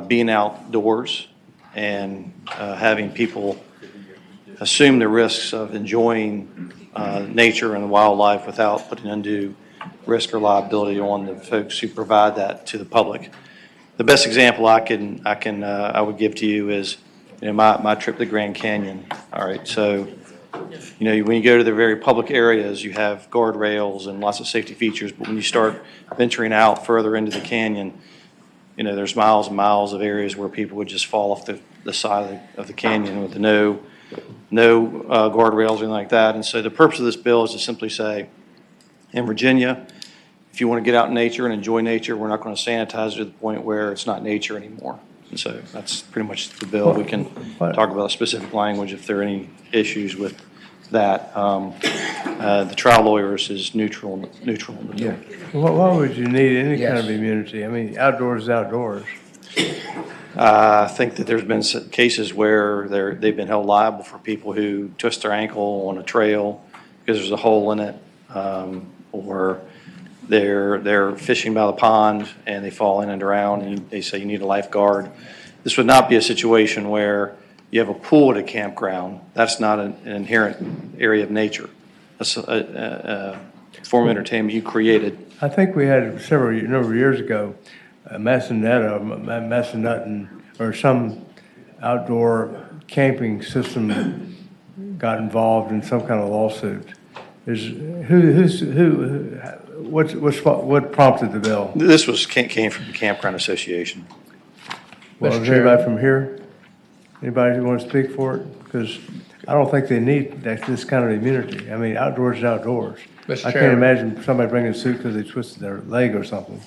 S11: being outdoors and having people assume the risks of enjoying nature and wildlife without putting undue risk or liability on the folks who provide that to the public. The best example I would give to you is, my trip to the Grand Canyon. All right, so, when you go to the very public areas, you have guardrails and lots of safety features, but when you start venturing out further into the canyon, there's miles and miles of areas where people would just fall off the side of the canyon with no guardrails or anything like that. And so the purpose of this bill is to simply say, in Virginia, if you want to get out in nature and enjoy nature, we're not going to sanitize it to the point where it's not nature anymore. And so that's pretty much the bill. We can talk about specific language if there are any issues with that. The trial lawyers is neutral in the bill.
S17: Yeah. Why would you need any kind of immunity? I mean, outdoors is outdoors.
S11: I think that there's been cases where they've been held liable for people who twist their ankle on a trail because there's a hole in it, or they're fishing by the pond and they fall in and drown, and they say you need a lifeguard. This would not be a situation where you have a pool at a campground. That's not an inherent area of nature. That's a form of entertainment you created.
S17: I think we had a number of years ago, Massanutten or some outdoor camping system got involved in some kind of lawsuit. What prompted the bill?
S11: This came from the Campground Association.
S17: Well, is anybody from here? Anybody who wants to speak for it? Because I don't think they need this kind of immunity. I mean, outdoors is outdoors.
S16: Mr.
S17: I can't
S16: Chairman.
S17: imagine somebody bringing a suit because they twisted their leg or something.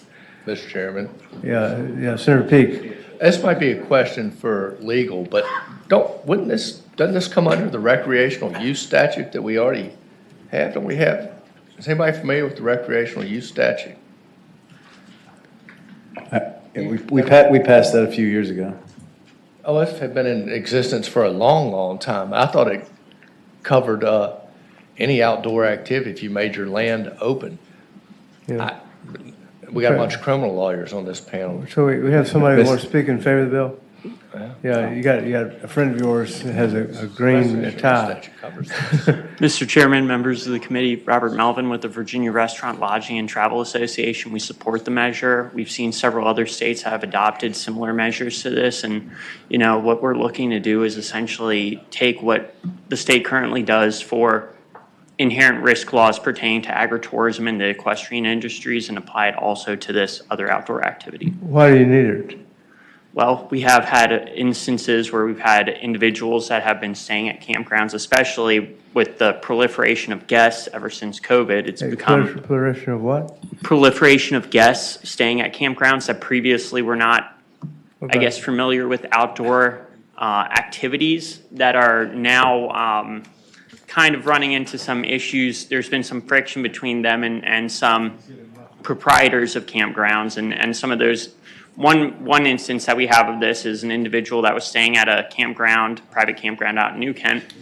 S16: Mr. Chairman.
S17: Yeah, Senator Peake.
S16: This might be a question for legal, but doesn't this come under the recreational use statute that we already have? Don't we have? Is anybody familiar with the recreational use statute?
S5: We passed that a few years ago.
S16: Oh, it's been in existence for a long, long time. I thought it covered any outdoor activity if you made your land open.
S17: Yeah.
S16: We got a bunch of criminal lawyers on this panel.
S17: So we have somebody who wants to speak in favor of the bill? Yeah, you got a friend of yours that has a green tie.
S15: Mr. Chairman, members of the committee, Robert Melvin with the Virginia Restaurant, Lodging, and Travel Association. We support the measure. We've seen several other states have adopted similar measures to this. And, what we're looking to do is essentially take what the state currently does for inherent risk laws pertaining to agritourism and the equestrian industries and apply it also to this other outdoor activity.
S17: Why do you need it?
S15: Well, we have had instances where we've had individuals that have been staying at campgrounds, especially with the proliferation of guests ever since COVID. It's become
S17: proliferation of what?
S15: Proliferation of guests staying at campgrounds that previously were not, I guess, familiar with outdoor activities that are now kind of running into some issues. There's been some friction between them and some proprietors of campgrounds, and some of those. One instance that we have of this is an individual that was staying at a campground, private campground out in New Kent,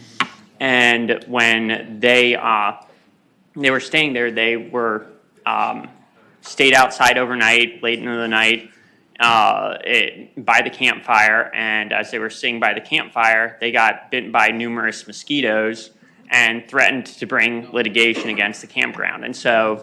S15: and when they were staying there, they were stayed outside overnight, late into the night, by the campfire, and as they were sitting by the campfire, they got bitten by numerous mosquitoes and threatened to bring litigation against the campground. And so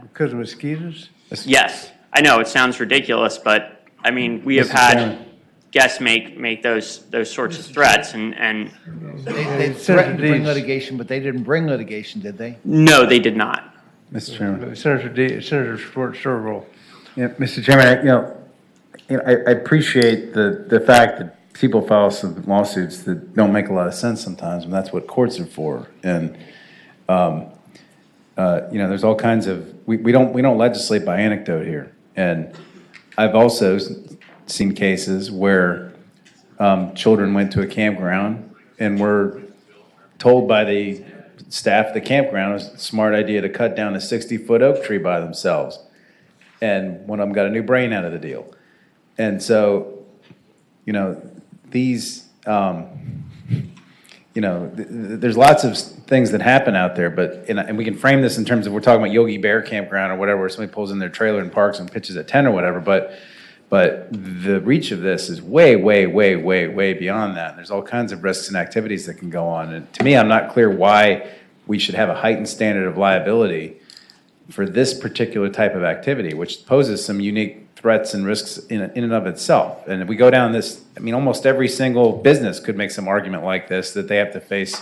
S17: because of mosquitoes?
S15: Yes. I know it sounds ridiculous, but I mean, we have had guests make those sorts of threats,
S8: They threatened to bring litigation, but they didn't bring litigation, did they?
S15: No, they did not.
S5: Mr. Chairman.
S17: Senator Sturgill.
S5: Yeah, Mr. Chairman, I appreciate the fact that people file some lawsuits that don't make a lot of sense sometimes, and that's what courts are for. And there's all kinds of we don't legislate by anecdote here. And I've also seen cases where children went to a campground and were told by the staff at the campground it was a smart idea to cut down a 60-foot oak tree by themselves. And one of them got a new brain out of the deal. And so, these, there's lots of things that happen out there, and we can frame this in terms of we're talking about Yogi Bear Campground or whatever, where somebody pulls in their trailer and parks and pitches a tent or whatever, but the reach of this is way, way, way, way, way beyond that. There's all kinds of risks and activities that can go on. And to me, I'm not clear why we should have a heightened standard of liability for this particular type of activity, which poses some unique threats and risks in and of itself. And if we go down this, almost every single business could make some argument like this, that they have to face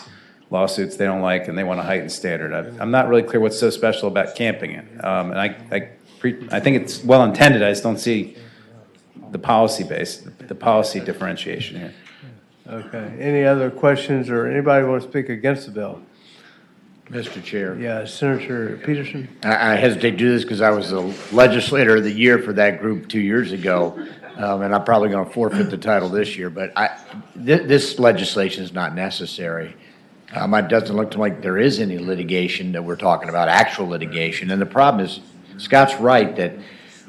S5: lawsuits they don't like and they want a heightened standard. I'm not really clear what's so special about camping it. And I think it's well intended. I just don't see the policy differentiation here.
S17: Okay. Any other questions or anybody want to speak against the bill?
S4: Mr. Chair.
S17: Yeah, Senator Peterson.
S4: I hesitate to do this because I was the legislator of the year for that group 2 years ago, and I'm probably going to forfeit the title this year, but this legislation is not necessary. It doesn't look like there is any litigation that we're talking about, actual litigation, and the problem is, Scott's right, that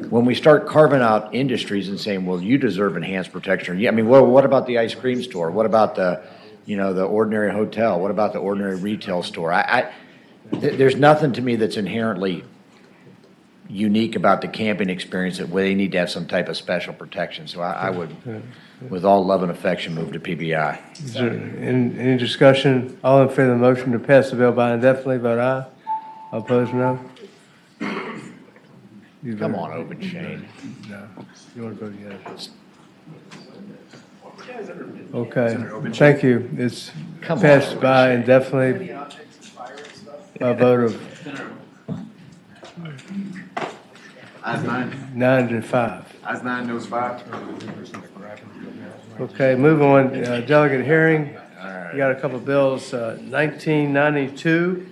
S4: when we start carving out industries and saying, well, you deserve enhanced protection, what about the ice cream store? What about the ordinary hotel? What about the ordinary retail store? There's nothing to me that's inherently unique about the camping experience that they need to have some type of special protection. So I would, with all love and affection, move to PBI.
S17: Is there any discussion? All in favor of the motion to pass the bill by indefinitely, vote aye. All opposed, no.
S4: Come on, Open Shane.
S17: No. You want to vote yes? Okay, thank you. It's passed by indefinitely by a vote of 9 to 5.
S22: Ayes 9, noes 5.
S17: Okay, move on. Delegate hearing. You got a couple of bills. 1992.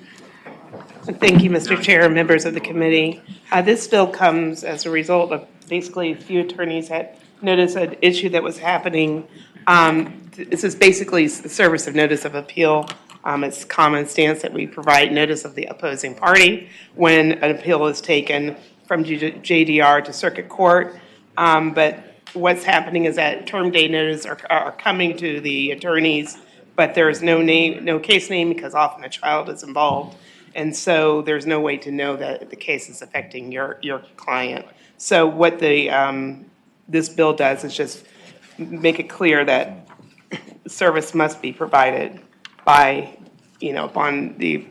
S9: Thank you, Mr. Chair, members of the committee. This bill comes as a result of basically a few attorneys had noticed an issue that was happening. This is basically the service of notice of appeal. It's common stance that we provide notice of the opposing party when an appeal is taken from JDR to circuit court. But what's happening is that term day notice are coming to the attorneys, but there's no case name because often a child is involved. And so there's no way to know that the case is affecting your client. So what this bill does is just make it clear that service must be provided by, upon the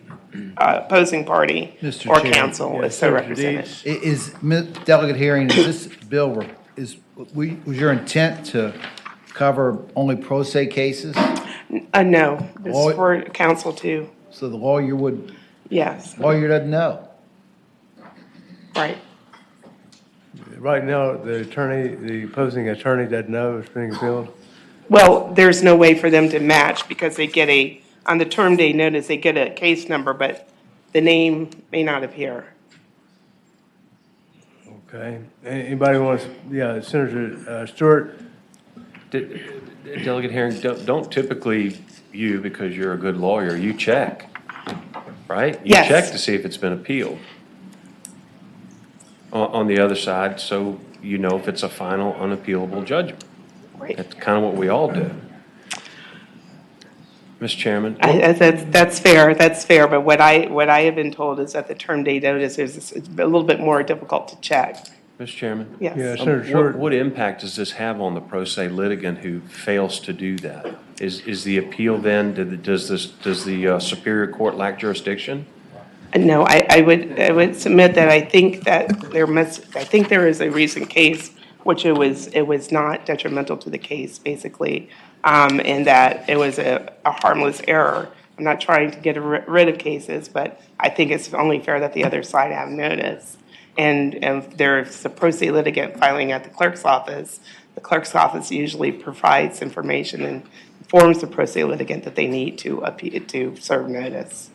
S9: opposing party
S8: Mr.
S9: or
S8: Chair.
S9: counsel if so represented.
S8: Is delegate hearing, is this bill, was your intent to cover only pro se cases?
S9: No, this is for counsel too.
S8: So the lawyer would?
S9: Yes.
S8: Lawyer doesn't know?
S9: Right.
S17: Right now, the opposing attorney doesn't know it's being appealed?
S9: Well, there's no way for them to match because they get on the term day notice, they get a case number, but the name may not appear.
S17: Okay. Anybody wants, Senator Stewart?
S10: Delegate Herring, don't typically you, because you're a good lawyer, you check, right?
S9: Yes.
S10: You check to see if it's been appealed on the other side, so you know if it's a final unappealable judgment.
S9: Right.
S10: That's kind of what we all do. Mr. Chairman?
S9: That's fair, but what I have been told is that the term day notice is a little bit more difficult to check.
S10: Mr. Chairman?
S9: Yes.
S17: Yeah, Senator Short.
S10: What impact does this have on the pro se litigant who fails to do that? Is the appeal then, does the Superior Court lack jurisdiction?
S9: No, I would submit that I think there is a recent case which it was not detrimental to the case, basically, and that it was a harmless error I'm not trying to get rid of cases, but I think it's only fair that the other side have notice. And if there's a pro se litigant filing at the clerk's office usually provides information and informs the pro se litigant that they need to serve notice.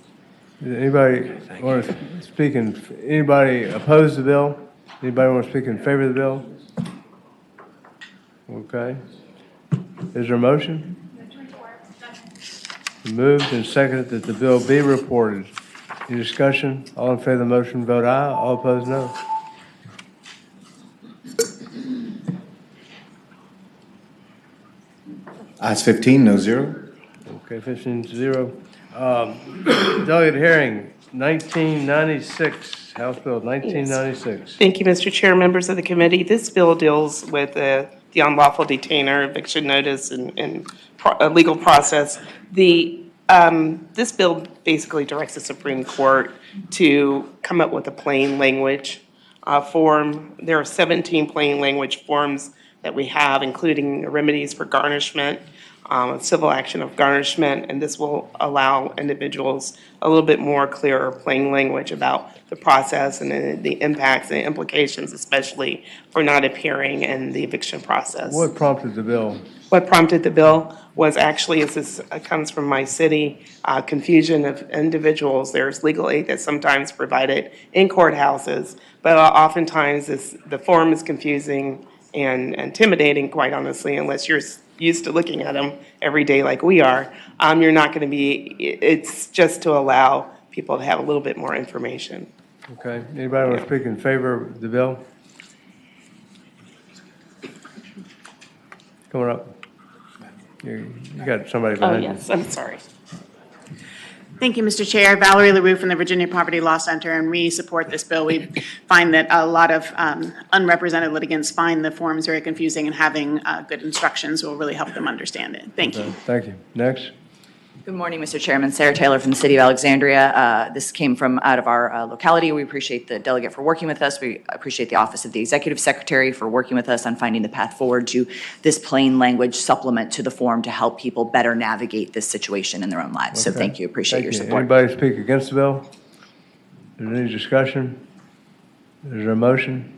S17: Anybody want to speak anybody oppose the bill? Anybody want to speak in favor of the bill? Okay. Is there a motion? Moved and seconded that the bill be reported. Any discussion? All in favor of the motion, vote aye. All opposed, no.
S22: Ayes 15, no zero.
S17: Okay, 15-0. Delegate hearing, 1996, House Bill 1996.
S9: Thank you, Mr. Chair, members of the committee. This bill deals with the unlawful detainer, eviction notice, and legal process. This bill basically directs the Supreme Court to come up with a plain language form. There are 17 plain language forms that we have, including remedies for garnishment, civil action of garnishment, and this will allow individuals a little bit more clearer, plain language about the process and the impacts and implications, especially for not appearing in the eviction process.
S17: What prompted the bill?
S9: What prompted the bill was actually, this comes from my city, confusion of individuals. There's legal aid that's sometimes provided in courthouses, but oftentimes the form is confusing and intimidating, quite honestly, unless you're used to looking at them every day like we are. You're not going to be, it's just to allow people to have a little bit more information.
S17: Okay. Anybody want to speak in favor of the bill? Coming up. You got somebody behind you.
S9: Oh, yes, I'm sorry.
S18: Thank you, Mr. Chair. Valerie LaRue from the Virginia Poverty Law Center, and we support this bill. We find that a lot of unrepresented litigants find the forms very confusing, and having good instructions will really help them understand it. Thank you.
S17: Thank you. Next.
S19: Good morning, Mr. Chairman. Sarah Taylor from the City of Alexandria. This came from out of our locality. We appreciate the delegate for working with us. We appreciate the Office of the Executive Secretary for working with us on finding the path forward to this plain language supplement to the form to help people better navigate this situation in their own lives. So thank you. Appreciate your support.
S17: Anybody speak against the bill? Is there any discussion? Is there a motion?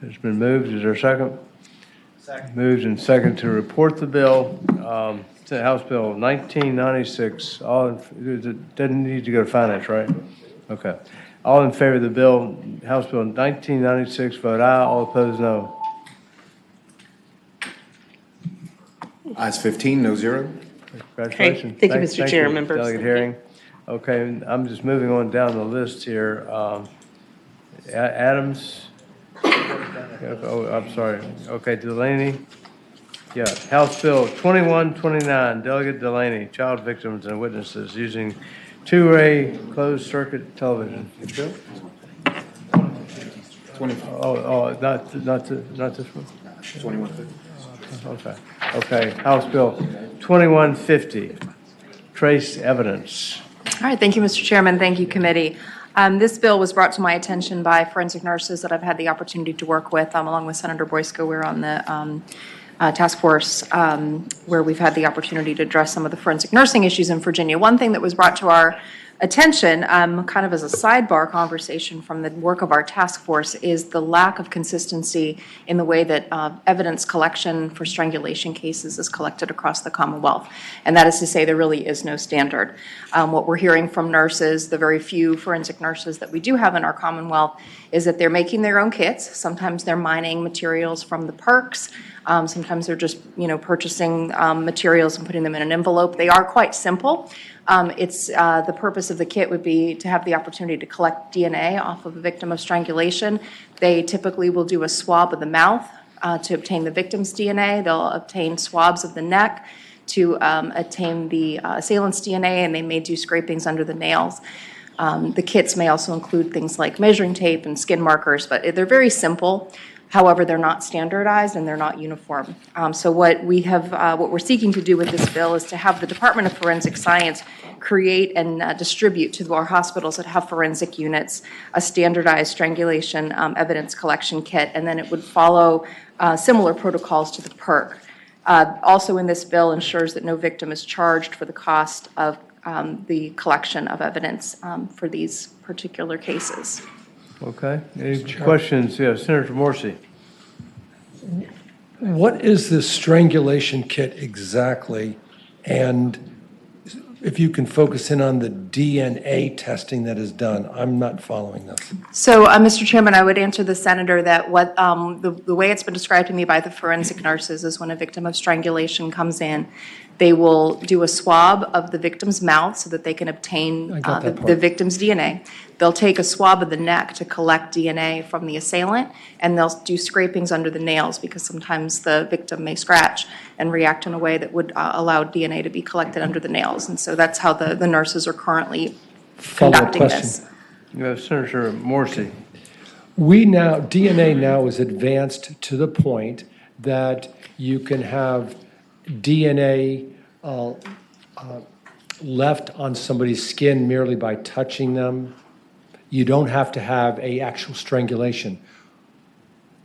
S17: It's been moved. Is there a second? Second. Moved and second to report the bill. To House Bill 1996. It doesn't need to go to finance, right? Okay. All in favor of the bill, House Bill 1996, vote aye. All opposed, no.
S22: Ayes 15, no zero.
S17: Congratulations.
S9: Thank you, Mr. Chair, members.
S17: Delegate hearing. Okay, I'm just moving on down the list here. Adams. Oh, I'm sorry. Okay, Delaney. Yeah, House Bill 2129, Delegate Delaney, child victims and witnesses using two-way closed-circuit television. Bill? Not this one?
S22: 2150.
S17: Okay, House Bill 2150, trace evidence.
S20: All right, thank you, Mr. Chairman. Thank you, committee. This bill was brought to my attention by forensic nurses that I've had the opportunity to work with, along with Senator Boysko. We're on the task force where we've had the opportunity to address some of the forensic nursing issues in Virginia. One thing that was brought to our attention, kind of as a sidebar conversation from the work of our task force, is the lack of consistency in the way that evidence collection for strangulation cases is collected across the Commonwealth. And that is to say, there really is no standard. What we're hearing from nurses, the very few forensic nurses that we do have in our Commonwealth, is that they're making their own kits. Sometimes they're mining materials from the perks. Sometimes they're just, purchasing materials and putting them in an envelope. They are quite simple. The purpose of the kit would be to have the opportunity to collect DNA off of a victim of strangulation. They typically will do a swab of the mouth to obtain the victim's DNA. They'll obtain swabs of the neck to obtain the assailant's DNA, and they may do scrapings under the nails. The kits may also include things like measuring tape and skin markers, but they're very simple. However, they're not standardized and they're not uniform. So what we're seeking to do with this bill is to have the Department of Forensic Science create and distribute to our hospitals that have forensic units a standardized strangulation evidence collection kit, and then it would follow similar protocols to the PERC. Also in this bill ensures that no victim is charged for the cost of the collection of evidence for these particular cases.
S17: Okay. Any questions? Yeah, Senator Morsi.
S13: What is this strangulation kit exactly? And if you can focus in on the DNA testing that is done, I'm not following this.
S20: So, Mr. Chairman, I would answer the senator that what the way it's been described to me by the forensic nurses is when a victim of strangulation comes in, they will do a swab of the victim's mouth so that they can obtain the victim's DNA. They'll take a swab of the neck to collect DNA from the assailant, and they'll do scrapings under the nails because sometimes the victim may scratch and react in a way that would allow DNA to be collected under the nails. And so that's how the nurses are currently conducting this.
S17: Senator Morsi.
S13: DNA now is advanced to the point that you can have DNA left on somebody's skin merely by touching them. You don't have to have an actual strangulation.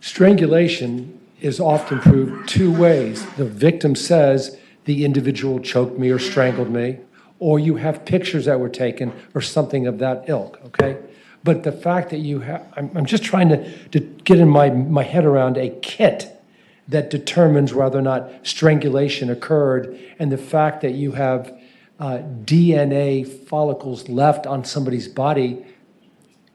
S13: Strangulation is often proved two ways. The victim says the individual choked me or strangled me, or you have pictures that were taken or something of that ilk, okay? But the fact that you have, I'm just trying to get in my head around a kit that determines whether or not strangulation occurred, and the fact that you have DNA follicles left on somebody's body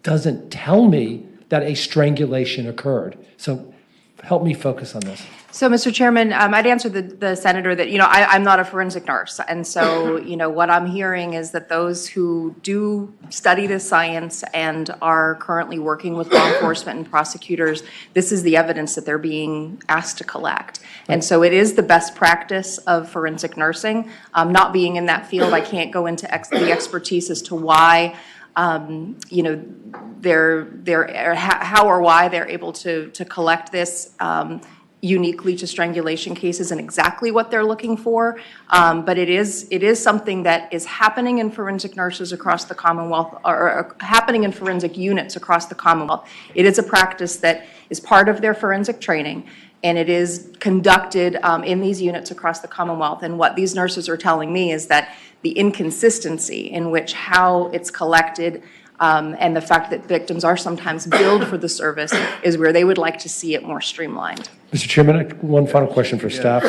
S13: doesn't tell me that a strangulation occurred. So help me focus on this.
S20: So, Mr. Chairman, I'd answer the senator that, I'm not a forensic nurse. And so, what I'm hearing is that those who do study this science and are currently working with law enforcement and prosecutors, this is the evidence that they're being asked to collect. And so it is the best practice of forensic nursing. Not being in that field, I can't go into the expertise as to why they're how or why they're able to collect this uniquely to strangulation cases and exactly what they're looking for. But it is something that is happening in forensic nurses across the Commonwealth, or happening in forensic units across the Commonwealth. It is a practice that is part of their forensic training, and it is conducted in these units across the Commonwealth. And what these nurses are telling me is that the inconsistency in which how it's collected and the fact that victims are sometimes billed for the service is where they would like to see it more streamlined.
S13: Mr. Chairman, one final question for staff.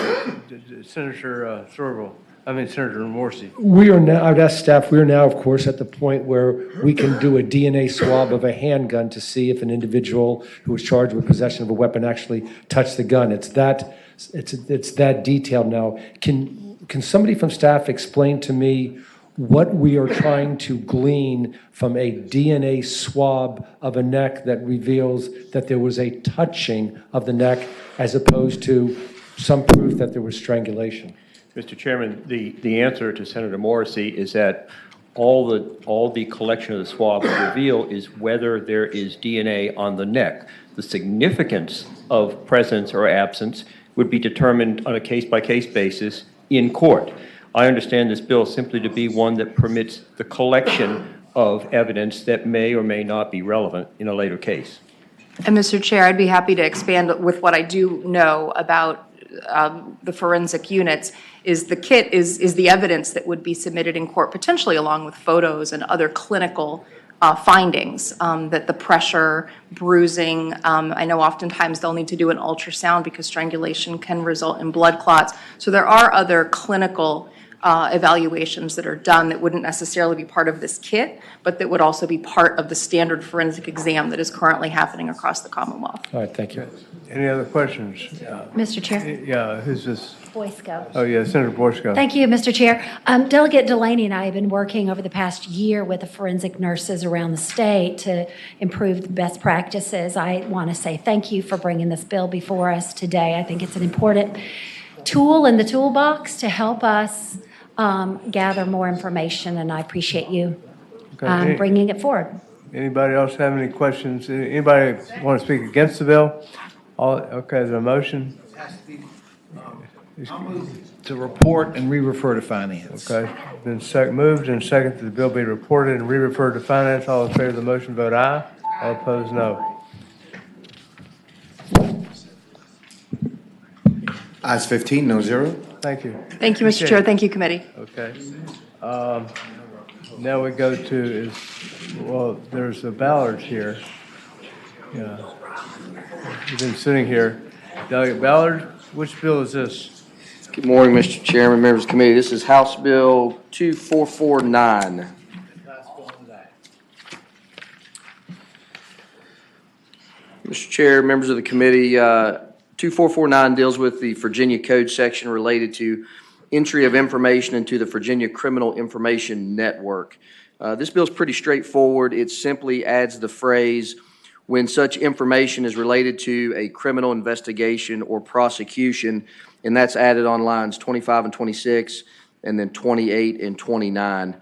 S17: Senator Senator Morsi.
S13: I would ask staff, we are now, of course, at the point where we can do a DNA swab of a handgun to see if an individual who was charged with possession of a weapon actually touched the gun. It's that detailed now. Can somebody from staff explain to me what we are trying to glean from a DNA swab of a neck that reveals that there was a touching of the neck as opposed to some proof that there was strangulation?
S21: Mr. Chairman, the answer to Senator Morrissey is that all the collection of the swab will reveal is whether there is DNA on the neck. The significance of presence or absence would be determined on a case-by-case basis in court. I understand this bill simply to be one that permits the collection of evidence that may or may not be relevant in a later case.
S20: And Mr. Chair, I'd be happy to expand with what I do know about the forensic units. Is the kit is the evidence that would be submitted in court, potentially along with photos and other clinical findings, that the pressure, bruising, I know oftentimes they'll need to do an ultrasound because strangulation can result in blood clots. So there are other clinical evaluations that are done that wouldn't necessarily be part of this kit, but that would also be part of the standard forensic exam that is currently happening across the Commonwealth.
S13: All right, thank you.
S17: Any other questions?
S6: Mr. Chair.
S17: Yeah, who's this?
S6: Boysko.
S17: Oh, yeah, Senator Boysko.
S6: Thank you, Mr. Chair. Delegate Delaney and I have been working over the past year with the forensic nurses around the state to improve the best practices. I want to say thank you for bringing this bill before us today. I think it's an important tool in the toolbox to help us gather more information, and I appreciate you bringing it forward.
S17: Anybody else have any questions? Anybody want to speak against the bill? Okay, is there a motion?
S8: I'll move to report and re-refer to finance.
S17: Okay, then moved and second that the bill be reported and re-referred to finance. All in favor of the motion, vote aye. All opposed, no.
S22: Ayes 15, no zero.
S17: Thank you.
S20: Thank you, Mr. Chair. Thank you, committee.
S17: Okay. Now we go to well, there's the Ballards here. Yeah. You've been sitting here. Delegate Ballard, which bill is this?
S1: Good morning, Mr. Chairman, members of the committee. This is House Bill 2449. Mr. Chair, members of the committee, 2449 deals with the Virginia Code section related to entry of information into the Virginia Criminal Information Network. This bill is pretty straightforward. It simply adds the phrase, when such information is related to a criminal investigation or prosecution, and that's added on lines 25 and 26, and then 28 and 29.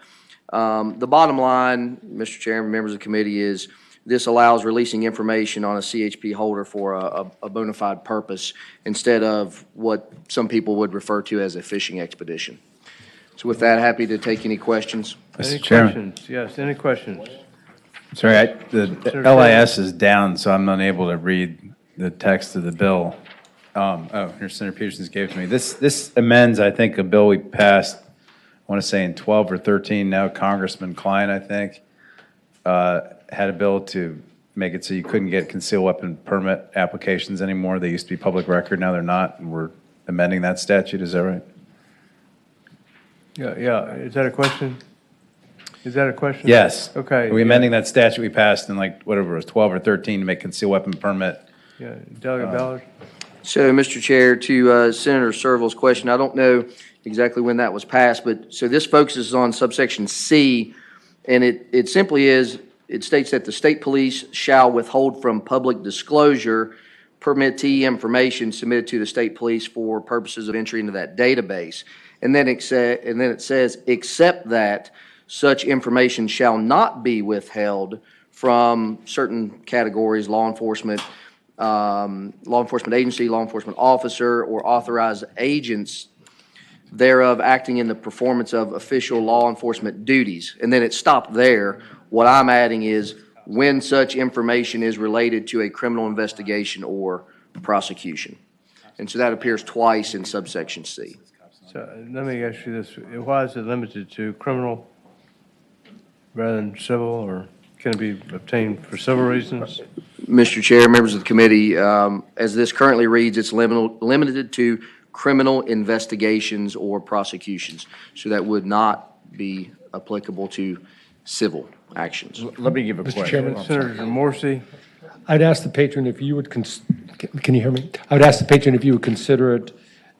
S1: The bottom line, Mr. Chairman, members of the committee, is this allows releasing information on a CHP holder for a bona fide purpose instead of what some people would refer to as a fishing expedition. So with that, happy to take any questions.
S17: Any questions? Yes, any questions?
S5: Sorry, the LIS is down, so I'm unable to read the text of the bill. Here, Senator Peterson's gave it to me. This amends, I think, a bill we passed, I want to say in 12 or 13, now Congressman Klein, I think, had a bill to make it so you couldn't get concealed weapon permit applications anymore. They used to be public record, now they're not, and we're amending that statute, is that right?
S17: Yeah, is that a question? Is that a question?
S5: Yes.
S17: Okay.
S5: Are we amending that statute we passed in like, whatever it was, 12 or 13 to make concealed weapon permit?
S17: Yeah, Delegate Ballard?
S1: So, Mr. Chair, to Senator Serval's question, I don't know exactly when that was passed, but so this focuses on subsection C, and it simply is, it states that the state police shall withhold from public disclosure permittee information submitted to the state police for purposes of entry into that database. And then it says, except that such information shall not be withheld from certain categories, law enforcement agency, law enforcement officer, or authorized agents thereof acting in the performance of official law enforcement duties. And then it stopped there. What I'm adding is when such information is related to a criminal investigation or prosecution. And so that appears twice in subsection C.
S17: So let me ask you this. Why is it limited to criminal rather than civil, or can it be obtained for civil reasons?
S1: Mr. Chair, members of the committee, as this currently reads, it's limited to criminal investigations or prosecutions. So that would not be applicable to civil actions.
S4: Let me give a question.
S13: Mr. Chairman,
S17: Senator Morsi?
S13: I'd ask the patron if you would, can you hear me? I would ask the patron if you would consider it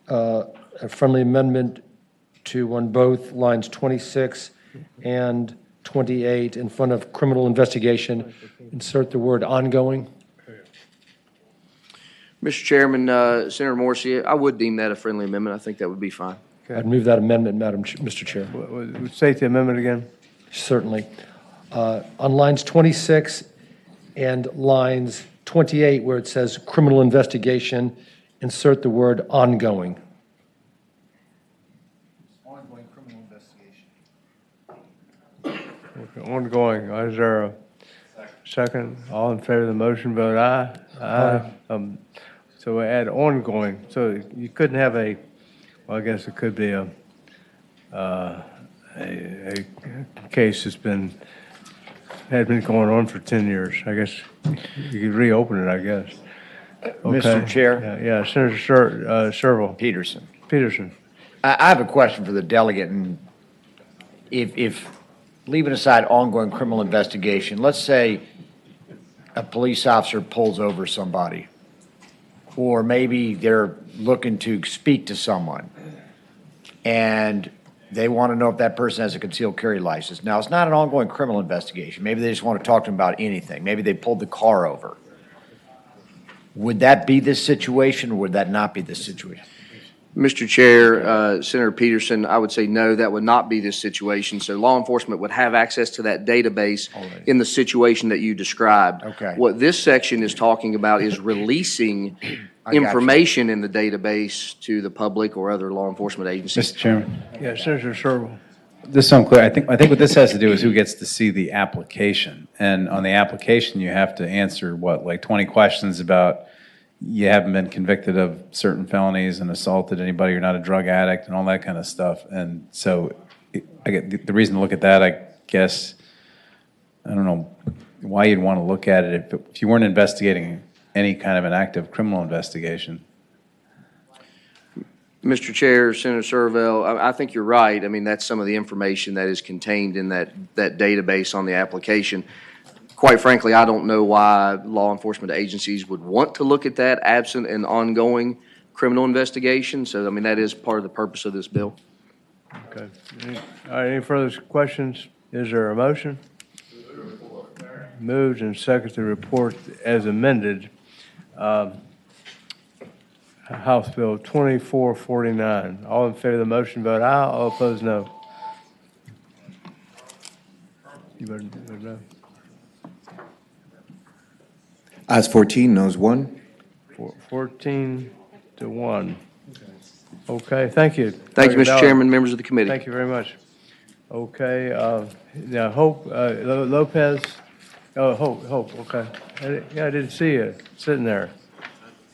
S13: a friendly amendment to, on both lines 26 and 28, in front of criminal investigation, insert the word ongoing.
S1: Mr. Chairman, Senator Morsi, I would deem that a friendly amendment. I think that would be fine.
S13: I'd move that amendment, Mr. Chair.
S17: State the amendment again.
S13: Certainly. On lines 26 and lines 28, where it says criminal investigation, insert the word ongoing.
S8: Ongoing criminal investigation.
S17: Okay, ongoing. Is there a second? All in favor of the motion, vote aye. Aye. So we add ongoing. So you couldn't have a, well, I guess it could be a case that's had been going on for 10 years. I guess you could reopen it, I guess.
S4: Mr. Chair?
S17: Yeah, Senator Serval.
S4: Peterson.
S17: I
S4: have a question for the delegate, and if leaving aside ongoing criminal investigation, let's say a police officer pulls over somebody, or maybe they're looking to speak to someone, and they want to know if that person has a concealed carry license. Now, it's not an ongoing criminal investigation. Maybe they just want to talk to them about anything. Maybe they pulled the car over. Would that be this situation, or would that not be this situation?
S1: Mr. Chair, Senator Peterson, I would say no, that would not be this situation. So law enforcement would have access to that database in the situation that you described.
S4: Okay.
S1: What this section is talking about is releasing information in the database to the public or other law enforcement agencies.
S5: Mr. Chairman.
S17: Yeah, Senator Serval.
S5: Just so I'm clear, I think what this has to do is who gets to see the application. And on the application, you have to answer, like 20 questions about you haven't been convicted of certain felonies and assaulted anybody, you're not a drug addict and all that kind of stuff. And so I get, the reason to look at that, I guess, I don't know why you'd want to look at it if you weren't investigating any kind of an active criminal investigation.
S1: Mr. Chair, Senator Servell, I think you're right. I mean, that's some of the information that is contained in that database on the application. Quite frankly, I don't know why law enforcement agencies would want to look at that absent an ongoing criminal investigation. So, I mean, that is part of the purpose of this bill.
S17: Okay. All right, any further questions? Is there a motion? Moved and seconded to report as amended. House Bill 2449. All in favor of the motion, vote aye. All opposed, no. You voted no?
S22: Ayes 14, noes 1.
S17: 14 to 1. Okay, thank you.
S1: Thank you, Mr.
S17: Ballard.
S1: Chairman, members of the committee.
S17: Thank you very much. Okay, now Hope, Lopez, Hope, okay. I didn't see you sitting there.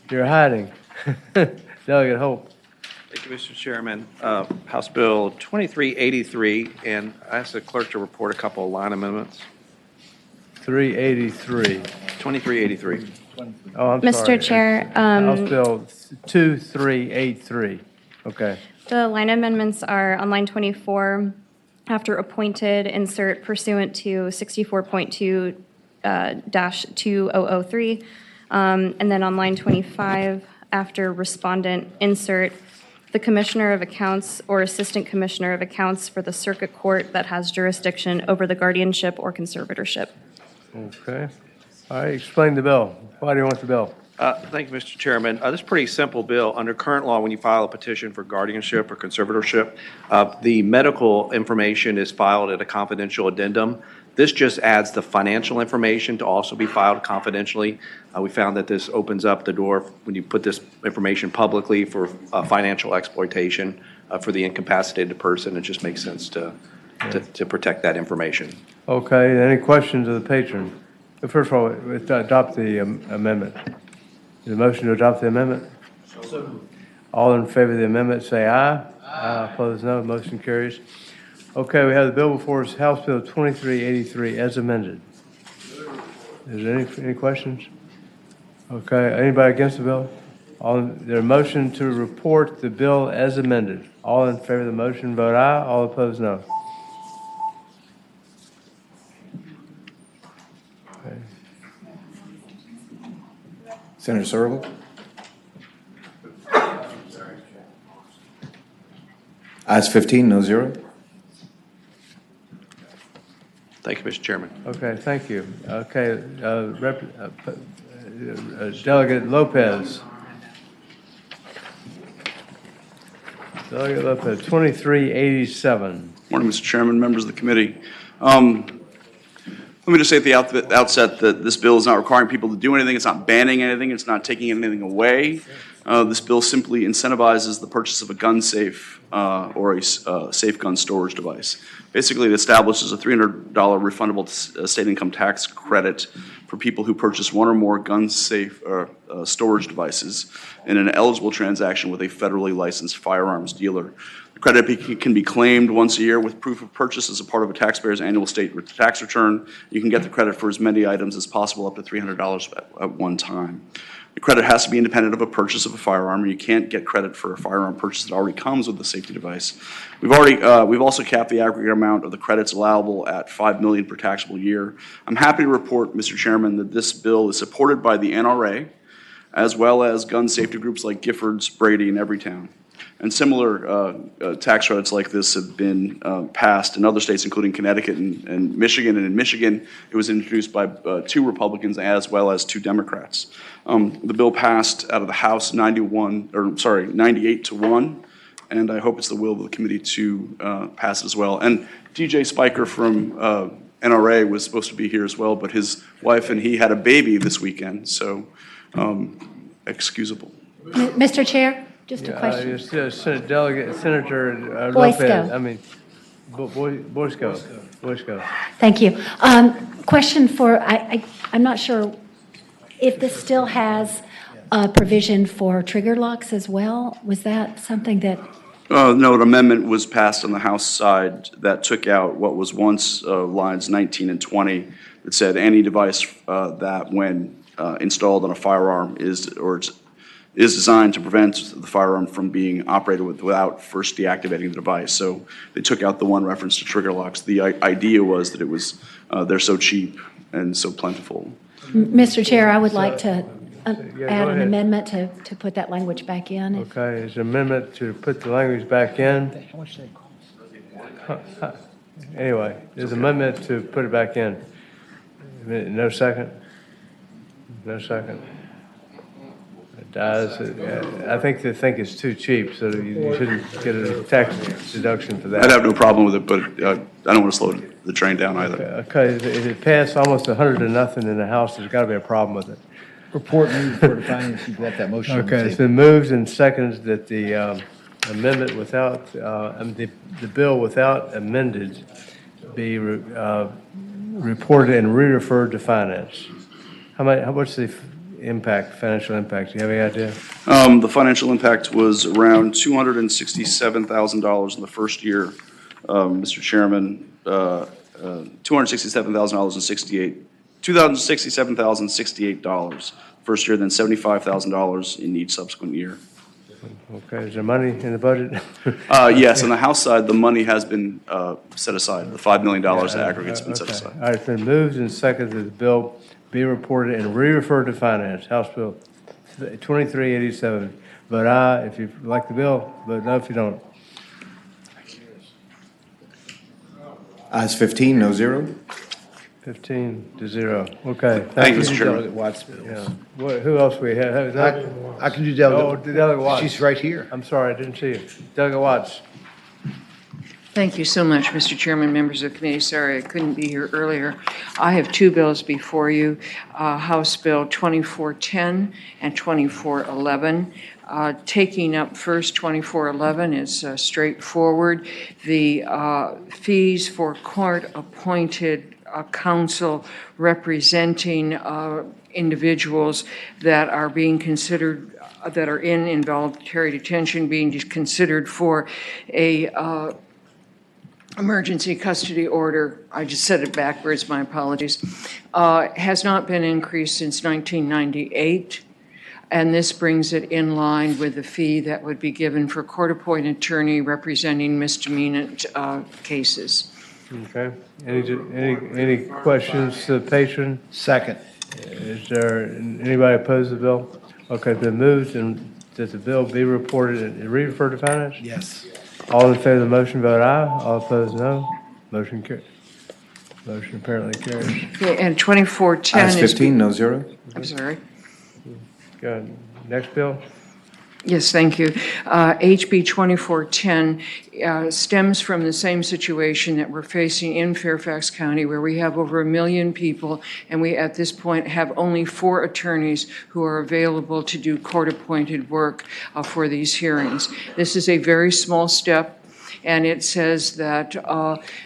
S17: You're hiding. Delegate Hope.
S7: Thank you, Mr. Chairman. House Bill 2383, and I asked the clerk to report a couple of line amendments.
S17: 383.
S7: 2383.
S17: Oh, I'm
S12: Mr.
S17: sorry.
S12: Chair,
S17: House Bill 2383. Okay.
S12: the line amendments are on line 24, after appointed, insert pursuant to 64.2-2003. And then on line 25, after respondent, insert the Commissioner of Accounts or Assistant Commissioner of Accounts for the circuit court that has jurisdiction over the guardianship or conservatorship.
S17: Okay. All right, explain the bill. Why do you want the bill?
S7: Thank you, Mr. Chairman. This is a pretty simple bill. Under current law, when you file a petition for guardianship or conservatorship, the medical information is filed at a confidential addendum. This just adds the financial information to also be filed confidentially. We found that this opens up the door when you put this information publicly for financial exploitation for the incapacitated person. It just makes sense to protect that information.
S17: Okay, any questions of the patron? First of all, adopt the amendment. Is there a motion to adopt the amendment? All in favor of the amendment, say aye. Aye. Opposed, no. Motion carries. Okay, we have the bill before us, House Bill 2383, as amended. Is there any questions? Okay, anybody against the bill? There a motion to report the bill as amended. All in favor of the motion, vote aye. All opposed, no. Okay.
S22: Senator Serville? Ayes 15, no 0.
S7: Thank you, Mr. Chairman.
S17: Okay, thank you. Okay, Delegate Lopez. Delegate Lopez, 2387.
S23: Morning, Mr. Chairman, members of the committee. Let me just say at the outset that this bill is not requiring people to do anything. It's not banning anything. It's not taking anything away. This bill simply incentivizes the purchase of a gun safe or a safe gun storage device. Basically, it establishes a $300 refundable state income tax credit for people who purchase one or more gun safe storage devices in an eligible transaction with a federally licensed firearms dealer. The credit can be claimed once a year with proof of purchase as a part of a taxpayer's annual state tax return. You can get the credit for as many items as possible, up to $300 at one time. The credit has to be independent of a purchase of a firearm, or you can't get credit for a firearm purchase that already comes with the safety device. We've also capped the aggregate amount of the credits allowable at $5 million per taxable year. I'm happy to report, Mr. Chairman, that this bill is supported by the NRA, as well as gun safety groups like Giffords, Brady, and Everytown. And similar tax credits like this have been passed in other states, including Connecticut and Michigan. And in Michigan, it was introduced by 2 Republicans as well as 2 Democrats. The bill passed out of the House 98 to 1, and I hope it's the will of the committee to pass it as well. And DJ Spiker from NRA was supposed to be here as well, but his wife and he had a baby this weekend, so excusable.
S6: Mr. Chair? Just a question.
S17: Senator
S6: Boysko.
S17: Lopez. Boysko.
S6: Thank you. Question for, I'm not sure if this still has a provision for trigger locks as well. Was that something that
S23: No, an amendment was passed on the House side that took out what was once lines 19 and 20 that said any device that when installed on a firearm is designed to prevent the firearm from being operated without first deactivating the device. So they took out the one reference to trigger locks. The idea was that it was they're so cheap and so plentiful.
S6: Mr. Chair, I would like to
S17: go
S6: add an
S17: ahead.
S6: amendment to put that language back in.
S17: Okay, is an amendment to put the language back in? Anyway, there's an amendment to put it back in. No second? No second? It dies. I think they think it's too cheap, so you shouldn't get a tax deduction for that.
S23: I'd have no problem with it, but I don't want to slow the train down either.
S17: Okay, if it passed almost 100-0 in the House, there's got to be a problem with it.
S8: Report moved for the finance, you got that motion on the
S17: Okay, it's
S8: table.
S17: been moved and seconded that the amendment without, the bill without amended be reported and re-referred to finance. What's the financial impact? Do you have any idea?
S23: The financial impact was around $267,000 in the first year, Mr. Chairman. $267,068 first year, then $75,000 in each subsequent year.
S17: Okay, is there money in the budget?
S23: Yes, on the House side, the money has been set aside. The $5 million aggregate's been set
S17: Okay.
S23: aside.
S17: All right, it's been moved and seconded that the bill be reported and re-referred to finance. House Bill 2387. Vote aye if you like the bill, vote no if you don't.
S22: Ayes 15, no zero.
S17: 15-0. Okay.
S23: Thank you, Mr. Chairman.
S8: Delegate Watts' bills.
S17: Yeah. Who else we have?
S8: I can do
S17: Oh,
S8: Delegate.
S17: Delegate Watts.
S8: She's right here.
S17: I'm sorry, I didn't see you. Delegate Watts.
S2: Thank you so much, Mr. Chairman, members of the committee. Sorry I couldn't be here earlier. I have two bills before you, House Bill 2410 and 2411. Taking up first 2411 is straightforward. The fees for court-appointed counsel representing individuals that are being considered, that are in involuntary detention, being considered for a emergency custody order, I just said it backwards, my apologies, has not been increased since 1998. And this brings it in line with the fee that would be given for court-appointed attorney representing misdemeanor cases.
S17: Okay. Any questions to the patron?
S8: Second.
S17: Is there anybody opposed to the bill? Okay, been moved and that the bill be reported and re-referred to finance?
S8: Yes.
S17: All in favor of the motion, vote aye. All opposed, no. Motion carries. Motion apparently carries.
S2: Okay, and 2410
S22: Ayes
S2: is...
S22: 15, no zero.
S2: I'm sorry.
S17: Go ahead. Next bill?
S2: Yes, thank you. HB 2410 stems from the same situation that we're facing in Fairfax County, where we have over 1 million people, and we, at this point, have only 4 attorneys who are available to do court-appointed work for these hearings. This is a very small step, and it says that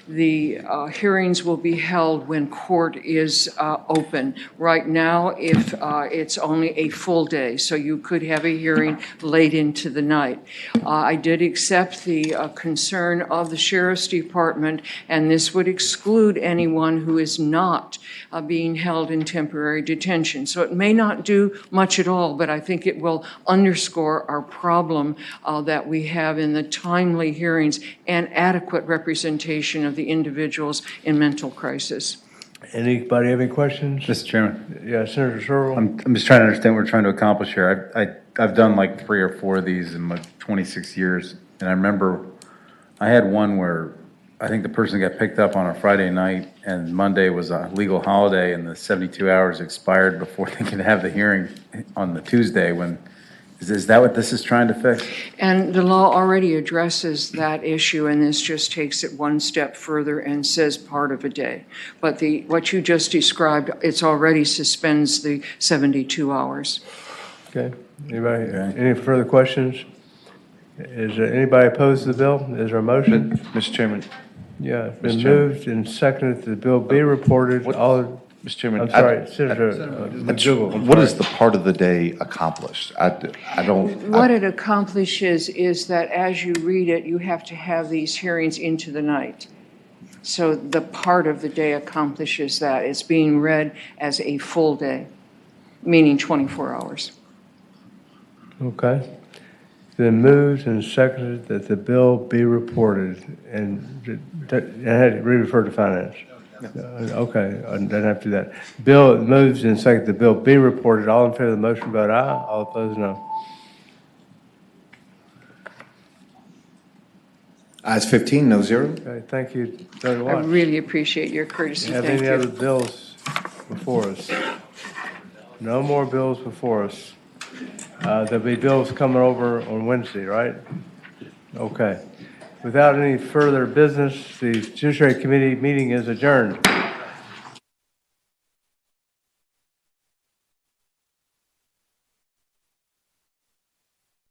S2: the hearings will be held when court is open. Right now, if it's only a full day, so you could have a hearing late into the night. I did accept the concern of the Sheriff's Department, and this would exclude anyone who is not being held in temporary detention. So it may not do much at all, but I think it will underscore our problem that we have in the timely hearings and adequate representation of the individuals in mental crisis.
S17: Anybody have any questions?
S5: Mr. Chairman.
S17: Yeah, Senator Searle.
S5: I'm just trying to understand what we're trying to accomplish here. I've done like 3 or 4 of these in my 26 years, and I remember I had one where I think the person got picked up on a Friday night, and Monday was a legal holiday, and the 72 hours expired before they could have the hearing on the Tuesday. Is that what this is trying to fix?
S2: And the law already addresses that issue, and this just takes it one step further and says part of a day. But what you just described, it's already suspends the 72 hours.
S17: Okay. Anybody, any further questions? Is there anybody opposed to the bill? Is there a motion?
S21: Mr. Chairman.
S17: Yeah, it's been
S21: Mr. Chairman.
S17: moved and seconded that the bill be reported.
S22: Mr. Chairman.
S17: I'm sorry, Senator McDougal, I'm
S22: What is
S17: sorry.
S22: the part of the day accomplished? I don't.
S2: What it accomplishes is that as you read it, you have to have these hearings into the night. So the part of the day accomplishes that. It's being read as a full day, meaning 24 hours.
S17: Okay. Then moved and seconded that the bill be reported and had it re-referred to finance. Okay, I don't have to do that. Bill moves and seconded the bill be reported. All in favor of the motion, vote aye. All opposed, no.
S22: Ayes 15, no zero.
S17: Okay, thank you. Dr.
S2: I
S17: Watts.
S2: really appreciate your courtesy.
S17: Have
S2: Thank
S17: any other
S2: you.
S17: bills before us? No more bills before us. There'll be bills coming over on Wednesday, right? Okay. Without any further business, the Judiciary Committee meeting is adjourned.